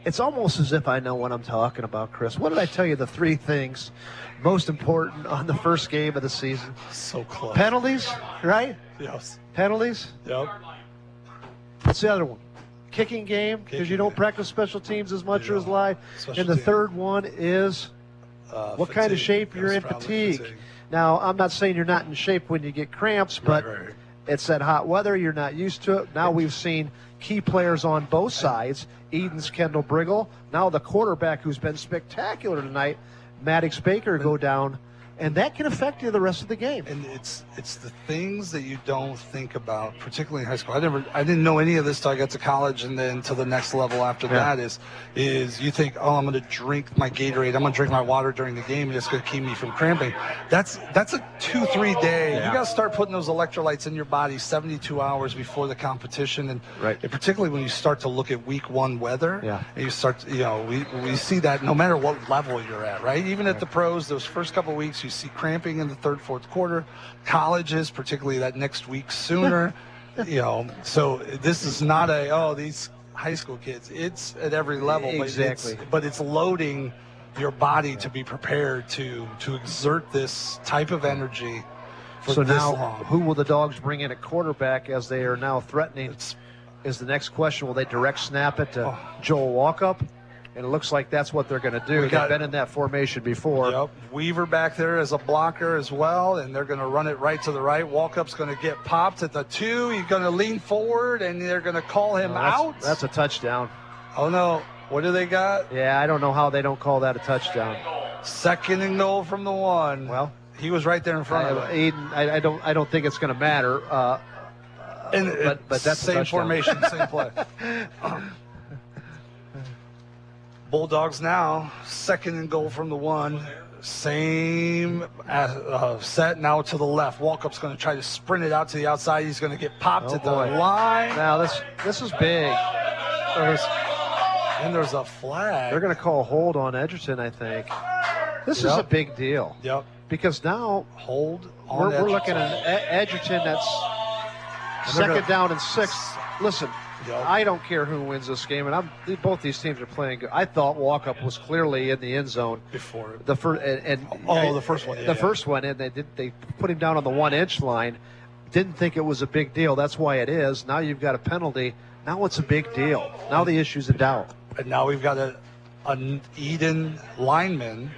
It's almost as if I know what I'm talking about, Chris. What did I tell you? The 3 things most important on the first game of the season? So close. Penalties, right? Yes. Penalties? Yep. What's the other one? Kicking game, because you don't practice special teams as much as live. And the third one is what kind of shape you're in, fatigue. Now, I'm not saying you're not in shape when you get cramps, but it's that hot weather. You're not used to it. Now we've seen key players on both sides. Eden's Kendall Briggle. Now the quarterback who's been spectacular tonight, Maddox Baker, go down. And that can affect you the rest of the game. And it's the things that you don't think about, particularly in high school. I didn't know any of this till I got to college, and then to the next level after that is you think, oh, I'm going to drink my Gatorade, I'm going to drink my water during the game, and it's going to keep me from cramping. That's a 2-3 day. You got to start putting those electrolytes in your body 72 hours before the competition, and particularly when you start to look at week 1 weather. And you start, we see that no matter what level you're at, right? Even at the pros, those first couple of weeks. You see cramping in the 3rd, 4th quarter. Colleges, particularly that next week sooner. So this is not these high school kids. It's at every level. Exactly. But it's loading your body to be prepared to exert this type of energy for so this now, long. Who will the Dogs bring in at quarterback as they are now threatening? Is the next question. Will they direct snap it to Joel Walkup? And it looks like that's what they're going to do. They've been in that formation before. Yep. Weaver back there as a blocker as well, and they're going to run it right to the right. Walkup's going to get popped at the 2. He's going to lean forward, and they're going to call him out. That's a touchdown. Oh, no. What do they got? Yeah, I don't know how they don't call that a touchdown. 2nd and goal from the 1. Well, he was right there in front of him. Eden, I don't think it's going to matter. But that's same formation, same play. Bulldogs now, 2nd and goal from the 1. Same set now to the left. Walkup's going to try to sprint it out to the outside. He's going to get popped at the line. Now this is big. There's a flag. They're going to call a hold on Edgerton, I think. This is a big deal. Yep. Because now hold on. We're looking at Edgerton. That's 2nd down and 6. Listen, I don't care who wins this game, and both these teams are playing good. I thought Walkup was clearly in the end zone before the first. The first one. First one, and they put him down on the 1-inch line. Didn't think it was a big deal. That's why it is. Now you've got a penalty. Now it's a big deal. Now the issue's a doubt. And now we've got an Edon lineman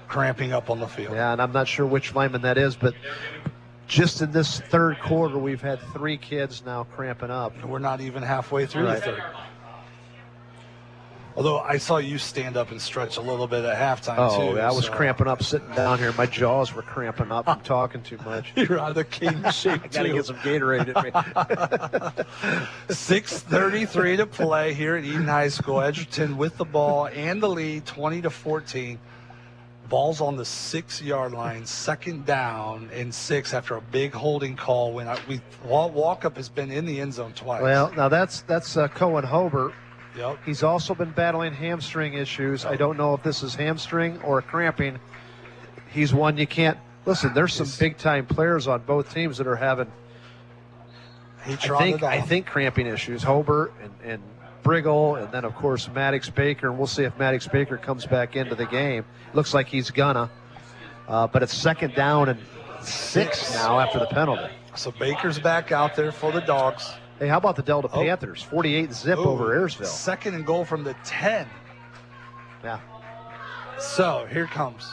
cramping up on the field. Yeah, and I'm not sure which lineman that is, but just in this 3rd quarter, we've had 3 kids now cramping up. And we're not even halfway through the 3rd. Although I saw you stand up and stretch a little bit at halftime, too. Oh, I was cramping up sitting down here. My jaws were cramping up from talking too much. You're out of king shape, I got to get some Gatorade in me. 6:33 to play here at Edon High School. Edgerton with the ball and the lead, 20-14. Ball's on the 6-yard line, 2nd down and 6 after a big holding call. When Walkup has been in the end zone twice. Well, now that's Cohen Hobert. Yep. He's also been battling hamstring issues. I don't know if this is hamstring or cramping. He's one you can't listen. There's some big-time players on both teams that are having. I think cramping issues. Hobert and Briggle, and then of course Maddox Baker, and we'll see if Maddox Baker comes back into the game. Looks like he's gonna, but it's 2nd down and 6 now after the penalty. So Baker's back out there for the Dogs. Hey, how about the Delta Panthers? 48-zip over Ayersville. 2nd and goal from the 10. Yeah. So here comes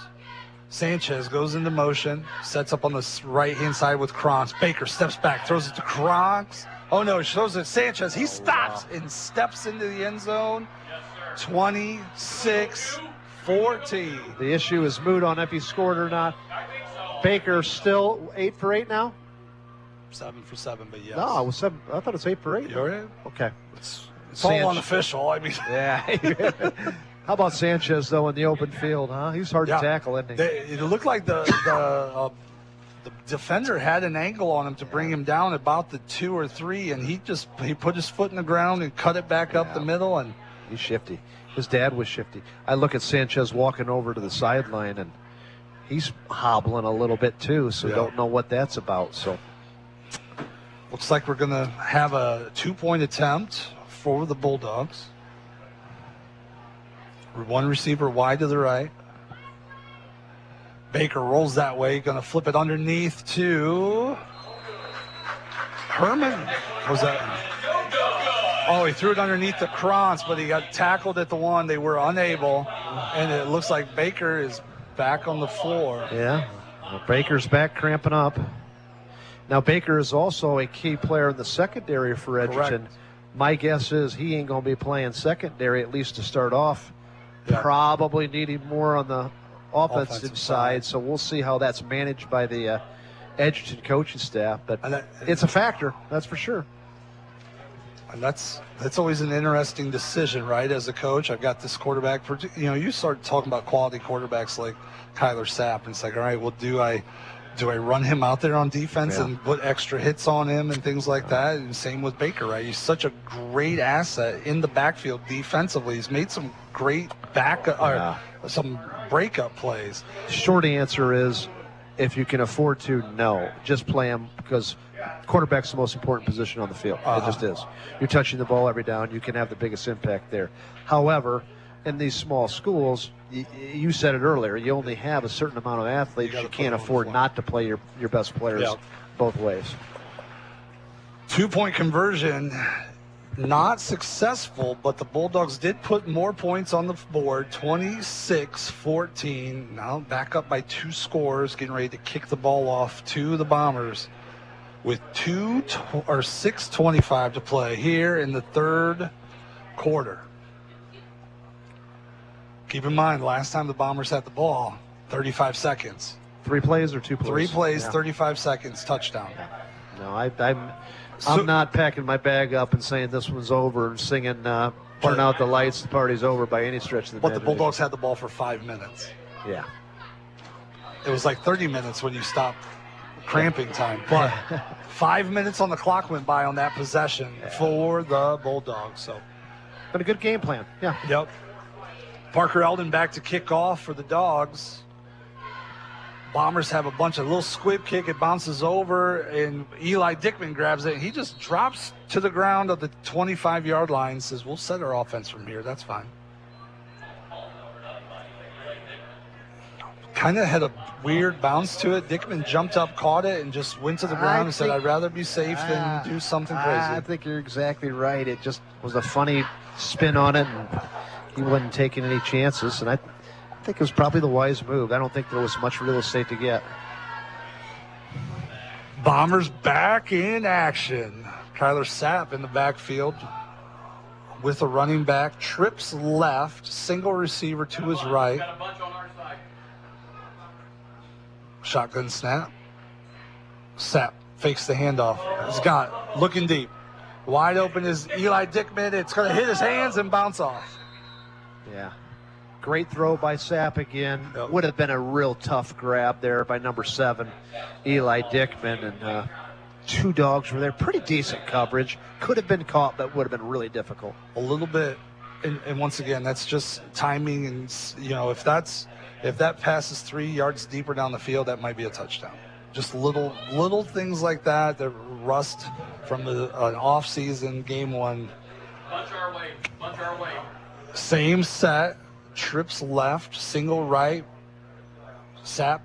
Sanchez, goes into motion, sets up on the right-hand side with Kronks. Baker steps back, throws it to Kronks. Oh, no, he throws it to Sanchez. He stops and steps into the end zone. 26-14. The issue is moot on if he scored or not. Baker still 8 for 8 now? 7 for 7, but yes. No, it was 7. I thought it was 8 for 8. You're right. Okay. It's all unofficial. I mean, yeah. How about Sanchez, though, in the open field, huh? He's hard to tackle, isn't he? It looked like the defender had an angle on him to bring him down about the 2 or 3, and he put his foot in the ground and cut it back up the middle. And he's shifty. His dad was shifty. I look at Sanchez walking over to the sideline, and he's hobbling a little bit, too, so don't know what that's about. So looks like we're going to have a 2-point attempt for the Bulldogs. One receiver wide to the right. Baker rolls that way, going to flip it underneath to Herman. Was that? Oh, he threw it underneath the Kronks, but he got tackled at the 1. They were unable, and it looks like Baker is back on the floor. Yeah, well, Baker's back cramping up. Now, Baker is also a key player in the secondary for Edgerton. Correct. My guess is he ain't going to be playing secondary, at least to start off. Yeah. Probably needing more on the offensive side, so we'll see how that's managed by the Edgerton coaching staff. But it's a factor, that's for sure. And that's always an interesting decision, right? As a coach, I've got this quarterback. You start talking about quality quarterbacks like Kyler Sapp, and it's like, all right, well, do I run him out there on defense and put extra hits on him and things like that? And same with Baker, right? He's such a great asset in the backfield defensively. He's made some great some breakup plays. Short answer is, if you can afford to, no. Just play him, because quarterback's the most important position on the field. It just is. You're touching the ball every down. You can have the biggest impact there. However, in these small schools, you said it earlier, you only have a certain amount of athletes. You can't afford not to play your best players both ways. 2-point conversion, not successful, but the Bulldogs did put more points on the board, 26-14. Now back up by 2 scores, getting ready to kick the ball off to the Bombers with 6:25 to play here in the 3rd quarter. Keep in mind, last time the Bombers had the ball, 35 seconds. 3 plays or 2 plays? 3 plays, 35 seconds, touchdown. No, I'm not packing my bag up and saying this one's over and singing turn out the lights, the party's over by any stretch of the But the imagination. Bulldogs had the ball for 5 minutes. Yeah. It was like 30 minutes when you stopped cramping time. But 5 minutes on the clock went by on that possession for the Bulldogs. So, but a good game plan. Yeah. Yep. Parker Eldon back to kick off for the Dogs. Bombers have a bunch of little squib kick. It bounces over, and Eli Dickman grabs it. He just drops to the ground at the 25-yard line and says, we'll set our offense from here. That's fine. Kind of had a weird bounce to it. Dickman jumped up, caught it, and just went to the ground and said, I'd rather be safe than do something crazy. I think you're exactly right. It just was a funny spin on it, and he wasn't taking any chances. And I think it was probably the wise move. I don't think there was much real estate to get. Bombers back in action. Kyler Sapp in the backfield with a running back. Trips left, single receiver to his right. Shotgun snap. Sapp fakes the handoff. He's got it. Looking deep. Wide open is Eli Dickman. It's going to hit his hands and bounce off. Yeah. Great throw by Sapp again. Would have been a real tough grab there by number 7, Eli Dickman. And two dogs were there. Pretty decent coverage. Could have been caught, but would have been really difficult. A little bit. And once again, that's just timing. And, you know, if that pass is 3 yards deeper down the field, that might be a touchdown. Just little things like that rust from an off-season game one. Bunch our way. Same set. Trips left, single right. Sapp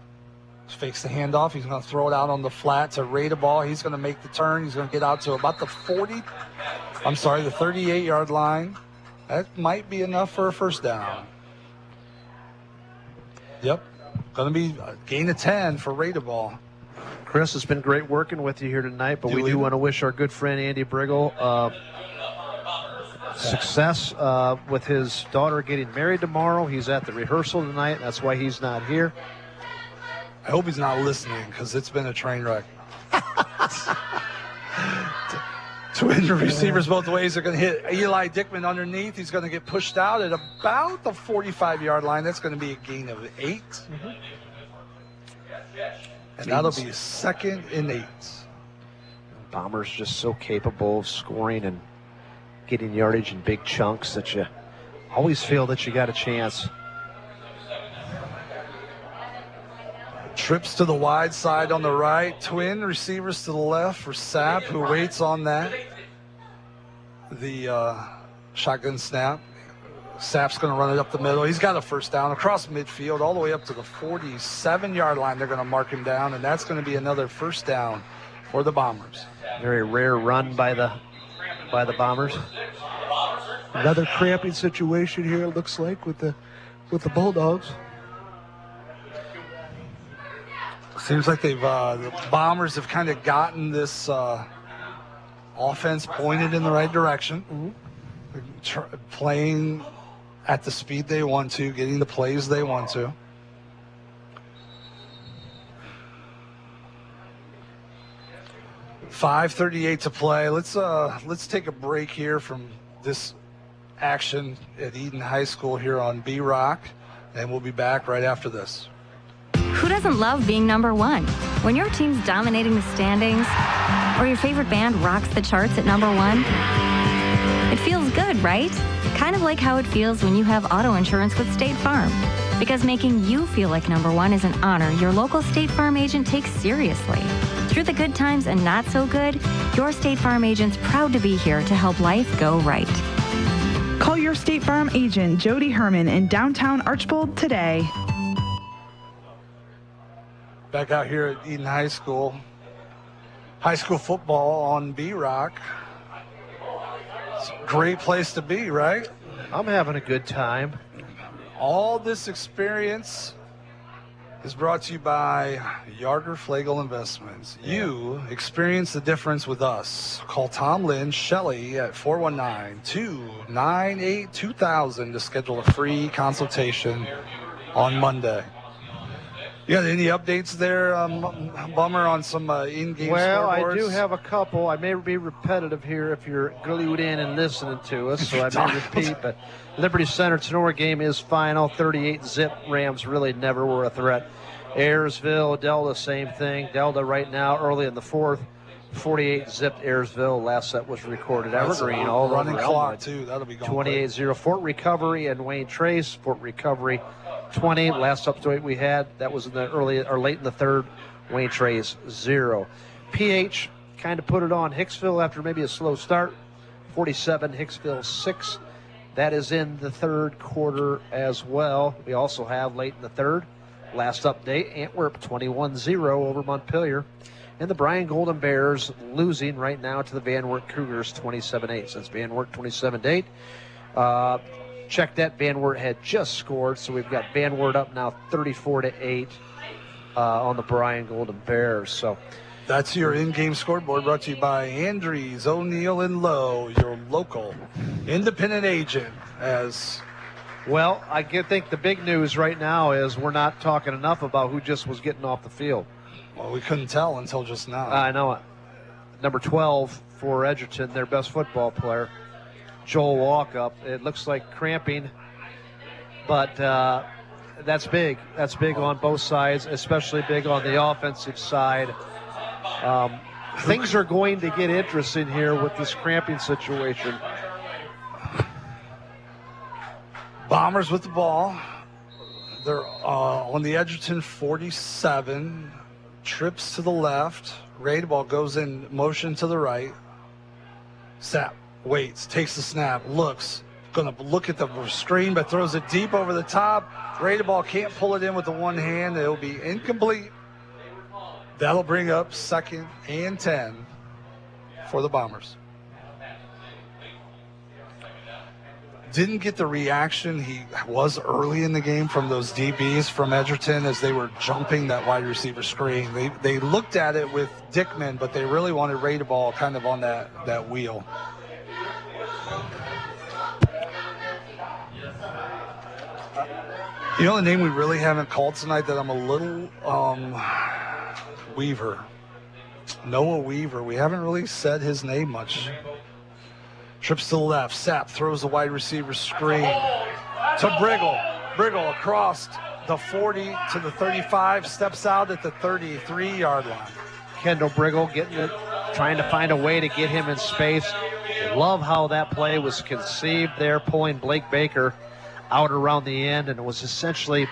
fakes the handoff. He's going to throw it out on the flat to Ray the ball. He's going to make the turn. He's going to get out to about the 38-yard line. That might be enough for a first down. Yep. Going to be a gain of 10 for Ray the ball. Chris, it's been great working with you here tonight, but we do want to wish our good friend Andy Briggle success with his daughter getting married tomorrow. He's at the rehearsal tonight. That's why he's not here. I hope he's not listening because it's been a train wreck. Twin receivers both ways are going to hit Eli Dickman underneath. He's going to get pushed out at about the 45-yard line. That's going to be a gain of 8. Mm-hmm. And that'll be 2nd and 8. Bombers just so capable of scoring and getting yardage in big chunks that you always feel that you got a chance. Trips to the wide side on the right. Twin receivers to the left for Sapp, who waits on that. The shotgun snap. Sapp's going to run it up the middle. He's got a first down across midfield all the way up to the 47-yard line. They're going to mark him down, and that's going to be another first down for the Bombers. Very rare run by the Bombers. Another cramping situation here, it looks like, with the Bulldogs. Seems like the Bombers have kind of gotten this offense pointed in the right direction. Mm-hmm. Playing at the speed they want to, getting the plays they want to. .5:38 to play. Let's take a break here from this action at Edon High School here on B-Rock, and we'll be back right after this. Who doesn't love being number one? When your team's dominating the standings, or your favorite band rocks the charts at number one, it feels good, right? Kind of like how it feels when you have auto insurance with State Farm. Because making you feel like number one is an honor your local State Farm agent takes seriously. Through the good times and not so good, your State Farm agent's proud to be here to help life go right. Call your State Farm agent, Jody Herman, in downtown Archbold today. Back out here at Edon High School. High school football on B-Rock. It's a great place to be, right? I'm having a good time. All this experience is brought to you by Yarger Flagle Investments. You experience the difference with us. Call Tom Lynn Shelley at 419-298-2000 to schedule a free consultation on Monday. You got any updates there, Bummer, on some in-game scoreboards? I do have a couple. I may be repetitive here if you're glued in and listening to us, so I may repeat. But Liberty Center Tenor game is final. 38-zip. Rams really never were a threat. Ayersville, Delta, same thing. Delta right now, early in the fourth. 48-zipped Ayersville. Last set was recorded. Evergreen, all running over clock, Elmwood. too. That'll be going 28-0. Fort Recovery and Wayne Trace. Fort Recovery 20. Last update we had, that was in the early or late in the third. Wayne Trace 0. PH kind of put it on Hicksville after maybe a slow start. 47, Hicksville 6. That is in the third quarter as well. We also have late in the third. Last update, Antwerp 21-0 over Montpelier. And the Bryan Golden Bears losing right now to the Van Wert Cougars 27-8. Since Van Wert 27-8. Check that, Van Wert had just scored, so we've got Van Wert up now 34-8 on the Bryan Golden Bears. So that's your in-game scoreboard, brought to you by Andrews, O'Neill, and Lowe, your local independent agent. Well, I think the big news right now is we're not talking enough about who just was getting off the field. Well, we couldn't tell until just now. I know it. Number 12 for Edgerton, their best football player, Joel Walkup. It looks like cramping, but that's big. That's big on both sides, especially big on the offensive side. Things are going to get interesting here with this cramping situation. Bombers with the ball. They're on the Edgerton 47. Trips to the left. Ball goes in motion to the right. Sapp waits, takes the snap, looks. Going to look at the screen, but throws it deep over the top. Ball can't pull it in with the one hand. It'll be incomplete. That'll bring up 2nd and 10 for the Bombers. Didn't get the reaction he was early in the game from those DBs from Edgerton as they were jumping that wide receiver screen. They looked at it with Dickman, but they really wanted Ball kind of on that wheel. You know the name we really haven't called tonight that I'm a little Weaver. Noah Weaver. We haven't really said his name much. Trips to the left. Sapp throws the wide receiver screen to Briggle. Briggle across the 40 to the 35, steps out at the 33-yard line. Kendall Briggle getting it, trying to find a way to get him in space. Love how that play was conceived there, pulling Blake Baker out around the end, and it was essentially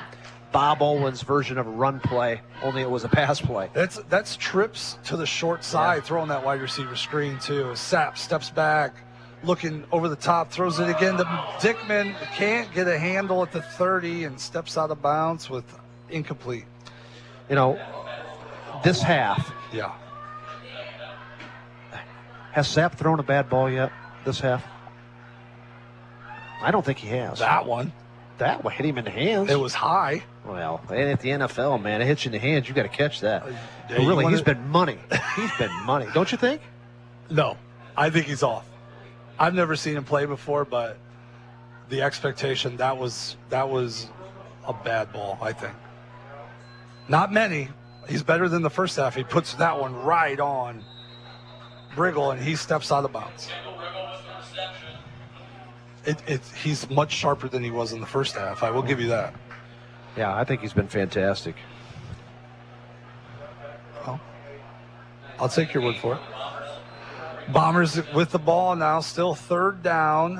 Bob Owen's version of a run play, only it was a pass play. That's trips to the short side, throwing that wide receiver screen too. Sapp steps back, looking over the top, throws it again to Dickman, can't get a handle at the 30 and steps out of bounds with incomplete. You know, this half. Yeah. Has Sapp thrown a bad ball yet this half? I don't think he has. That one hit him in the hands. It was high. Well, and at the NFL, man, it hits you in the hands. You got to catch that. Really, he's been money. He's been money. Don't you think? No, I think he's off. I've never seen him play before, but the expectation that was a bad ball. I think. Not many. He's better than the first half. He puts that one right on Briggle, and he steps out of bounds. He's much sharper than he was in the first half. I will give you that. Yeah, I think he's been fantastic. Well, I'll take your word for it. Bombers with the ball now, still third down.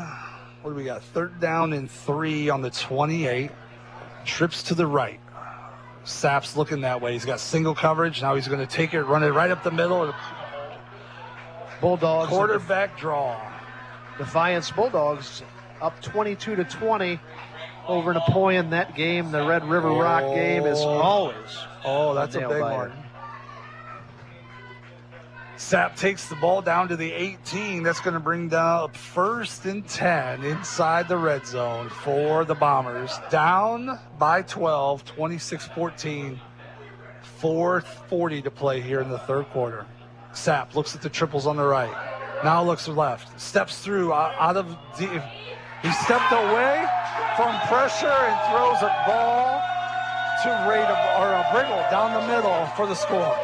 What do we got? Third down and 3 on the 28. Trips to the right. Sapp's looking that way. He's got single coverage. Now he's going to take it, run it right up the middle. Bulldogs. Quarterback draw. Defiance Bulldogs up 22-20 over Napoleon. That game, the Red River Rock game, is always. Oh, that's a big one. Sapp takes the ball down to the 18. That's going to bring down 1st and 10 inside the red zone for the Bombers. Down by 12, 26-14. 4:40 to play here in the third quarter. Sapp looks at the triples on the right. Now looks left. Steps through out of deep. He stepped away from pressure and throws a ball Briggle down the middle for the score.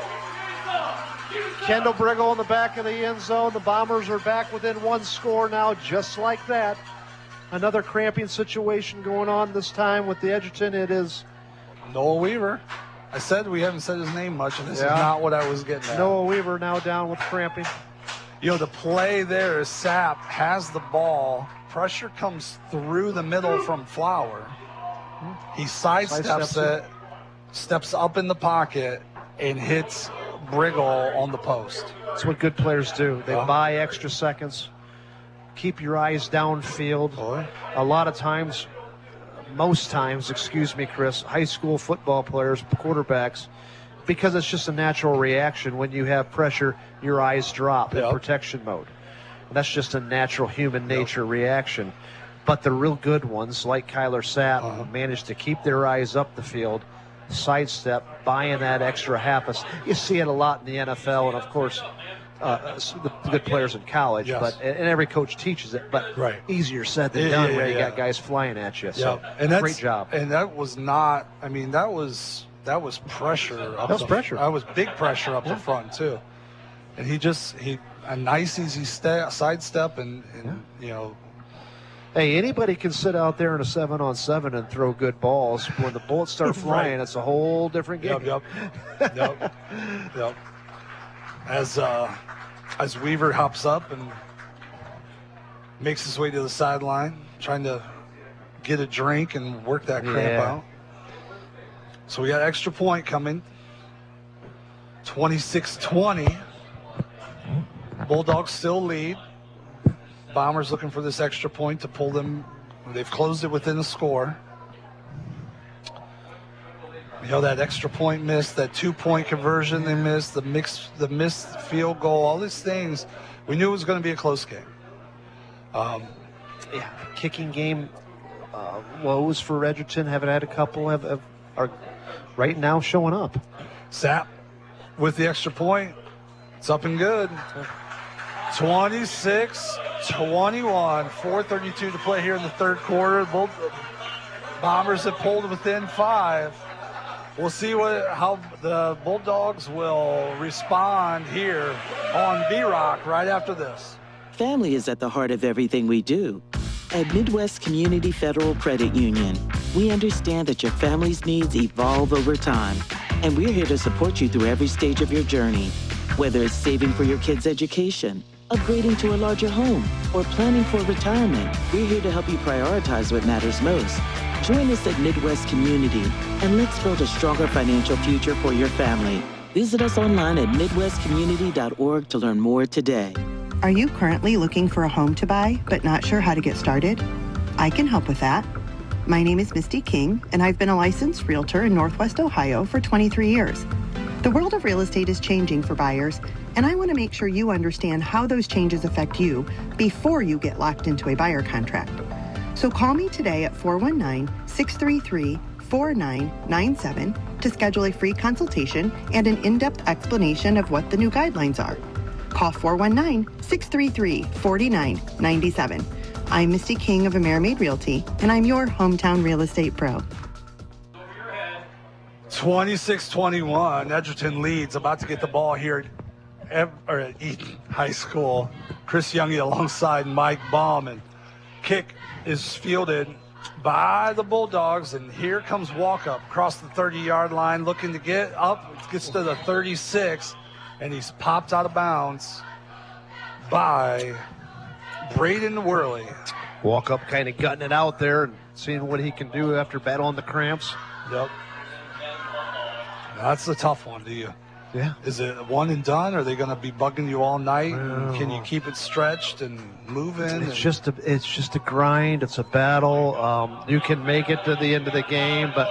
Kendall Briggle in the back of the end zone. The Bombers are back within one score now, just like that. Another cramping situation going on this time with the Edgerton. It is Noah Weaver. I said we haven't said his name much, and this is not what I was getting at. Noah Weaver now down with cramping. You know, the play there is Sapp has the ball. Pressure comes through the middle from Flower. He sidesteps it, steps up in the pocket, and hits Briggle on the post. That's what good players do. They buy extra seconds. Keep your eyes downfield. A lot of times, most times, excuse me, Chris, high school football players, quarterbacks, because it's just a natural reaction. When you have pressure, your eyes drop in protection mode. And that's just a natural human nature reaction. But the real good ones, like Kyler Sapp, manage to keep their eyes up the field, sidestep, buying that extra half. You see it a lot in the NFL, and of course, the good players in college. But and every coach teaches it. But easier said than done when you got guys flying at you. So and great job. And that was not. I mean, that was pressure. Pressure. That was big pressure up the front too. And he a nice easy sidestep and you know. Hey, anybody can sit out there in a 7-on-7 and throw good balls. When the bullets start flying, it's a whole different game. Yep. As Weaver hops up and makes his way to the sideline, trying to get a drink and work that cramp out. So we got extra point coming. 26-20. Bulldogs still lead. Bombers looking for this extra point to pull them. They've closed it within the score. You know, that extra point missed, that 2-point conversion they missed, the missed field goal, all these things. We knew it was going to be a close game. Kicking game woes for Edgerton. Haven't had a couple are right now showing up. Sapp with the extra point. It's up and good. 26-21, 4:32 to play here in the third quarter. Both Bombers have pulled within 5. We'll see how the Bulldogs will respond here on B-Rock right after this. Family is at the heart of everything we do. At Midwest Community Federal Credit Union, we understand that your family's needs evolve over time, and we're here to support you through every stage of your journey. Whether it's saving for your kids' education, upgrading to a larger home, or planning for retirement, we're here to help you prioritize what matters most. Join us at Midwest Community, and let's build a stronger financial future for your family. Visit us online at midwestcommunity.org to learn more today. Are you currently looking for a home to buy, but not sure how to get started? I can help with that. My name is Misty King, and I've been a licensed realtor in Northwest Ohio for 23 years. The world of real estate is changing for buyers, and I want to make sure you understand how those changes affect you before you get locked into a buyer contract. So call me today at 419-633-4997 to schedule a free consultation and an in-depth explanation of what the new guidelines are. Call 419-633-4997. I'm Misty King of Amerimaid Realty, and I'm your hometown real estate pro. 26-21, Edgerton leads, about to get the ball here at Edon High School. Chris Junge alongside Mike Bumb, and kick is fielded by the Bulldogs, and here comes Walkup across the 30-yard line, looking to get up, gets to the 36, and he's popped out of bounds by Braden Worley. Walkup kind of gutting it out there and seeing what he can do after battling the cramps. Yep. That's a tough one, do you? Yeah. Is it one and done? Are they going to be bugging you all night? Can you keep it stretched and moving? It's just a grind. It's a battle. You can make it to the end of the game, but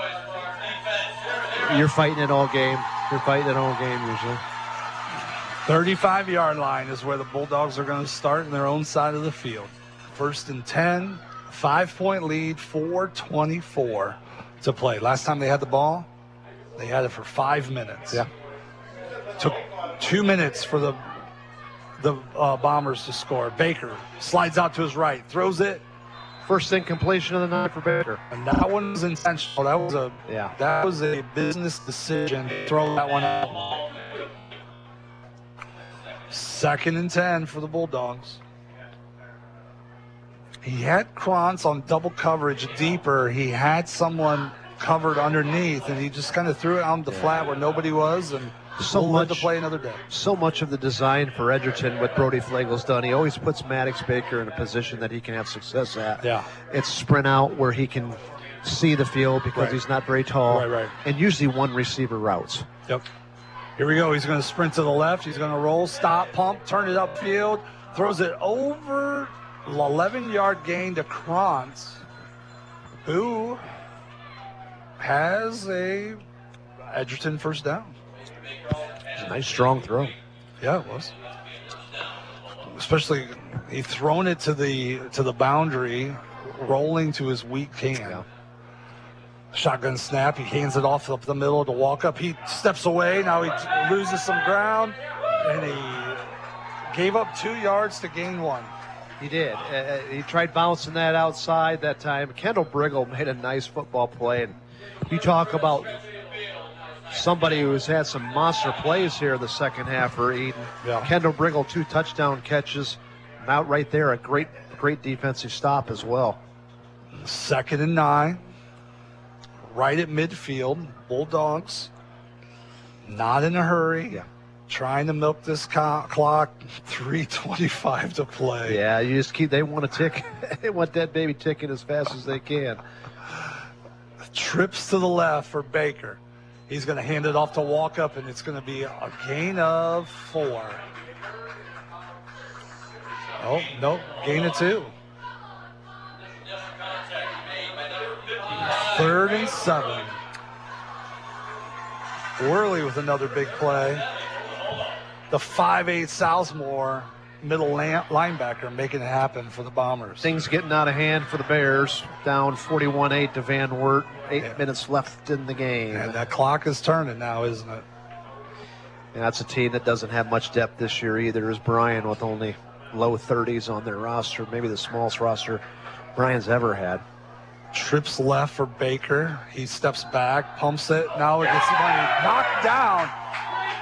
you're fighting it all game. You're fighting it all game usually. 35-yard line is where the Bulldogs are going to start in their own side of the field. 1st and 10, 5-point lead, 4:24 to play. Last time they had the ball, they had it for 5 minutes. Yeah. Took 2 minutes for the Bombers to score. Baker slides out to his right, throws it First incompletion of the night for Baker. And that one was intentional. That was a business decision to throw that one out. 2nd and 10 for the Bulldogs. He had Krantz on double coverage deeper. He had someone covered underneath, and he just kind of threw it on the flat where nobody was, and so much to play another day. So much of the design for Edgerton, what Brody Flagle's done, he always puts Maddox Baker in a position that he can have success at. Yeah. It's sprint out where he can see the field because he's not very tall. Right. And usually one receiver routes. Yep. Here we go. He's going to sprint to the left. He's going to roll, stop, pump, turn it upfield, throws it over 11-yard gain to Krantz, who has a Edgerton first down. It's a nice strong throw. Yeah, it was. Especially he thrown it to the boundary, rolling to his weak hand. Yeah. Shotgun snap. He hands it off up the middle to walk up. He steps away. Now he loses some ground, and he gave up 2 yards to gain 1. He did. He tried bouncing that outside that time. Kendall Briggle made a nice football play. And you talk about somebody who's had some monster plays here in the second half for Edon. Yeah. Kendall Briggle, 2 touchdown catches. And out right there, a great defensive stop as well. 2nd and 9. Right at midfield. Bulldogs not in a hurry. Yeah. Trying to milk this clock. 3:25 to play. Yeah, you just they want to tick. They want that baby ticking as fast as they can. Trips to the left for Baker. He's going to hand it off to Walkup, and it's going to be a gain of 4. Oh, no, gain of 2. 3rd and 7. Worley with another big play. The 5'8" Southmore middle linebacker making it happen for the Bombers. Things getting out of hand for the Bears. Down 41-8 to Van Wert. 8 minutes left in the game. And that clock is turning now, isn't it? And that's a team that doesn't have much depth this year either, is Bryan, with only low 30s on their roster. Maybe the smallest roster Bryan's ever had. Trips left for Baker. He steps back, pumps it. Now it gets somebody knocked down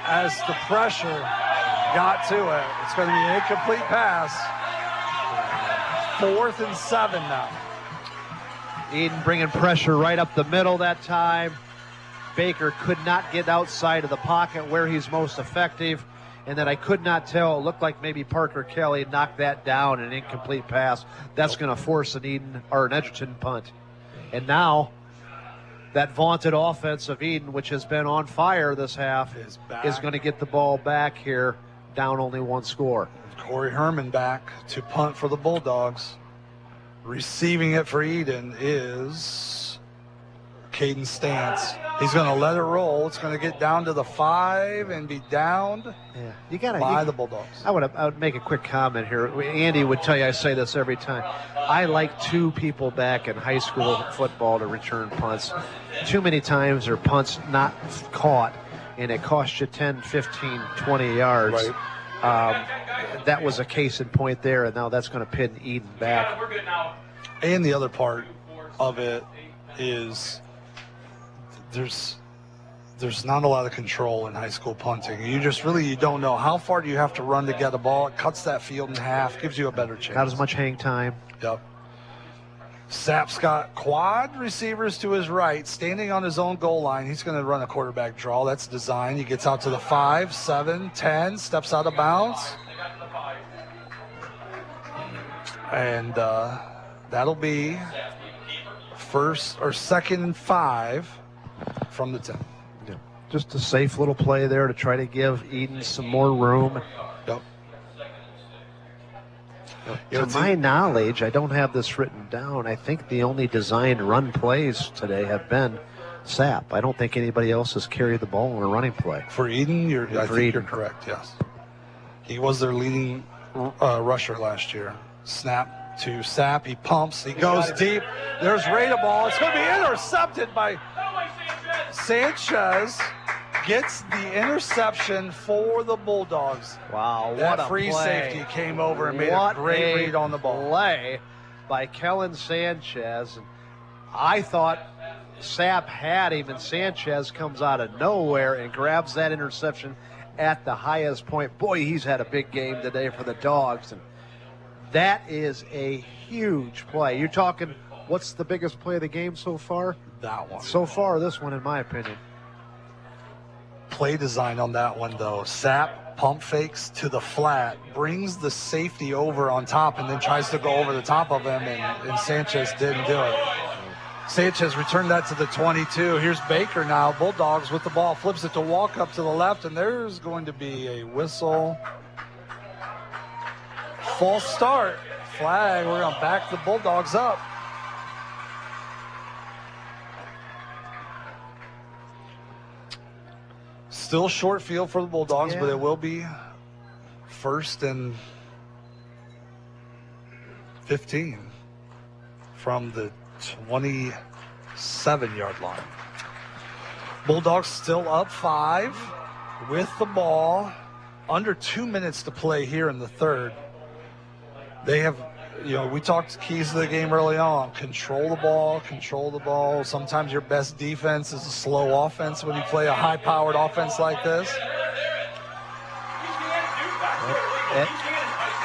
as the pressure got to it. It's going to be an incomplete pass. 4th and 7 now. Edon bringing pressure right up the middle that time. Baker could not get outside of the pocket where he's most effective. And then I could not tell. It looked like maybe Parker Kelly knocked that down, an incomplete pass. That's going to force an Edgerton punt. And now that vaunted offense of Edon, which has been on fire this half, is going to get the ball back here, down only 1 score. Corey Herman back to punt for the Bulldogs. Receiving it for Edon is Caden Stantz. He's going to let it roll. It's going to get down to the 5 and be downed by the Bulldogs. I would make a quick comment here. Andy would tell you I say this every time. I like 2 people back in high school football to return punts. Too many times are punts not caught, and it costs you 10, 15, 20 yards. Right. That was a case in point there, and now that's going to pin Edon back. And the other part of it is there's not a lot of control in high school punting. You don't know how far do you have to run to get a ball. It cuts that field in half, gives you a better chance. Not as much hang time. Yep. Sapp's got quad receivers to his right, standing on his own goal line. He's going to run a quarterback draw. That's design. He gets out to the 5, 7, 10, steps out of bounds. And that'll be 2nd and 5 from the 10. Yeah. Just a safe little play there to try to give Edon some more room. Yep. To my knowledge, I don't have this written down. I think the only designed run plays today have been Sapp. I don't think anybody else has carried the ball in a running play. For Edon, I think you're correct, yes. He was their leading rusher last year. Snap to Sapp. He pumps. He goes deep. There's Raider ball. It's going to be intercepted by Sanchez. Gets the interception for the Bulldogs. Wow, that what a free play. safety came over and made a great read on the ball. Play. by Kellen Sanchez. And I thought Sapp had him, and Sanchez comes out of nowhere and grabs that interception at the highest point. Boy, he's had a big game today for the Dogs, and that is a huge play. You're talking, what's the biggest play of the game so far? That one. So far, this one, in my opinion. Play design on that one, though. Sapp pump fakes to the flat, brings the safety over on top, and then tries to go over the top of him, and Sanchez didn't do it. Sanchez returned that to the 22. Here's Baker now. Bulldogs with the ball. Flips it to walk up to the left, and there's going to be a whistle. False start. Flag. We're going to back the Bulldogs up. Still short field for the Bulldogs, but it will be 1st and 15 from the 27-yard line. Bulldogs still up 5 with the ball. Under 2 minutes to play here in the third. They have, we talked keys to the game early on. Control the ball, control the ball. Sometimes your best defense is a slow offense when you play a high-powered offense like this.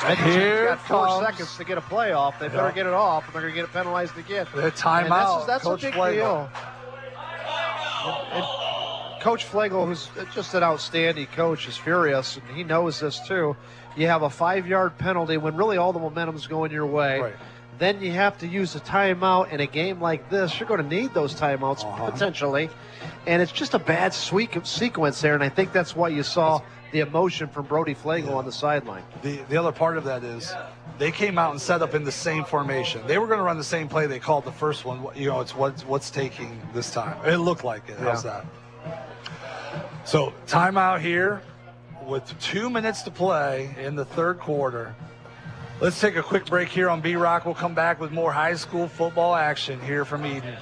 Here got 4 seconds to get a play off. They better get it off, and they're going to get it penalized again. The timeout. That's Coach a big Flegel. deal. And Coach Flegel, who's just an outstanding coach, is furious, and he knows this too. You have a 5-yard penalty when really all the momentum's going your way. Right. Then you have to use a timeout. In a game like this, you're going to need those timeouts potentially. And it's just a bad sequence there, and I think that's why you saw the emotion from Brody Flegel on the sideline. The other part of that is they came out and set up in the same formation. They were going to run the same play they called the first one. It's what's taking this time. It looked like it. How's that? So timeout here with 2 minutes to play in the third quarter. Let's take a quick break here on B-Rock. We'll come back with more high school football action here from Edon.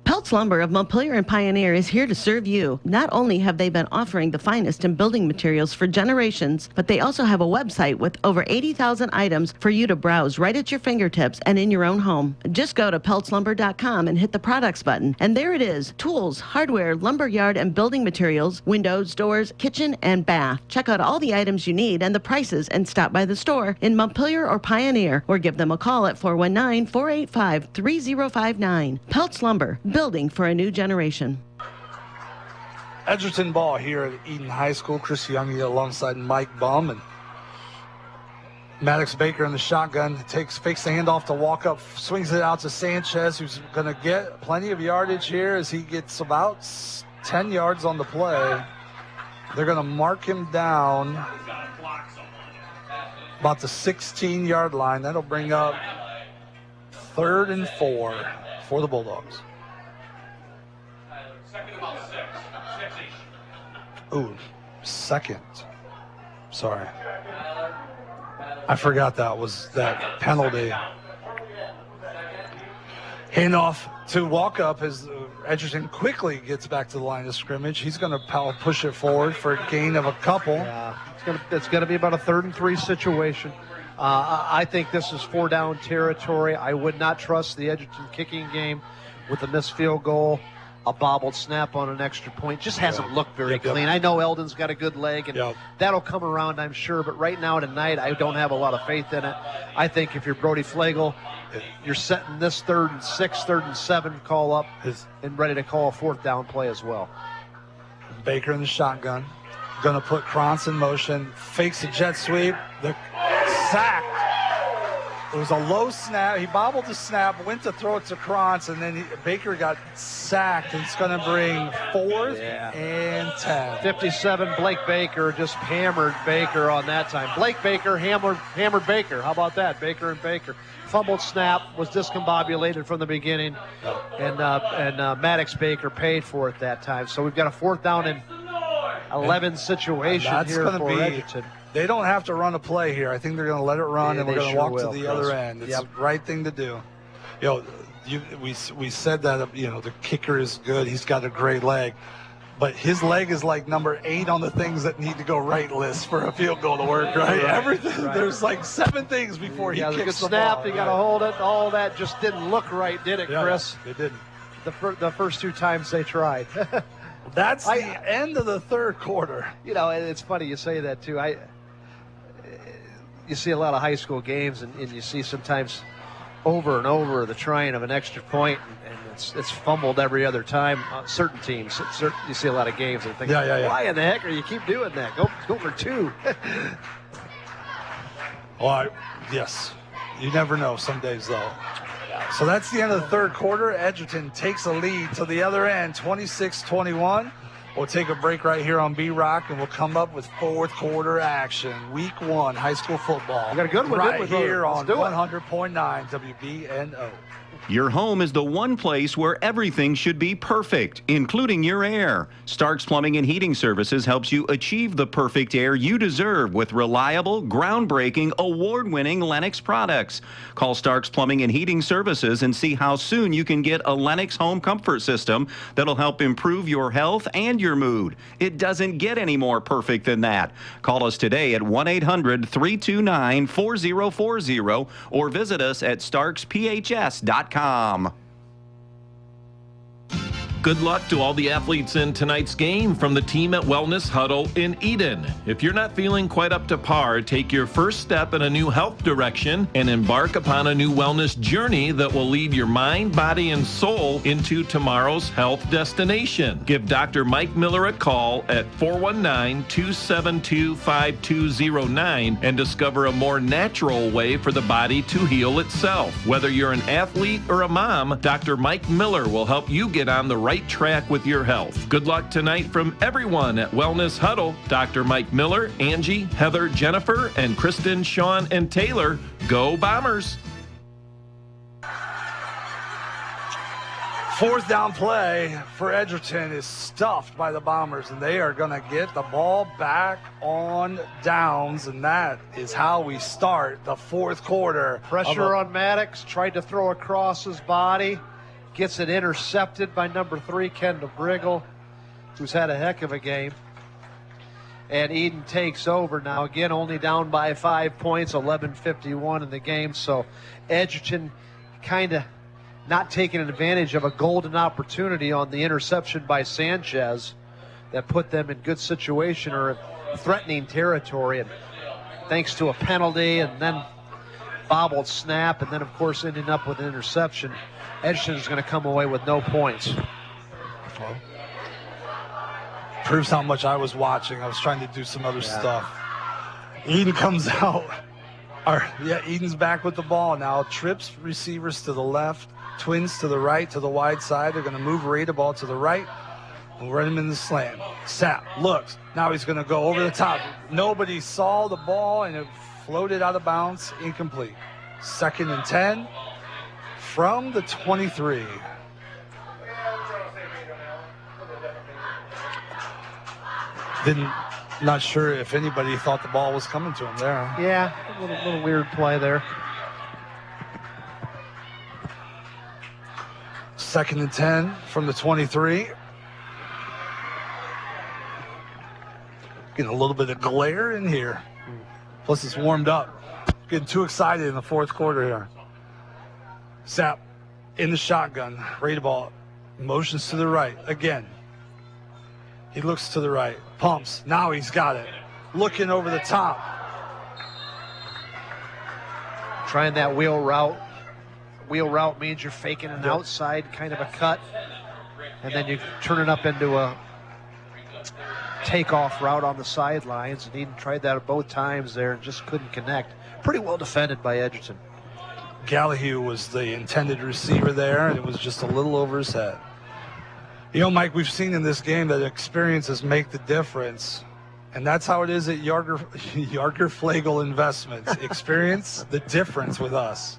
Peltz Lumber of Montpelier and Pioneer is here to serve you. Not only have they been offering the finest in building materials for generations, but they also have a website with over 80,000 items for you to browse right at your fingertips and in your own home. Just go to peltzlumber.com and hit the products button, and there it is. Tools, hardware, lumberyard, and building materials, windows, doors, kitchen, and bath. Check out all the items you need and the prices, and stop by the store in Montpelier or Pioneer, or give them a call at 419-485-3059. Peltz Lumber, building for a new generation. Edgerton ball here at Edon High School. Chris Junge alongside Mike Bumb, and Maddox Baker in the shotgun fakes the handoff to walk up, swings it out to Sanchez, who's going to get plenty of yardage here as he gets about 10 yards on the play. They're going to mark him down about the 16-yard line. That'll bring up 3rd and 4 for the Bulldogs. Ooh, second. Sorry. I forgot that was that penalty. Handoff to walk up as Edgerton quickly gets back to the line of scrimmage. He's going to push it forward for a gain of a couple. Yeah, it's going to be about a 3rd and 3 situation. I think this is 4-down territory. I would not trust the Edgerton kicking game with a missed field goal. A bobbled snap on an extra point just hasn't looked very clean. I know Eldon's got a good leg, and that'll come around, I'm sure. But right now tonight, I don't have a lot of faith in it. I think if you're Brody Flegel, you're setting this 3rd and 6, 3rd and 7 call up and ready to call a 4th down play as well. Baker in the shotgun. Going to put Krantz in motion. Fakes a jet sweep. The sack. It was a low snap. He bobbled the snap, went to throw it to Krantz, and then Baker got sacked. It's going to bring 4th and 10. 57, Blake Baker just hammered Baker on that time. Blake Baker hammered Baker. How about that? Baker and Baker. Fumbled snap, was discombobulated from the beginning, and Maddox Baker paid for it that time. So we've got a 4th down and 11 situation here for Edgerton. They don't have to run a play here. I think they're going to let it run, and we're going to walk to the other end. It's the right thing to do. We said that the kicker is good. He's got a great leg. but his leg is like number 8 on the things that need to go right list for a field goal to work, right? Everything. Right. There's like 7 things before he kicks the snap, ball. You got to hold it. All that just didn't look right, did it, Chris? It didn't. The first 2 times they tried. That's the end of the third quarter. You know, and it's funny you say that too. You see a lot of high school games, and you see sometimes over and over the trying of an extra point, and it's fumbled every other time. Certain teams, you see a lot of games and think, why in the heck are you keep doing that? Go for 2. Well, yes. You never know some days, though. So that's the end of the third quarter. Edgerton takes a lead to the other end, 26-21. We'll take a break right here on B-Rock, and we'll come up with fourth quarter action. Week 1, high school football. You got a good one. Right here on 100.9 WBNO. Your home is the one place where everything should be perfect, including your air. Stark's Plumbing and Heating Services helps you achieve the perfect air you deserve with reliable, groundbreaking, award-winning Lennox products. Call Stark's Plumbing and Heating Services and see how soon you can get a Lennox home comfort system that'll help improve your health and your mood. It doesn't get any more perfect than that. Call us today at 1-800-329-4040 or visit us at starksphs.com. Good luck to all the athletes in tonight's game from the team at Wellness Huddle in Edon. If you're not feeling quite up to par, take your first step in a new health direction and embark upon a new wellness journey that will lead your mind, body, and soul into tomorrow's health destination. Give Dr. Mike Miller a call at 419-272-5209 and discover a more natural way for the body to heal itself. Whether you're an athlete or a mom, Dr. Mike Miller will help you get on the right track with your health. Good luck tonight from everyone at Wellness Huddle. Dr. Mike Miller, Angie, Heather, Jennifer, and Kristen, Sean, and Taylor. Go Bombers! Fourth down play for Edgerton is stuffed by the Bombers, and they are going to get the ball back on downs, and that is how we start the fourth quarter. Pressure on Maddox, tried to throw across his body. Gets it intercepted by number 3, Kendall Briggle, who's had a heck of a game. And Edon takes over now. Again, only down by 5 points, 11:51 in the game. So Edgerton kind of not taking advantage of a golden opportunity on the interception by Sanchez that put them in good situation or threatening territory. And thanks to a penalty and then bobbled snap and then, of course, ending up with an interception, Edgerton is going to come away with no points. Well, proves how much I was watching. I was trying to do some other stuff. Edon comes out. Edon's back with the ball now. Trips receivers to the left, twins to the right, to the wide side. They're going to move Ray the ball to the right and run him in the slant. Sapp looks. Now he's going to go over the top. Nobody saw the ball, and it floated out of bounds, incomplete. 2nd and 10. From the 23. Not sure if anybody thought the ball was coming to him there. Yeah, a little weird play there. 2nd and 10 from the 23. Getting a little bit of glare in here. Plus it's warmed up. Getting too excited in the fourth quarter here. Sapp in the shotgun. Ray ball. Motions to the right. Again. He looks to the right. Pumps. Now he's got it. Looking over the top. Trying that wheel route. Wheel route means you're faking an outside kind of a cut. And then you turn it up into a takeoff route on the sidelines. And Edon tried that both times there and just couldn't connect. Pretty well defended by Edgerton. Gallahue was the intended receiver there, and it was just a little over his head. You know, Mike, we've seen in this game that experiences make the difference, and that's how it is at Yarger Flagle Investments. Experience the difference with us.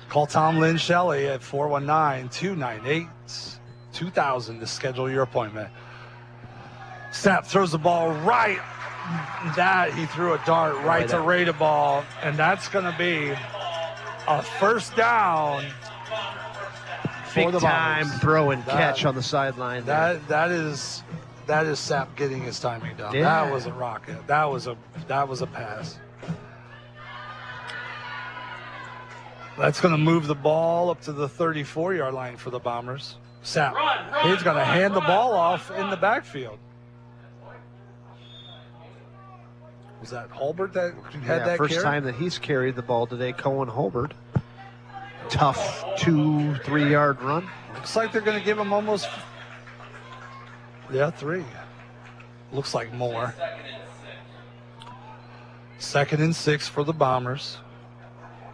Call Tom Lynn Shelley at 419-298-2000 to schedule your appointment. Sapp throws the ball right. He threw a dart right to Ray the ball, and that's going to be a first down. Big time throw and catch on the sideline. That That is Sapp getting his timing down. Yeah. That was a rocket. That was a pass. That's going to move the ball up to the 34-yard line for the Bombers. Sapp. He's going to hand the ball off in the backfield. Was that Holbert that had that first carry? time that he's carried the ball today, Cohen Holbert. Tough 2-3 yard run. Looks like they're going to give him almost, 3. Looks like more. 2nd and 6 for the Bombers.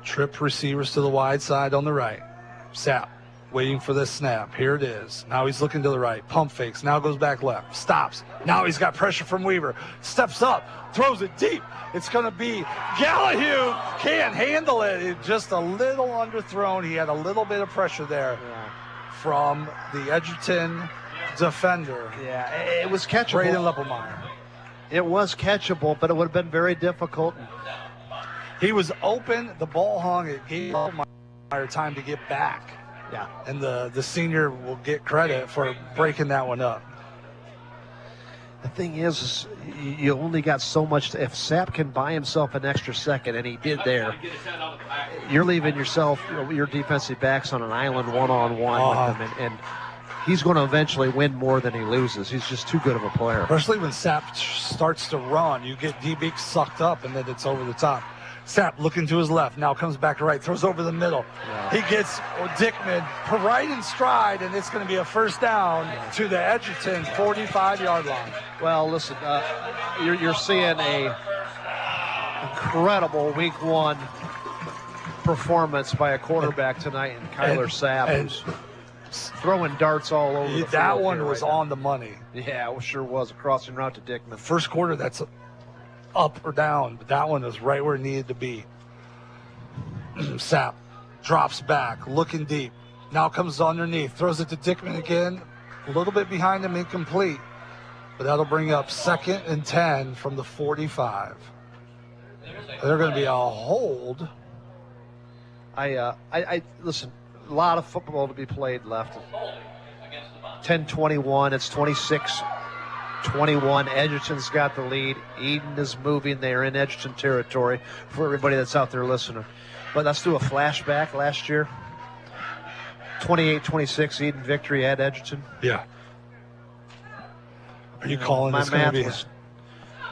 Trip receivers to the wide side on the right. Sapp waiting for this snap. Here it is. Now he's looking to the right. Pump fakes. Now goes back left. Stops. Now he's got pressure from Weaver. Steps up. Throws it deep. It's going to be Gallahue. Can't handle it. It's just a little underthrown. He had a little bit of pressure there from the Edgerton defender. Yeah, it was catchable. Braden Leppelmeyer. It was catchable, but it would have been very difficult. He was open. The ball hung. It gave Leppelmeyer time to get back. Yeah. And the senior will get credit for breaking that one up. The thing is you only got so much. If Sapp can buy himself an extra second, and he did there, you're leaving yourself, your defensive backs on an island one-on-one with him, and he's going to eventually win more than he loses. He's just too good of a player. Especially when Sapp starts to run, you get D-Beak sucked up, and then it's over the top. Sapp looking to his left, now comes back to right, throws over the middle. Yeah. He gets Dickman right in stride, and it's going to be a first down to the Edgerton 45-yard line. Well, listen, you're seeing a incredible week 1 performance by a quarterback tonight in Kyler Sapp, who's throwing darts all over the field. That one was on the money. Yeah, it sure was, a crossing route to Dickman. First quarter, that's up or down, but that one was right where it needed to be. Sapp drops back, looking deep. Now comes underneath, throws it to Dickman again. A little bit behind him, incomplete. But that'll bring up 2nd and 10 from the 45. They're going to be a hold. I listen, a lot of football to be played left. 10-21, it's 26-21. Edgerton's got the lead. Edon is moving. They're in Edgerton territory for everybody that's out there listening. But let's do a flashback last year. 28-26 Edon victory at Edgerton. Yeah. Are you calling my this going to be?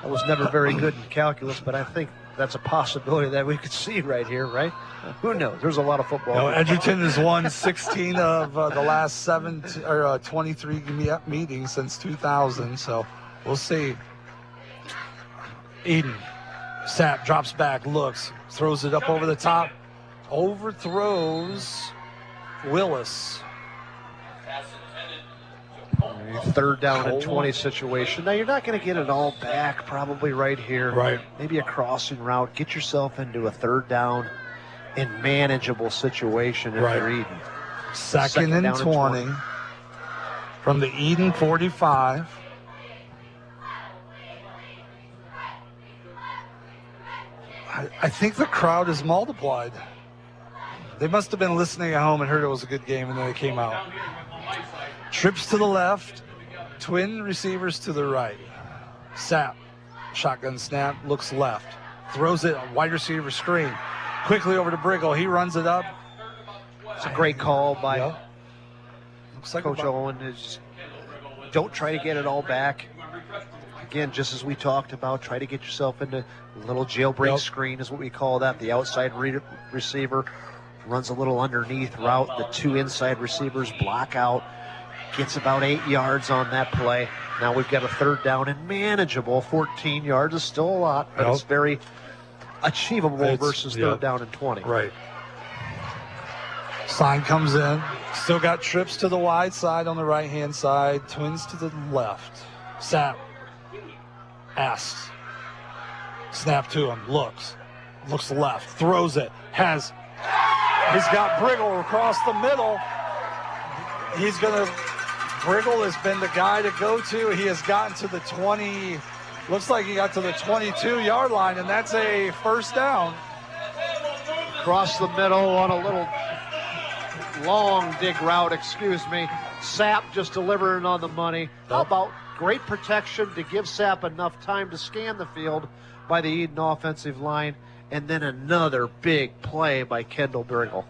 I was never very good in calculus, but I think that's a possibility that we could see right here, right? Who knows? There's a lot of football. No, Edgerton has won 16 of the last 23 meetings since 2000, so we'll see. Edon. Sapp drops back, looks, throws it up over the top, overthrows Willis. 3rd down and 20 situation. Now, you're not going to get it all back probably right here. Right. Maybe a crossing route. Get yourself into a 3rd down and manageable situation if you're Edon. 2nd and 20 from the Edon 45. I think the crowd is multiplied. They must have been listening at home and heard it was a good game, and then they came out. Trips to the left, twin receivers to the right. Sapp, shotgun snap, looks left. Throws it, a wide receiver screen. Quickly over to Briggle. He runs it up. It's a great call by Coach Owen. Don't try to get it all back. Again, just as we talked about, try to get yourself into a little jailbreak screen is what we call that. The outside receiver runs a little underneath route. The 2 inside receivers block out. Gets about 8 yards on that play. Now we've got a 3rd down and manageable. 14 yards is still a lot, but it's very achievable versus 3rd down and 20. Right. Sign comes in. Still got trips to the wide side on the right-hand side. Twins to the left. Sapp asks. Snap to him. Looks left. Throws it. He's got Briggle across the middle. Briggle has been the guy to go to. He has gotten to the 20. Looks like he got to the 22-yard line, and that's a 1st down. Across the middle on a little long dig route, Sapp just delivering on the money. How about Great protection to give Sapp enough time to scan the field by the Edon offensive line, and then another big play by Kendall Briggle.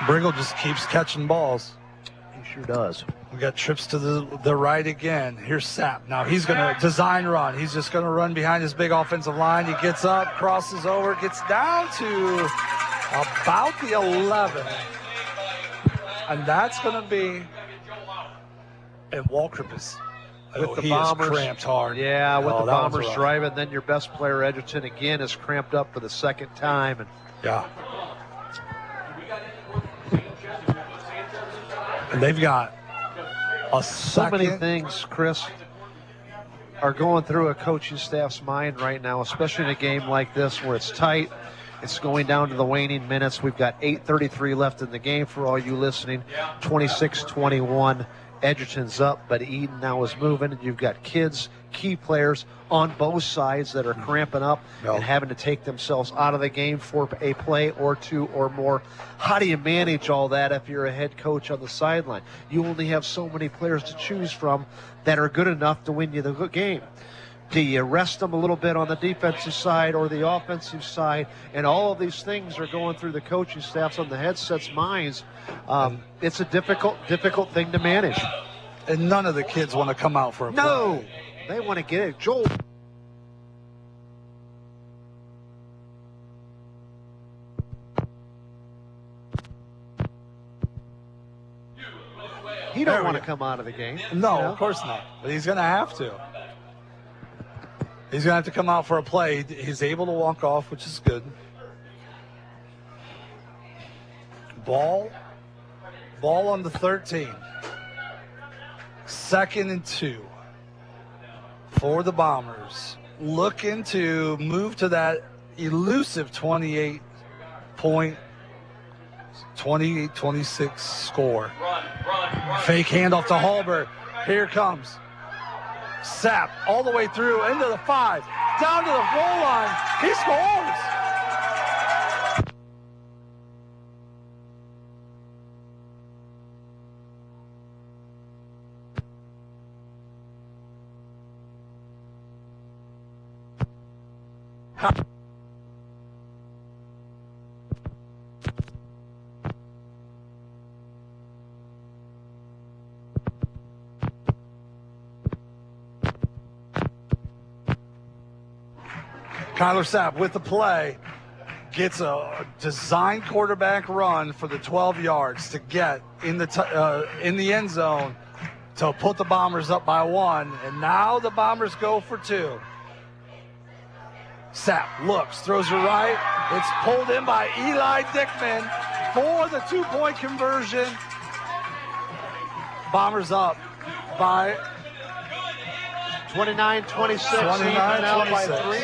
Briggle just keeps catching balls. He sure does. We got trips to the right again. Here's Sapp. Now he's going to design run. He's just going to run behind his big offensive line. He gets up, crosses over, gets down to about the 11. And that's going to be, and Waltrip is, With the he Bombers, is cramped hard. Yeah, with the that one's Bombers rough. driving, then your best player, Edgerton, again is cramped up for the second time. And yeah. And they've got a so many second. things, Chris, are going through a coaching staff's mind right now, especially in a game like this where it's tight. It's going down to the waning minutes. We've got 8:33 left in the game for all you listening. 26-21. Edgerton's up, but Edon now is moving, and you've got kids, key players on both sides that are cramping up and having to take themselves out of the game for a play or two or more. How do you manage all that if you're a head coach on the sideline? You only have so many players to choose from that are good enough to win you the game. Do you rest them a little bit on the defensive side or the offensive side? And all of these things are going through the coaching staffs on the headsets' minds. It's a difficult thing to manage. And none of the kids want to come out for a play. No, they want to get it. Joel. He don't want to come out of the game. No, you know? of course not. But he's going to have to. He's going to have to come out for a play. He's able to walk off, which is good. Ball on the 13. 2nd and 2 for the Bombers. Looking to move to that elusive 28-26 score. Fake handoff to Hallberg. Here comes Sapp all the way through into the 5, down to the goal line. He scores. Kyler Sapp with the play gets a design quarterback run for the 12 yards to get in the end zone to put the Bombers up by 1. And now the Bombers go for 2. Sapp looks, throws it right. It's pulled in by Eli Dickman for the 2-point conversion. Bombers up by 29-26. 29-26. By 3.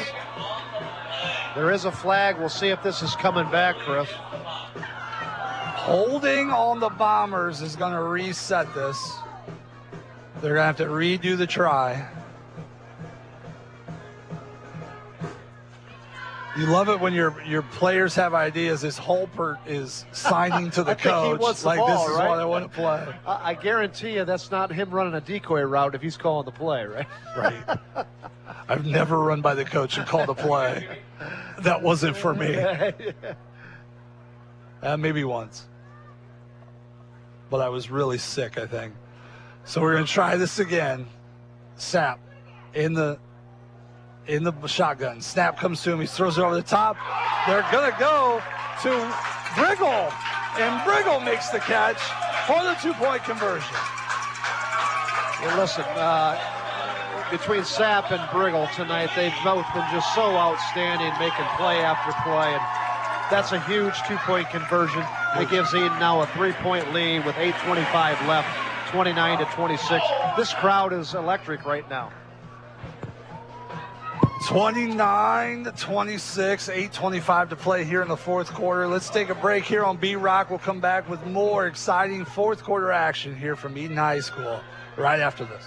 There is a flag. We'll see if this is coming back, Chris. Holding on the Bombers is going to reset this. They're going to have to redo the try. You love it when your players have ideas. This Holpert is signing to the I think he coach wants the like ball, this is right? what I want to play. I guarantee you that's not him running a decoy route if he's calling the play, right? Right. I've never run by the coach and called a play. That wasn't for me. Maybe once. But I was really sick, I think. So we're going to try this again. Sapp in the shotgun. Snap comes to him. He throws it over the top. They're going to go to Briggle. And Briggle makes the catch for the 2-point conversion. Well, listen, between Sapp and Briggle tonight, they've both been just so outstanding, making play after play. And that's a huge 2-point conversion. It gives Edon now a 3-point lead with 8:25 left, 29-26. This crowd is electric right now. 29-26, 8:25 to play here in the fourth quarter. Let's take a break here on B-Rock. We'll come back with more exciting fourth quarter action here from Edon High School right after this.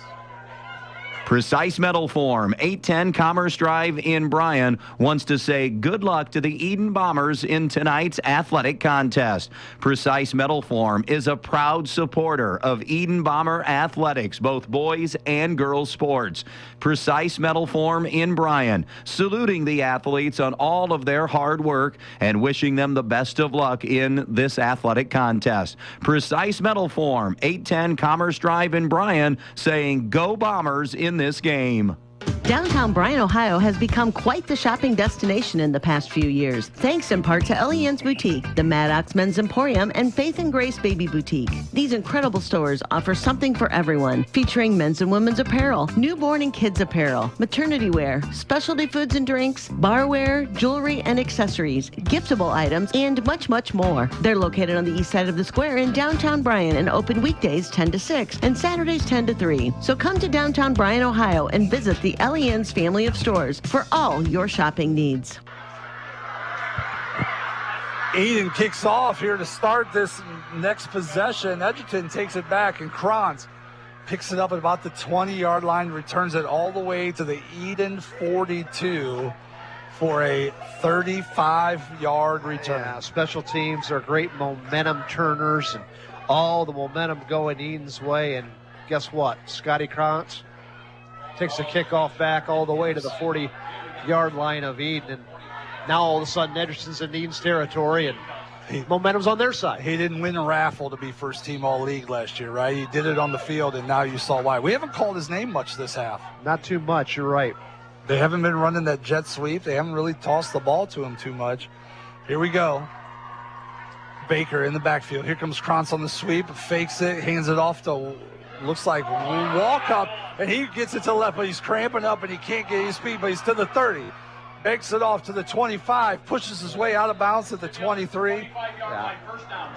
Precise Metal Form, 810 Commerce Drive in Bryan, wants to say good luck to the Edon Bombers in tonight's athletic contest. Precise Metal Form is a proud supporter of Edon Bomber athletics, both boys and girls sports. Precise Metal Form in Bryan, saluting the athletes on all of their hard work and wishing them the best of luck in this athletic contest. Precise Metal Form, 810 Commerce Drive in Bryan, saying go Bombers in this game. Downtown Bryan, Ohio has become quite the shopping destination in the past few years, thanks in part to Elian's Boutique, the Maddox Men's Emporium, and Faith and Grace Baby Boutique. These incredible stores offer something for everyone, featuring men's and women's apparel, newborn and kids apparel, maternity wear, specialty foods and drinks, barware, jewelry and accessories, giftable items, and much, much more. They're located on the east side of the square in downtown Bryan and open weekdays 10 to 6 and Saturdays 10 to 3. So come to downtown Bryan, Ohio and visit the Elian's family of stores for all your shopping needs. Edon kicks off here to start this next possession. Edgerton takes it back, and Kranz picks it up at about the 20-yard line, returns it all the way to the Edon 42 for a 35-yard return. Yeah, special teams are great momentum turners, and all the momentum going Edon's way. And guess what? Scotty Kranz takes the kickoff back all the way to the 40-yard line of Edon, and now all of a sudden Edgerton's in Edon's territory, and momentum's on their side. He didn't win a raffle to be first team all-league last year, right? He did it on the field, and now you saw why. We haven't called his name much this half. Not too much, you're right. They haven't been running that jet sweep. They haven't really tossed the ball to him too much. Here we go. Baker in the backfield. Here comes Kranz on the sweep, fakes it, hands it off to, looks like walk up, and he gets it to the left, but he's cramping up and he can't get his speed, but he's to the 30. Bakes it off to the 25, pushes his way out of bounds at the 23. Yeah.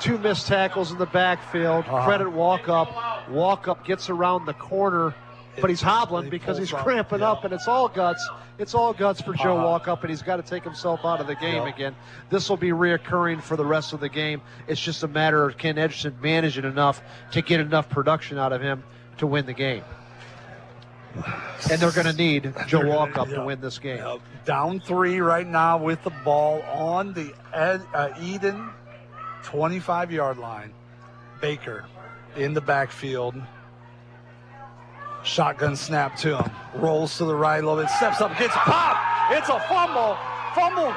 2 missed tackles in the backfield. Credit walk up. Walk up gets around the corner, but he's hobbling because he's cramping up, and it's all guts. It's all guts for Joe Walk up, and he's got to take himself out of the game again. This will be reoccurring for the rest of the game. It's just a matter of can Edgerton manage it enough to get enough production out of him to win the game. And they're going to need Joe Walkup to win this game. Down 3 right now with the ball on the Edon 25-yard line. Baker in the backfield. Shotgun snap to him. Rolls to the right a little bit. Steps up. Gets popped. It's a fumble. Fumble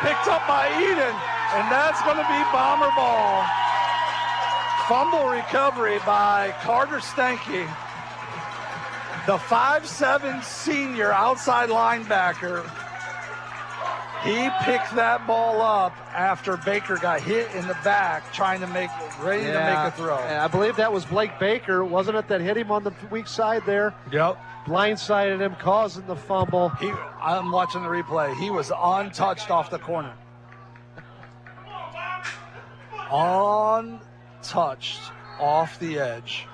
picked up by Edon. And that's going to be Bomber ball. Fumble recovery by Carter Stanky. The 5'7" senior outside linebacker. He picked that ball up after Baker got hit in the back trying to make to make a throw. I believe that was Blake Baker, wasn't it, that hit him on the weak side there? Yep. Blindsided him, causing the fumble. I'm watching the replay. He was untouched off the corner. Untouched off the edge.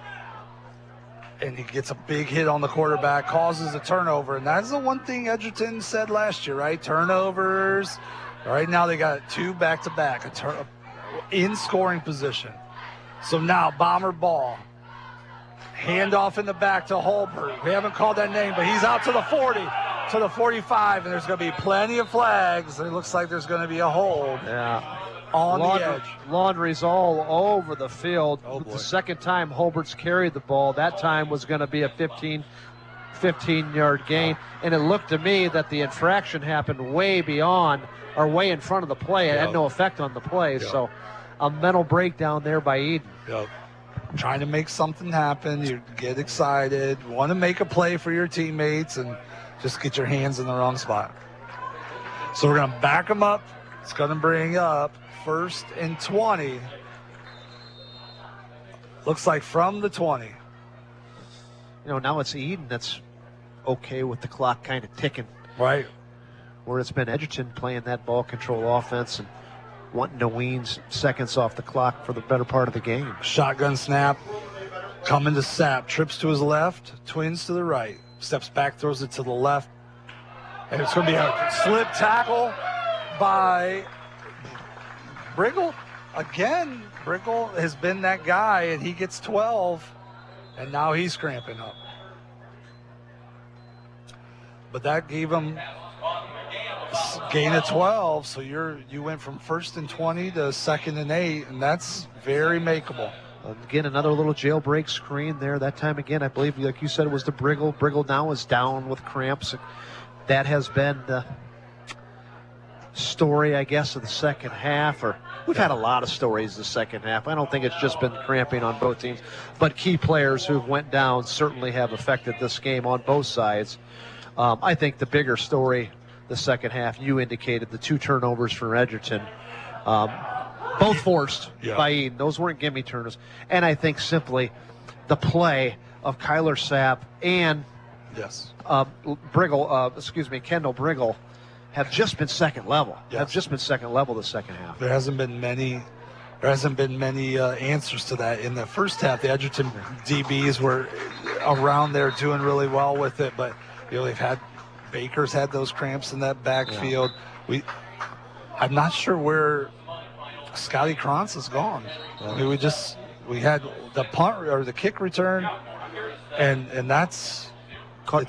And he gets a big hit on the quarterback, causes a turnover. And that's the one thing Edgerton said last year, right? Turnovers. Right now they got 2 back-to-back in scoring position. So now Bomber ball. Handoff in the back to Holbert. We haven't called that name, but he's out to the 40, to the 45, and there's going to be plenty of flags. It looks like there's going to be a hold. Yeah. On the edge. Laundry's all over the field. The second time Holbert's carried the ball, that time was going to be a 15-yard gain. And it looked to me that the infraction happened way beyond or way in front of the play. It had no effect on the play. So a mental breakdown there by Edon. Trying to make something happen. You get excited, want to make a play for your teammates, and just get your hands in the wrong spot. So we're going to back them up. It's going to bring up 1st and 20. Looks like from the 20. You know, now it's Edon that's okay with the clock kind of ticking. Right. Where it's been Edgerton playing that ball control offense and wanting to wean seconds off the clock for the better part of the game. Shotgun snap. Coming to Sapp. Trips to his left. Twins to the right. Steps back, throws it to the left. And it's going to be a slip tackle by Briggle. Again, Briggle has been that guy, and he gets 12, and now he's cramping up. but that gave them gain of 12. So you went from 1st and 20 to 2nd and 8, and that's very makeable. Again, another little jailbreak screen there. That time again, I believe, like you said, it was to Briggle. Briggle now is down with cramps. That has been the story, I guess, of the second half. Or we've had a lot of stories the second half. I don't think it's just been cramping on both teams, but key players who went down certainly have affected this game on both sides. I think the bigger story the second half, you indicated the 2 turnovers for Edgerton. Both forced by Edon. Those weren't gimme turnovers. And I think simply the play of Kyler Sapp and Kendall Briggle have just been second level. Have just been second level the second half. There hasn't been many answers to that in the first half. The Edgerton DBs were around there doing really well with it, but they've had Baker's had those cramps in that backfield. I'm not sure where Scotty Krantz is gone. I mean, we had the punt or the kick return, and it's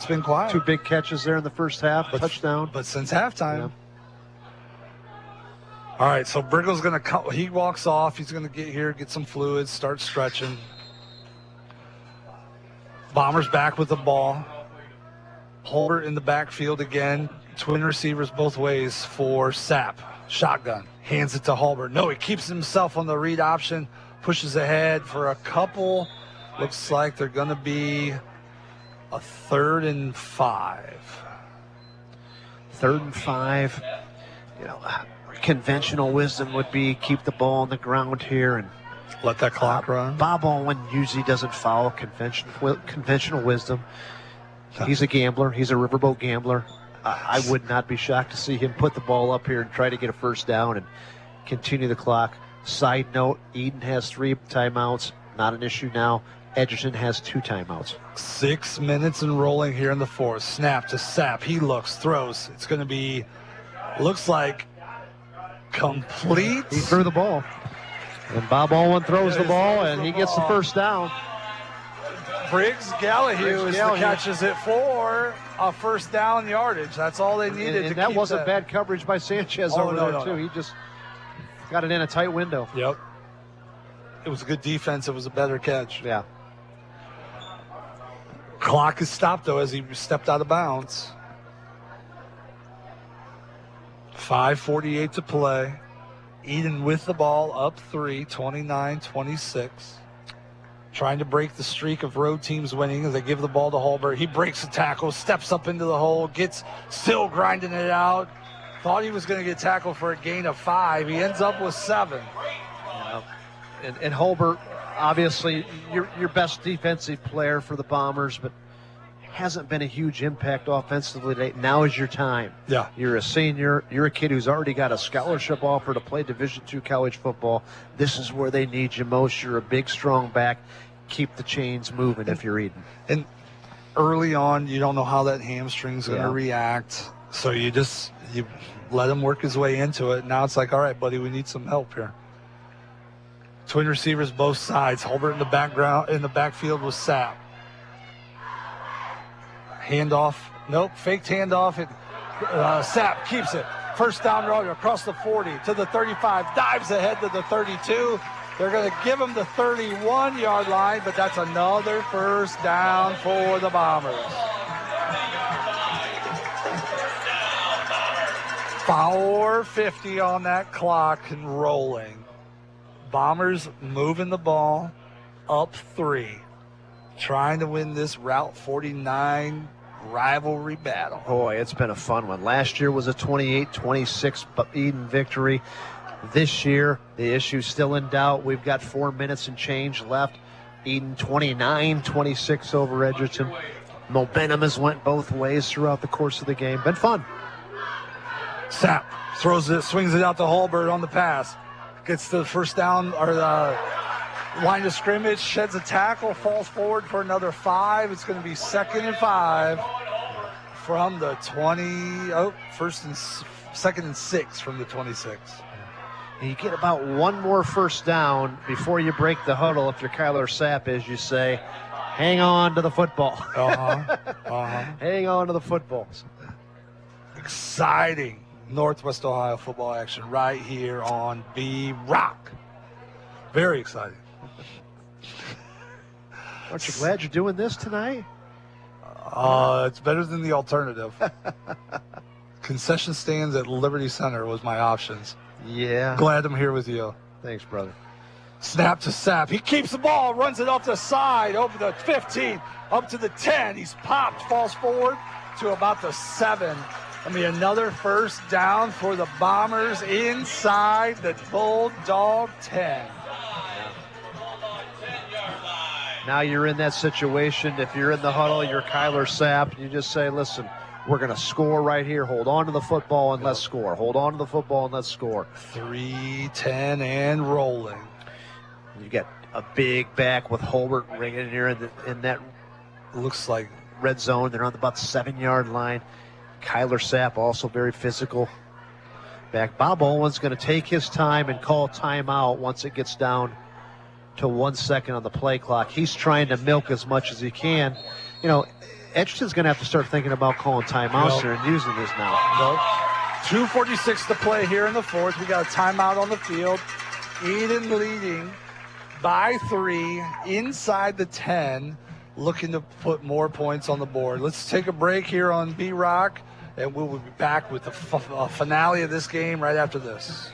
been quiet. 2 big catches there in the first half, touchdown. But since halftime. All right, so Briggle's going to come. He walks off. He's going to get here, get some fluids, start stretching. Bombers back with the ball. Holbert in the backfield again. Twin receivers both ways for Sapp. Shotgun. Hands it to Holbert. No, he keeps himself on the read option. Pushes ahead for a couple. Looks like they're going to be a 3rd and 5. 3rd and 5. Conventional wisdom would be keep the ball on the ground here and let that clock run. Bob Owen usually doesn't follow conventional wisdom. He's a gambler. He's a riverboat gambler. I would not be shocked to see him put the ball up here and try to get a first down and continue the clock. Side note, Edon has 3 timeouts. Not an issue now. Edgerton has 2 timeouts. 6 minutes and rolling here in the 4th. Snap to Sapp. He looks, throws. It's going to be, looks like complete. He threw the ball. And Bob Owen throws the ball, and he gets the first down. Briggs Gallahue catches it for a first down yardage. That's all they needed. And that wasn't bad coverage by Sanchez over there, too. He just got it in a tight window. Yep. It was a good defense. It was a better catch. Yeah. Clock is stopped, though, as he stepped out of bounds. 5:48 to play. Edon with the ball, up 3, 29-26. Trying to break the streak of road teams winning as they give the ball to Holbert. He breaks the tackle, steps up into the hole, still grinding it out. Thought he was going to get tackled for a gain of 5. He ends up with 7. And Holbert, obviously, your best defensive player for the Bombers, but hasn't been a huge impact offensively today. Now is your time. Yeah. You're a senior. You're a kid who's already got a scholarship offer to play Division II college football. This is where they need you most. You're a big, strong back. Keep the chains moving if you're Edon. And early on, you don't know how that hamstring's going to react. So you let him work his way into it. Now it's like, all right, buddy, we need some help here. Twin receivers both sides. Holbert in the backfield with Sapp. Handoff. Nope, faked handoff. Sapp keeps it. First down road across the 40 to the 35. Dives ahead to the 32. They're going to give him the 31-yard line, but that's another first down for the Bombers. 4:50 on that clock and rolling. Bombers moving the ball up 3. Trying to win this Route 49 rivalry battle. Boy, it's been a fun one. Last year was a 28-26 Edon victory. This year, the issue's still in doubt. We've got 4 minutes and change left. Edon 29-26 over Edgerton. Momentum has went both ways throughout the course of the game. Been fun. Sapp throws it, swings it out to Holbert on the pass. Gets the first down, or the line of scrimmage, sheds a tackle, falls forward for another 5. It's going to be 2nd and 5 from the 20. Oh, 2nd and 6 from the 26. And you get about one more first down before you break the huddle if you're Kyler Sapp, as you say. Hang on to the football. Uh-huh. Hang on to the football. Exciting Northwest Ohio football action right here on B-Rock. Very exciting. Aren't you glad you're doing this tonight? It's better than the alternative. Concession stands at Liberty Center was my options. Yeah. Glad I'm here with you. Thanks, brother. Snap to Sapp. He keeps the ball, runs it off the side, over the 15, up to the 10. He's popped, falls forward to about the 7. Another first down for the Bombers inside the Bulldog 10. Now you're in that situation. If you're in the huddle, you're Kyler Sapp. You just say, listen, we're going to score right here. Hold on to the football and let's score. Hold on to the football and let's score. 3-10 and rolling. You got a big back with Holbert ringing here in that looks like red zone. They're on about the 7-yard line. Kyler Sapp also very physical back. Bob Owen's going to take his time and call timeout once it gets down to 1 second on the play clock. He's trying to milk as much as he can. Edgerton's going to have to start thinking about calling timeouts here and using this now. 2:46 to play here in the fourth. We got a timeout on the field. Edon leading by 3 inside the 10, looking to put more points on the board. Let's take a break here on B-Rock, and we'll be back with the finale of this game right after this.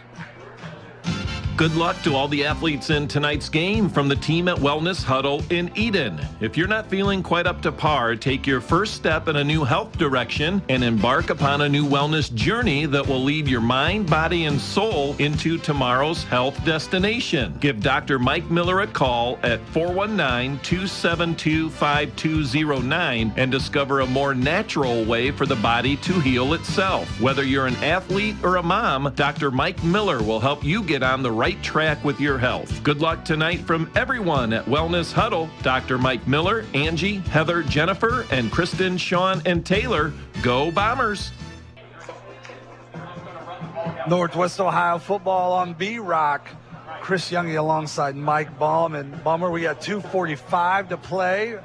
Good luck to all the athletes in tonight's game from the team at Wellness Huddle in Edon. If you're not feeling quite up to par, take your first step in a new health direction and embark upon a new wellness journey that will lead your mind, body, and soul into tomorrow's health destination. Give Dr. Mike Miller a call at 419-272-5209 and discover a more natural way for the body to heal itself. Whether you're an athlete or a mom, Dr. Mike Miller will help you get on the right track with your health. Good luck tonight from everyone at Wellness Huddle. Dr. Mike Miller, Angie, Heather, Jennifer, and Kristen, Sean, and Taylor. Go Bombers! Northwest Ohio football on B-Rock. Chris Junge alongside Mike Bumb. And Bummer, we got 2:45 to play.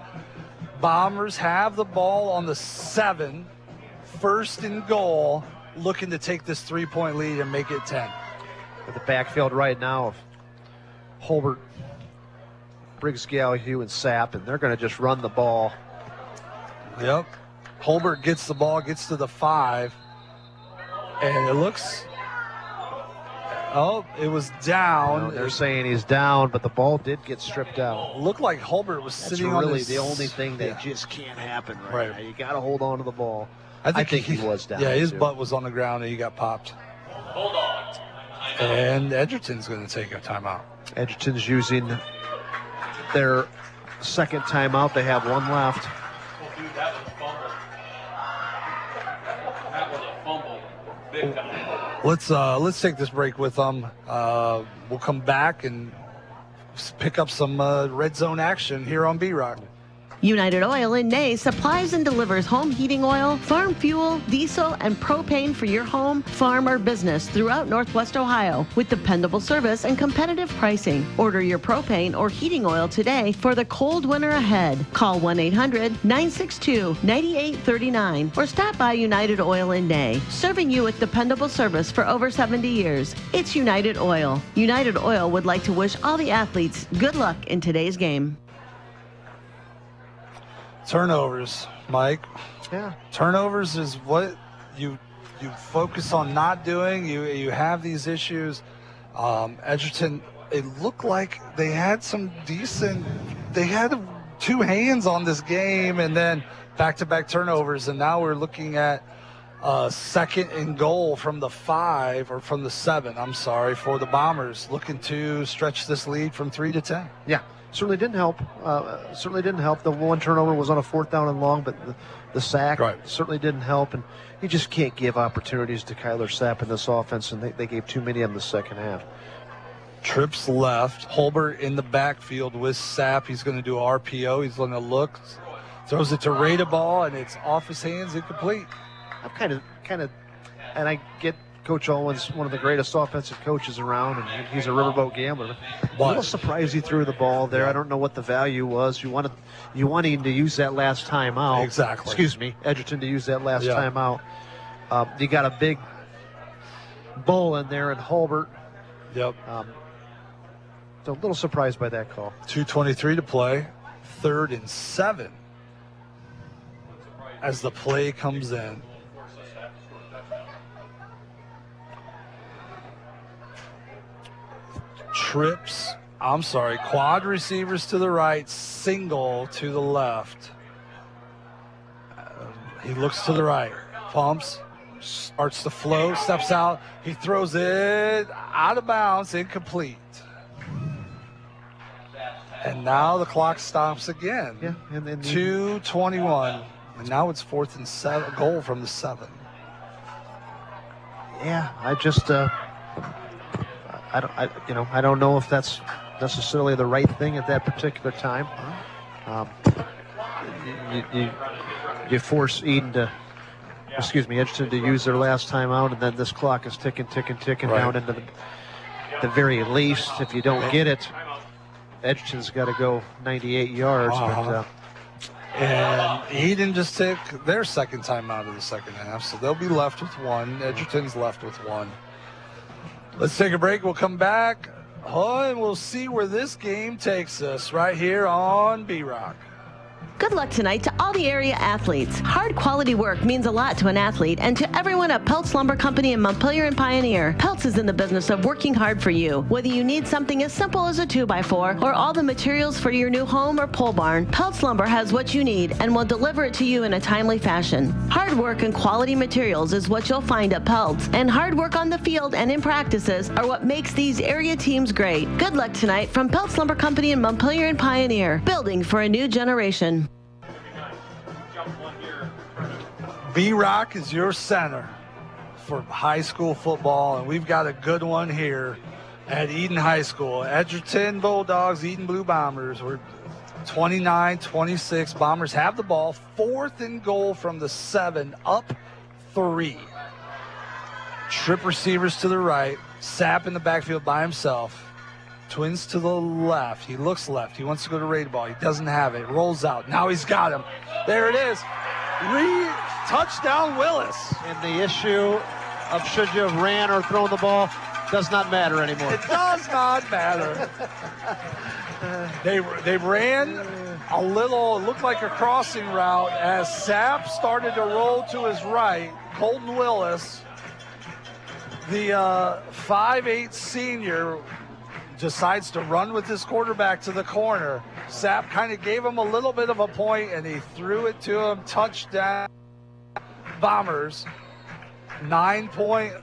Bombers have the ball on the 7. First and goal, looking to take this 3-point lead and make it 10. With the backfield right now of Holbert, Briggs, Galahue, and Sapp, and they're going to just run the ball. Yep. Holbert gets the ball, gets to the 5, and it looks... Oh, it was down. They're saying he's down, but the ball did get stripped out. Looked like Holbert was sitting on really his... the only thing that just can't happen right now. You got to hold on to the ball. I think he was down. Yeah, his butt was on the ground and he got popped. And Edgerton's going to take a timeout. Edgerton's using their second timeout. They have one left. Let's take this break with them. We'll come back and pick up some red zone action here on B-Rock. United Oil in Ney supplies and delivers home heating oil, farm fuel, diesel, and propane for your home, farm, or business throughout Northwest Ohio with dependable service and competitive pricing. Order your propane or heating oil today for the cold winter ahead. Call 1-800-962-9839 or stop by United Oil in Ney, serving you with dependable service for over 70 years. It's United Oil. United Oil would like to wish all the athletes good luck in today's game. Turnovers, Mike. Yeah. Turnovers is what you focus on not doing. You have these issues. Edgerton, it looked like they had they had 2 hands on this game and then back-to-back turnovers. And now we're looking at second and goal from the 5 or from the 7, I'm sorry, for the Bombers, looking to stretch this lead from 3 to 10. Yeah. Certainly didn't help. The one turnover was on a 4th down and long, but the sack certainly didn't help. And you just can't give opportunities to Kyler Sapp in this offense, and they gave too many of them the second half. Trips left. Holbert in the backfield with Sapp. He's going to do RPO. He's going to look, throws it to Rada ball, and it's off his hands, incomplete. I'm kind of, and I get Coach Owens, one of the greatest offensive coaches around, and he's a riverboat gambler. A little surprised he threw the ball there. I don't know what the value was. You wanted him to use that last timeout. Exactly. Excuse me, Edgerton to use that last timeout. You got a big bull in there in Hulbert. Yep. So a little surprised by that call. 2:23 to play, 3rd and 7. As the play comes in. Quad receivers to the right, single to the left. He looks to the right, pumps, starts to flow, steps out. He throws it out of bounds, incomplete. And now the clock stops again. Yeah, and 2:21, and now it's 4th and 7. Goal from the 7. Yeah, I just I don't know if that's necessarily the right thing at that particular time. You force Edgerton to use their last time out, and then this clock is ticking down into the very least. If you don't get it, Edgerton's got to go 98 yards. And Edon just took their second time out of the second half, so they'll be left with 1. Edgerton's left with 1. Let's take a break. We'll come back, and we'll see where this game takes us right here on B-Rock. Good luck tonight to all the area athletes. Hard quality work means a lot to an athlete and to everyone at Peltz Lumber Company in Montpelier and Pioneer. Peltz is in the business of working hard for you. Whether you need something as simple as a 2x4 or all the materials for your new home or pole barn, Peltz Lumber has what you need and will deliver it to you in a timely fashion. Hard work and quality materials is what you'll find at Peltz, and hard work on the field and in practices are what makes these area teams great. Good luck tonight from Peltz Lumber Company in Montpelier and Pioneer, building for a new generation. B-Rock is your center for high school football, and we've got a good one here at Edon High School. Edgerton Bulldogs, Edon Blue Bombers. We're 29-26. Bombers have the ball. 4th and goal from the 7, up 3. Trip receivers to the right. Sapp in the backfield by himself. Twins to the left. He looks left. He wants to go to raid ball. He doesn't have it. Rolls out. Now he's got him. There it is. Touchdown Willis. And the issue of should you have ran or thrown the ball does not matter anymore. It does not matter. They ran a little, it looked like a crossing route as Sapp started to roll to his right. Colton Willis, the 5'8" senior, decides to run with his quarterback to the corner. Sapp kind of gave him a little bit of a point, and he threw it to him. Touchdown, Bombers. 9-point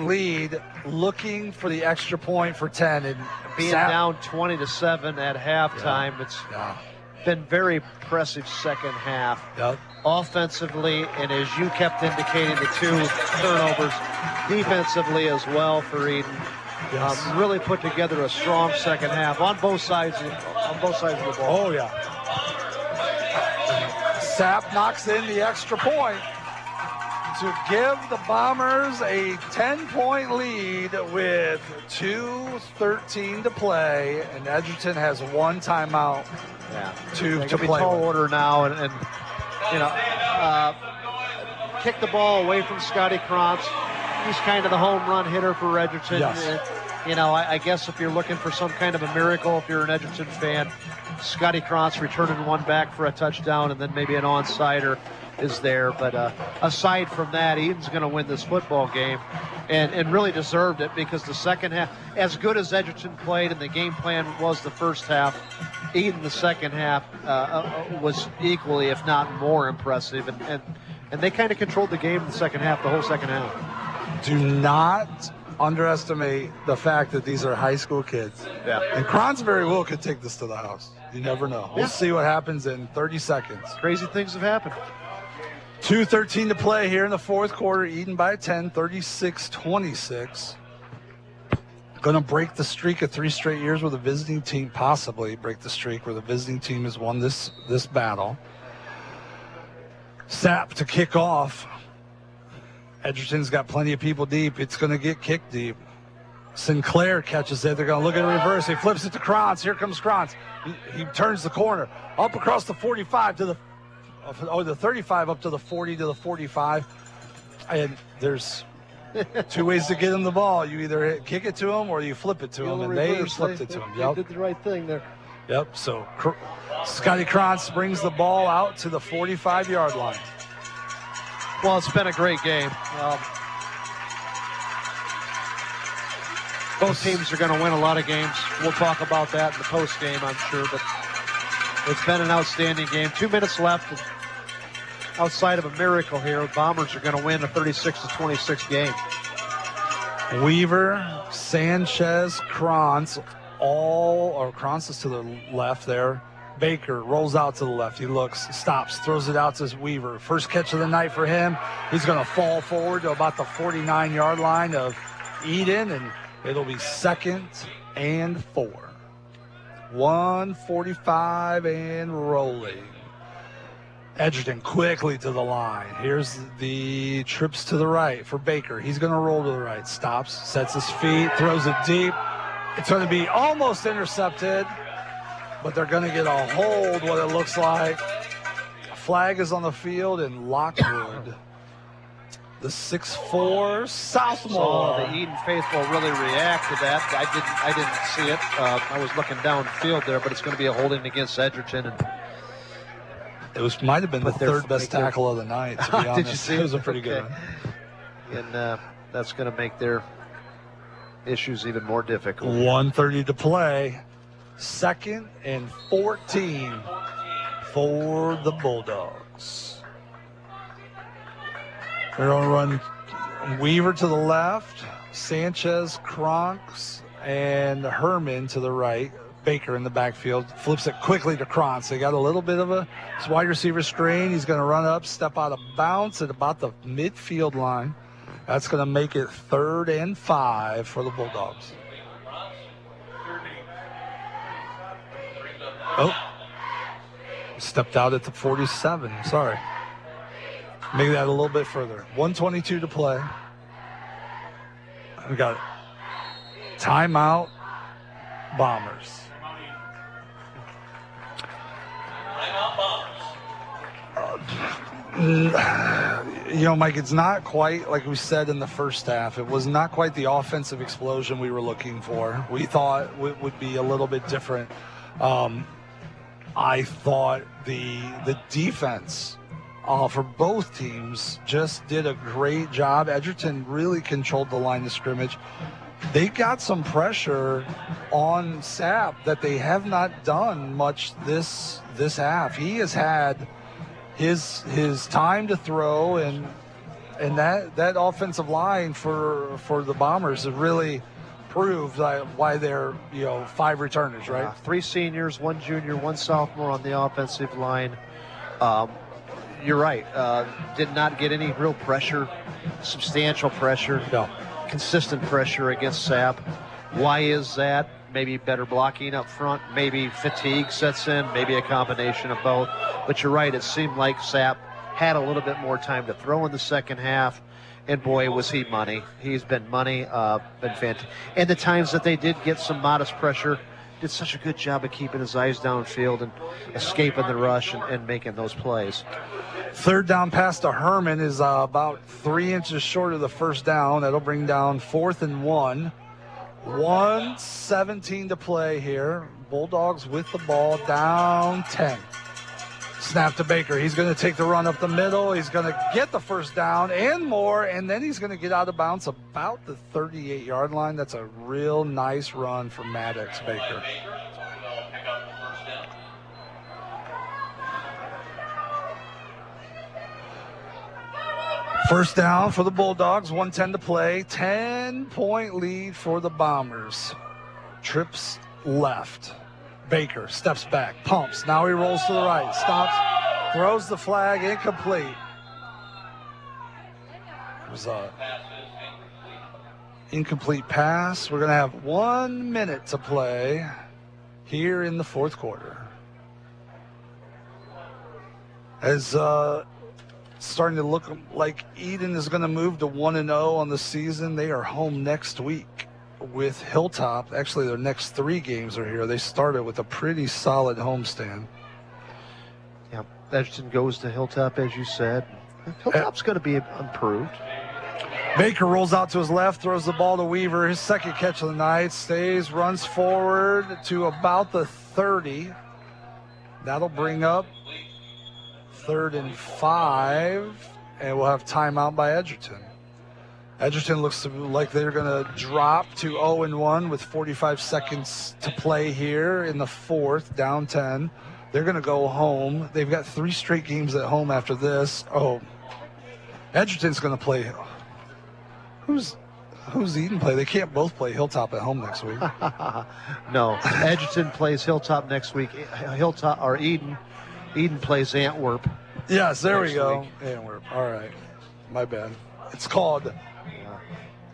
lead, looking for the extra point for 10. And being down 20-7 at halftime, it's been very impressive second half. Offensively, and as you kept indicating, the 2 turnovers, defensively as well for Edon. Really put together a strong second half on both sides of the ball. Oh, yeah. Sapp knocks in the extra point to give the Bombers a 10-point lead with 2:13 to play, and Edgerton has 1 timeout to play. Tall order now, and kick the ball away from Scotty Krantz. He's kind of the home run hitter for Edgerton. I guess if you're looking for some kind of a miracle, if you're an Edgerton fan, Scotty Krantz returning 1 back for a touchdown, and then maybe an onside is there. But aside from that, Edon's going to win this football game, and really deserved it, because the second half, as good as Edgerton played and the game plan was the first half, Edon the second half was equally, if not more, impressive, and they kind of controlled the game in the second half, the whole second half. Do not underestimate the fact that these are high school kids. And Krantz very well could take this to the house. You never know. We'll see what happens in 30 seconds. Crazy things have happened. 2:13 to play here in the 4th quarter. Edon by 10, 36-26. Going to break the streak of 3 straight years where the visiting team, possibly break the streak where the visiting team has won this battle. Sapp to kick off. Edgerton's got plenty of people deep. It's going to get kicked deep. Sinclair catches it. They're going to look at a reverse. He flips it to Krantz. Here comes Krantz. He turns the corner. Up across the 45 to the 35 up to the 40 to the 45. And there's 2 ways to get him the ball. You either kick it to him or you flip it to him. And they flipped it to him. They did the right thing there. Yep. So Scotty Krantz brings the ball out to the 45-yard line. Well, it's been a great game. Both teams are going to win a lot of games. We'll talk about that in the post game, I'm sure. But it's been an outstanding game. 2 minutes left. And outside of a miracle here, the Bombers are going to win a 36-26 game. Weaver, Sanchez, Krantz, Krantz is to the left there. Baker rolls out to the left. He looks, stops, throws it out to Weaver. First catch of the night for him. He's going to fall forward to about the 49-yard line of Edon, and it'll be 2nd and 4. 1:45 and rolling. Edgerton quickly to the line. Here's the trips to the right for Baker. He's going to roll to the right. Stops, sets his feet, throws it deep. It's going to be almost intercepted, but they're going to get a hold, what it looks like. A flag is on the field, and Lockwood, the 6'4" sophomore. The Edon faithful really react to that. I didn't see it. I was looking downfield there, but it's going to be a holding against Edgerton. And it might have been the third best tackle of the night, to be honest. Did you see it? Was a pretty good one. And that's going to make their issues even more difficult. 1:30 to play. 2nd and 14 for the Bulldogs. They're going to run Weaver to the left, Sanchez, Krantz, and Herman to the right. Baker in the backfield, flips it quickly to Krantz. They got a little bit of a wide receiver screen. He's going to run up, step out of bounds at about the midfield line. That's going to make it 3rd and 5 for the Bulldogs. Oh, stepped out at the 47. Sorry. Make that a little bit further. 1:22 to play. We got timeout, Bombers. Mike, it's not quite like we said in the first half. It was not quite the offensive explosion we were looking for. We thought it would be a little bit different. I thought the defense for both teams just did a great job. Edgerton really controlled the line of scrimmage. They got some pressure on Sapp that they have not done much this half. He has had his time to throw, and that offensive line for the Bombers has really proved why they're 5 returners, right? 3 seniors, 1 junior, 1 sophomore on the offensive line. You're right. Did not get any real pressure, substantial pressure, consistent pressure against Sapp. Why is that? Maybe better blocking up front, maybe fatigue sets in, maybe a combination of both. But you're right, it seemed like Sapp had a little bit more time to throw in the second half, and boy, was he money. He's been money, been fantastic. And the times that they did get some modest pressure, did such a good job of keeping his eyes downfield and escaping the rush and making those plays. 3rd down pass to Herman is about 3 inches short of the first down. That'll bring down 4th and 1. 1:17 to play here. Bulldogs with the ball, down 10. Snap to Baker. He's going to take the run up the middle. He's going to get the first down and more, and then he's going to get out of bounds about the 38-yard line. That's a real nice run for Maddox Baker. First down for the Bulldogs, 1:10 to play. 10-point lead for the Bombers. Trips left. Baker steps back, pumps. Now he rolls to the right, stops, throws the flag, incomplete. It was an incomplete pass. We're going to have 1 minute to play here in the 4th quarter. As starting to look like Edon is going to move to 1-0 on the season. They are home next week with Hilltop. Actually, their next 3 games are here. They started with a pretty solid homestand. Yeah, Edgerton goes to Hilltop, as you said. Hilltop's going to be improved. Baker rolls out to his left, throws the ball to Weaver. His second catch of the night. Stays, runs forward to about the 30. That'll bring up 3rd and 5, and we'll have timeout by Edgerton. Edgerton looks like they're going to drop to 0-1 with 45 seconds to play here in the 4th, down 10. They're going to go home. They've got 3 straight games at home after this. Oh, Edgerton's going to play. Who's Edon play? They can't both play Hilltop at home next week. No, Edgerton plays Hilltop next week. Hilltop or Edon plays Antwerp. Yes, there we go. Antwerp. All right, my bad. It's called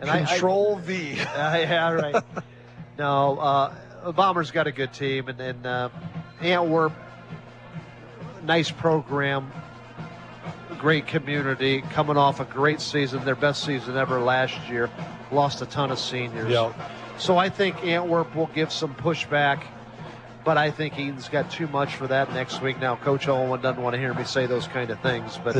Control V. Yeah, right. No, Bombers got a good team, and then Antwerp, nice program. Great community, coming off a great season, their best season ever last year. Lost a ton of seniors. Yep. So I think Antwerp will give some pushback, but I think Edon's got too much for that next week. Now, Coach Owen doesn't want to hear me say those kind of things, but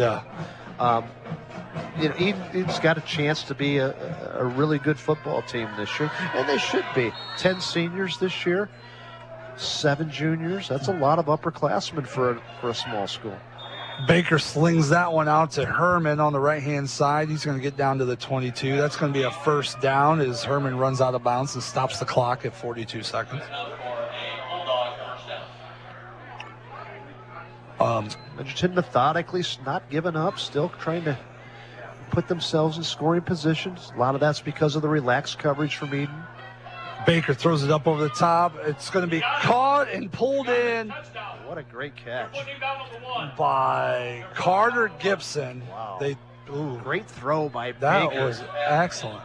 Edon's got a chance to be a really good football team this year, and they should be. 10 seniors this year, 7 juniors. That's a lot of upperclassmen for a small school. Baker slings that one out to Herman on the right-hand side. He's going to get down to the 22. That's going to be a first down as Herman runs out of bounds and stops the clock at 42 seconds. Edgerton methodically not giving up, still trying to put themselves in scoring positions. A lot of that's because of the relaxed coverage from Edon. Baker throws it up over the top. It's going to be caught and pulled in. What a great catch by Carter Gibson. Wow. Ooh, great throw by that Baker. Was excellent.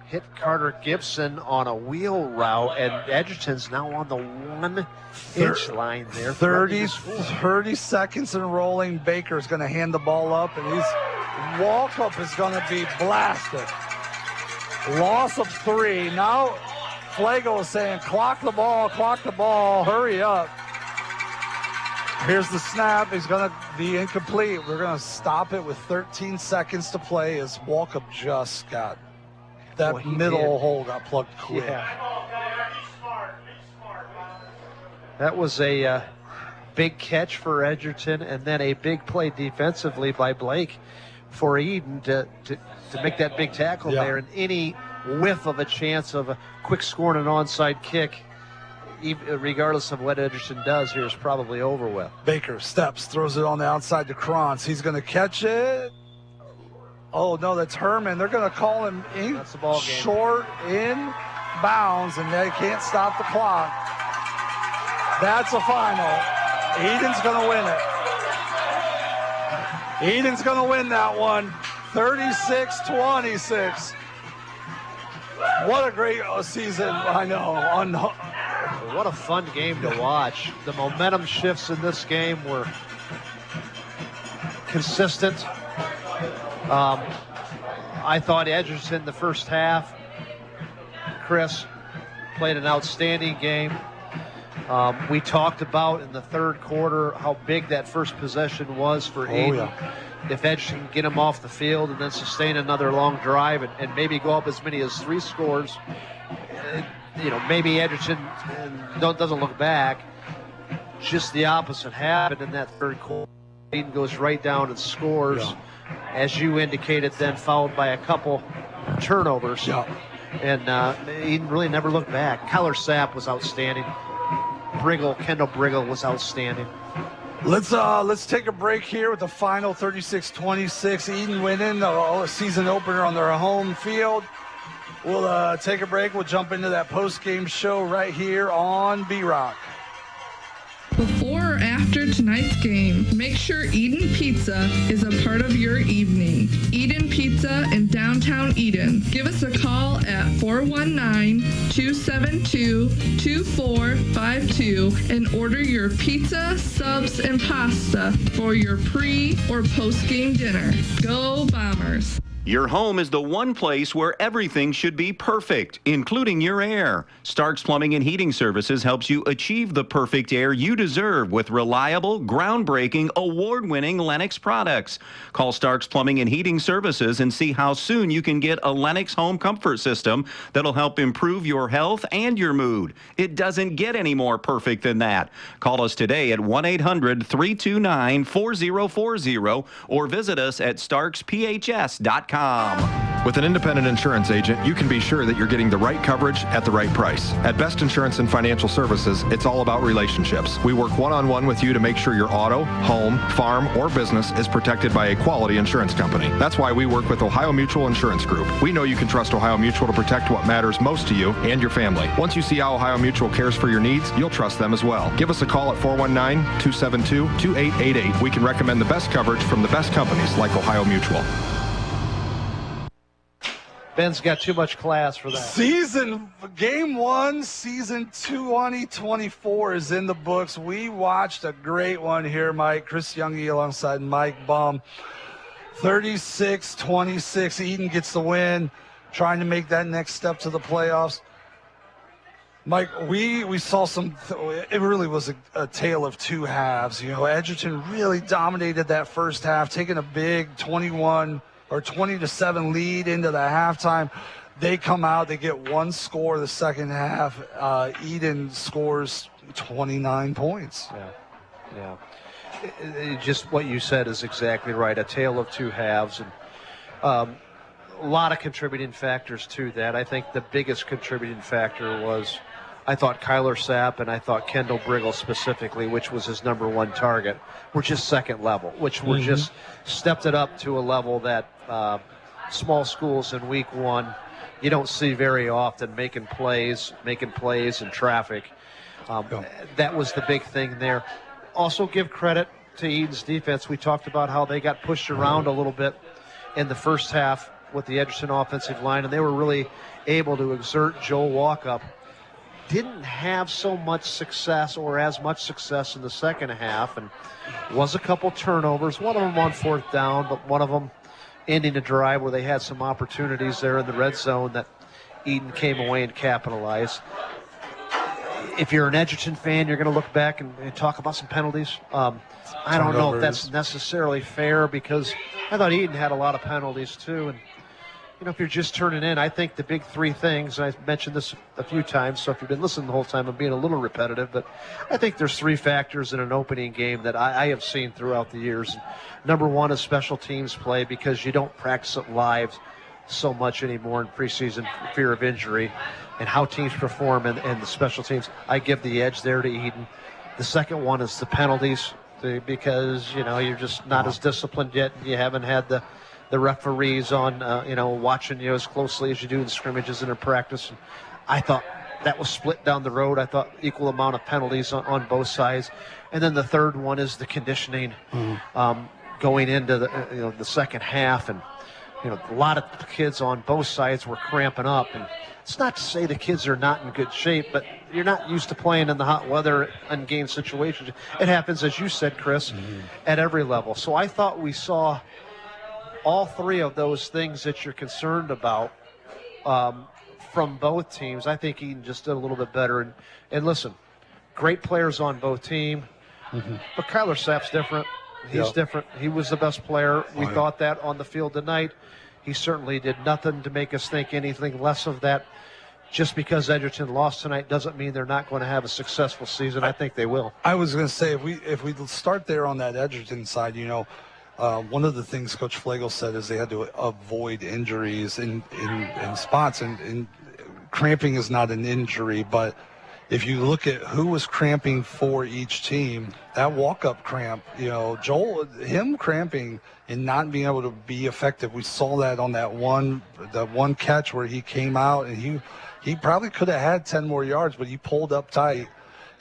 Hit Carter Gibson on a wheel route, and Edgerton's now on the 1-inch line there. 30 seconds and rolling. Baker's going to hand the ball up, and his walk-up is going to be blasted. Loss of 3. Now Flago is saying, clock the ball, hurry up. Here's the snap. He's going to be incomplete. We're going to stop it with 13 seconds to play as Walkup just got that middle hole got plugged quick. Yeah. That was a big catch for Edgerton, and then a big play defensively by Blake for Edon to make that big tackle there. And any whiff of a chance of a quick score and an onside kick, regardless of what Edgerton does here, is probably over with. Baker steps, throws it on the outside to Krantz. He's going to catch it. Oh, no, that's Herman. They're going to call him that's the ball game. Short in bounds, and they can't stop the clock. That's a final. Edon's going to win it. Edon's going to win that one. 36-26. What a great season. I know. What a fun game to watch. The momentum shifts in this game were consistent. I thought Edgerton the first half, Chris, played an outstanding game. We talked about in the third quarter how big that first possession was for Edon. Yeah. If Edgerton can get him off the field and then sustain another long drive and maybe go up as many as 3 scores, maybe Edgerton doesn't look back. Just the opposite happened in that third quarter. Edon goes right down and scores, as you indicated, then followed by a couple turnovers. Yeah. And Edon really never looked back. Kyler Sapp was outstanding. Kendall Briggle was outstanding. Let's take a break here with the final 36-26. Edon winning the season opener on their home field. We'll take a break. We'll jump into that post-game show right here on B-Rock. Before after tonight's game, make sure Edon Pizza is a part of your evening. Edon Pizza in downtown Edon. Give us a call at 419-272-2452 and order your pizza, subs, and pasta for your pre- or post-game dinner. Go Bombers! Your home is the one place where everything should be perfect, including your air. Stark's Plumbing and Heating Services helps you achieve the perfect air you deserve with reliable, groundbreaking, award-winning Lennox products. Call Stark's Plumbing and Heating Services and see how soon you can get a Lennox home comfort system that'll help improve your health and your mood. It doesn't get any more perfect than that. Call us today at 1-800-329-4040 or visit us at starksphs.com. With an independent insurance agent, you can be sure that you're getting the right coverage at the right price. At Best Insurance and Financial Services, it's all about relationships. We work one-on-one with you to make sure your auto, home, farm, or business is protected by a quality insurance company. That's why we work with Ohio Mutual Insurance Group. We know you can trust Ohio Mutual to protect what matters most to you and your family. Once you see how Ohio Mutual cares for your needs, you'll trust them as well. Give us a call at 419-272-2888. We can recommend the best coverage from the best companies like Ohio Mutual. Ben's got too much class for that. Game 1, season 2024 is in the books. We watched a great one here, Mike. Chris Junge alongside Mike Bumb. 36-26. Edon gets the win, trying to make that next step to the playoffs. Mike, we saw it really was a tale of two halves. You know, Edgerton really dominated that first half, taking a big 20-7 lead into the halftime. They come out, they get one score the second half. Edon scores 29 points. Yeah. Just what you said is exactly right. A tale of two halves. And a lot of contributing factors to that. I think the biggest contributing factor was, I thought Kyler Sapp and I thought Kendall Briggle specifically, which was his number one target, were just second level, which were just stepped it up to a level that small schools in week one you don't see very often, making plays in traffic. That was the big thing there. Also give credit to Edon's defense. We talked about how they got pushed around a little bit in the first half with the Edgerton offensive line, and they were really able to exert Joel Walkup. Didn't have so much success or as much success in the second half, and was a couple turnovers, one of them on fourth down, but one of them ending a drive where they had some opportunities there in the red zone that Edon came away and capitalized. If you're an Edgerton fan, you're going to look back and talk about some penalties. I don't know if that's necessarily fair, because I thought Edon had a lot of penalties too. And you know, if you're just turning in, I think the big three things, and I've mentioned this a few times, so if you've been listening the whole time, I'm being a little repetitive, but I think there's three factors in an opening game that I have seen throughout the years. Number one is special teams play, because you don't practice it live so much anymore in preseason for fear of injury, and how teams perform and the special teams. I give the edge there to Edon. The second one is the penalties, because, you know, you're just not as disciplined yet. You haven't had the referees on, watching you as closely as you do in scrimmages and in practice. And I thought that was split down the road. I thought equal amount of penalties on both sides. And then the third one is the conditioning going into the second half. And, a lot of kids on both sides were cramping up. And it's not to say the kids are not in good shape, but you're not used to playing in the hot weather in game situations. It happens, as you said, Chris, at every level. So I thought we saw all three of those things that you're concerned about from both teams. I think Edon just did a little bit better. And listen, great players on both teams, but Kyler Sapp's different. He's different. He was the best player. We thought that on the field tonight. He certainly did nothing to make us think anything less of that. Just because Edgerton lost tonight doesn't mean they're not going to have a successful season. I think they will. I was going to say, if we start there on that Edgerton side, one of the things Coach Flagel said is they had to avoid injuries in spots, and cramping is not an injury, but if you look at who was cramping for each team, that walk-up cramp, Joel, him cramping and not being able to be effective, we saw that on that one catch where he came out and he probably could have had 10 more yards, but he pulled up tight.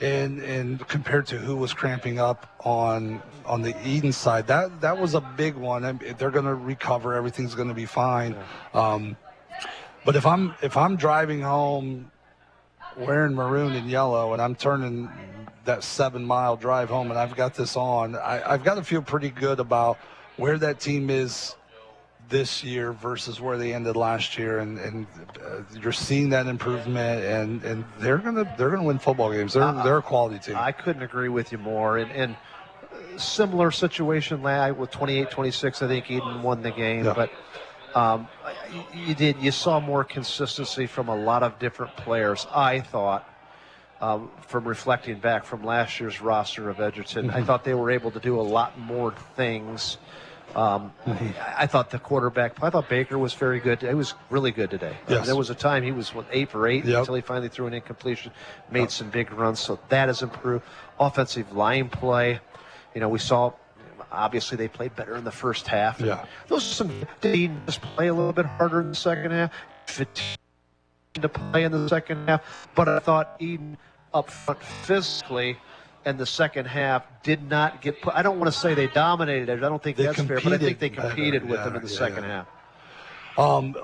and compared to who was cramping up on the Edon side, that was a big one. I mean, they're going to recover. Everything's going to be fine. But if I'm driving home wearing maroon and yellow and I'm turning that 7-mile drive home and I've got this on, I've got to feel pretty good about where that team is this year versus where they ended last year, and you're seeing that improvement, and they're gonna win football games. They're a quality team. I couldn't agree with you more. And similar situation with 28-26. I think Edon won the game, but you saw more consistency from a lot of different players. I thought. From reflecting back from last year's roster of Edgerton, I thought they were able to do a lot more things. I thought the quarterback, I thought Baker was very good. He was really good today. Yes. There was a time he was 8 for 8 until he finally threw an incompletion, made some big runs. So that has improved. Offensive line play, we saw. Obviously, they played better in the first half. Yeah. Those are some they just play a little bit harder in the second half. To play in the second half, but I thought Edon up front physically in the second half did not get put. I don't want to say they dominated it. I don't think that's fair, but I think they competed with them in the second half.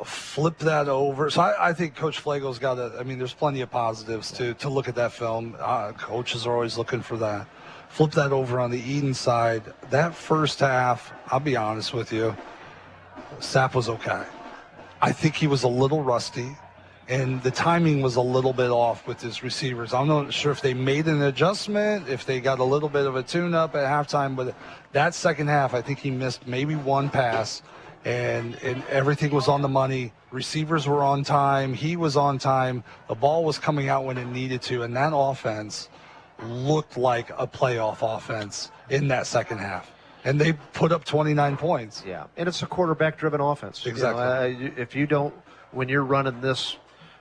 Flip that over. So I think Coach Flagel's got to, there's plenty of positives to look at that film. Coaches are always looking for that. Flip that over on the Edon side. That first half, I'll be honest with you, Sapp was okay. I think he was a little rusty. And the timing was a little bit off with his receivers. I'm not sure if they made an adjustment, if they got a little bit of a tune-up at halftime. But that second half, I think he missed maybe one pass, and everything was on the money. Receivers were on time. He was on time. The ball was coming out when it needed to, and that offense looked like a playoff offense in that second half. And they put up 29 points. Yeah, and it's a quarterback-driven offense. Exactly. If you don't, when you're running this,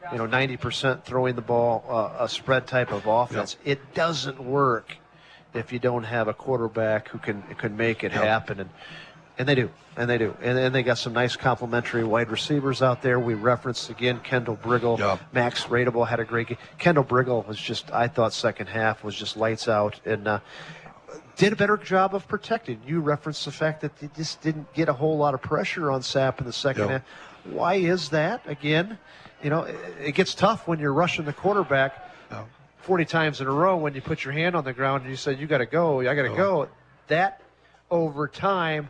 90% throwing the ball, a spread type of offense, it doesn't work if you don't have a quarterback who can make it happen. And they do. And they got some nice complimentary wide receivers out there. We referenced again Kendall Briggle. Max Radable had a great game. Kendall Briggle was I thought second half was just lights out and did a better job of protecting. You referenced the fact that they just didn't get a whole lot of pressure on Sapp in the second half. Why is that? Again, it gets tough when you're rushing the quarterback 40 times in a row when you put your hand on the ground and you say, you got to go, I got to go. That over time,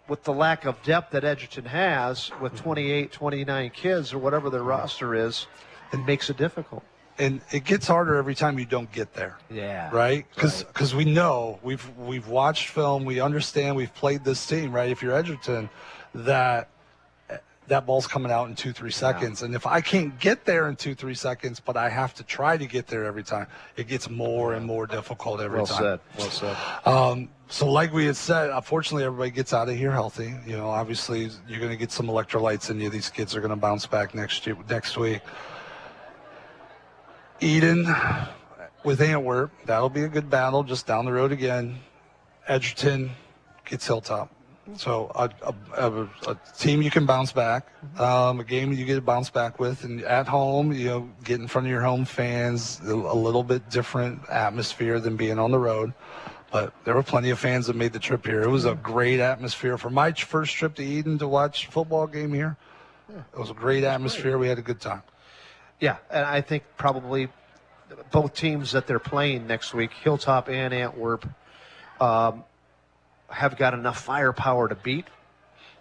with the lack of depth that Edgerton has with 28, 29 kids or whatever their roster is, it makes it difficult. And it gets harder every time you don't get there. Yeah. Right? Because we know, we've watched film, we understand, we've played this team, right? If you're Edgerton, that ball's coming out in 2-3 seconds. And if I can't get there in 2-3 seconds, but I have to try to get there every time, it gets more and more difficult every time. Well said. So like we had said, unfortunately, everybody gets out of here healthy. Obviously, you're going to get some electrolytes in you. These kids are going to bounce back next week. Edon with Antwerp, that'll be a good battle just down the road again. Edgerton gets Hilltop. So a team you can bounce back, a game you get to bounce back with, and at home, get in front of your home fans, a little bit different atmosphere than being on the road. But there were plenty of fans that made the trip here. It was a great atmosphere. For my first trip to Edon to watch a football game here, it was a great atmosphere. We had a good time. Yeah, and I think probably both teams that they're playing next week, Hilltop and Antwerp, have got enough firepower to beat.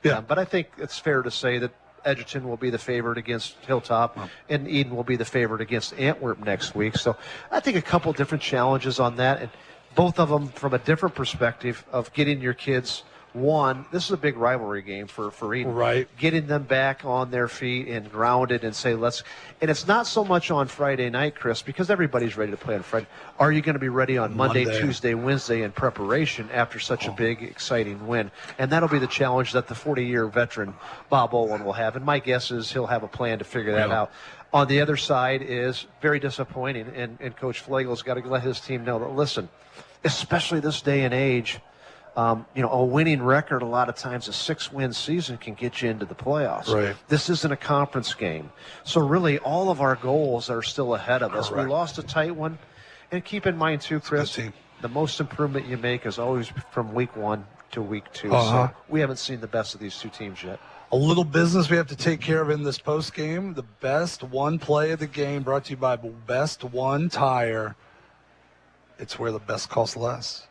But I think it's fair to say that Edgerton will be the favorite against Hilltop, and Edon will be the favorite against Antwerp next week. So I think a couple different challenges on that, and both of them from a different perspective of getting your kids. One, this is a big rivalry game for Edon. Right. Getting them back on their feet and grounded and say, and it's not so much on Friday night, Chris, because everybody's ready to play on Friday. Are you going to be ready on Monday, Tuesday, Wednesday in preparation after such a big, exciting win? And that'll be the challenge that the 40-year veteran Bob Owen will have. And my guess is he'll have a plan to figure that out. On the other side is very disappointing, and Coach Flagel's got to let his team know that, listen, especially this day and age, a winning record a lot of times, a 6-win season can get you into the playoffs. Right. This isn't a conference game. So really all of our goals are still ahead of us. Correct. We lost a tight one And keep in mind, too, Chris, the most improvement you make is always from week 1 to week 2. So we haven't seen the best of these two teams yet. A little business we have to take care of in this post game. The best one play of the game brought to you by Best One Tire. It's where the best costs less.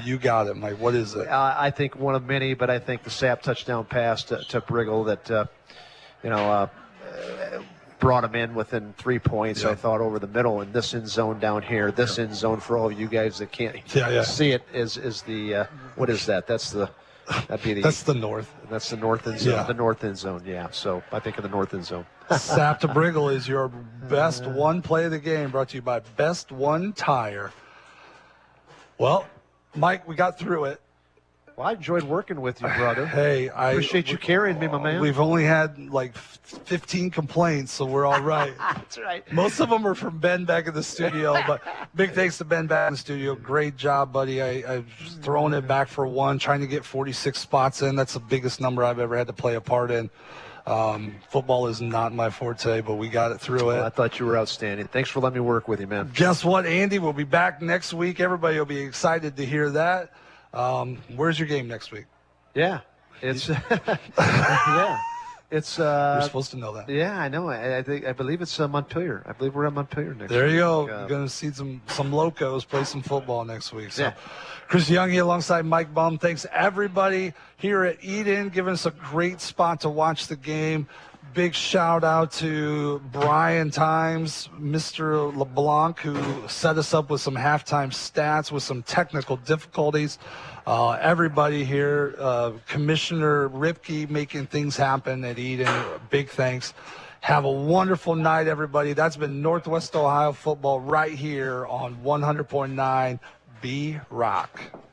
You got it, Mike. What is it? I think one of many, but I think the Sapp touchdown pass to Briggle that, brought him in within 3 points, I thought, over the middle. And this end zone down here, this end zone, for all of you guys that can't see it, is the, what is that? That's the north. That's the north end zone. The north end zone, So I think of the north end zone. Sapp to Briggle is your best one play of the game, brought to you by Best One Tire. Well, Mike, we got through it. Well, I enjoyed working with you, brother. Hey, I appreciate you carrying me, my man. We've only had like 15 complaints, so we're all right. That's right. Most of them are from Ben back in the studio, but big thanks to Ben back in the studio. Great job, buddy. I've thrown it back for one, trying to get 46 spots in. That's the biggest number I've ever had to play a part in. Football is not my forte, but we got it through it. I thought you were outstanding. Thanks for letting me work with you, man. Guess what, Andy? We'll be back next week. Everybody will be excited to hear that. Where's your game next week? Yeah, it's it's. You're supposed to know that. Yeah, I know. I believe it's Montpelier. I believe we're at Montpelier next week. There you go. You're going to see some locos play some football next week. So, Chris Junge alongside Mike Bumb. Thanks everybody here at Edon, giving us a great spot to watch the game. Big shout out to Brian Times, Mr. LeBlanc, who set us up with some halftime stats with some technical difficulties. Everybody here, Commissioner Ripke, making things happen at Edon. Big thanks. Have a wonderful night, everybody. That's been Northwest Ohio football right here on 100.9 B Rock.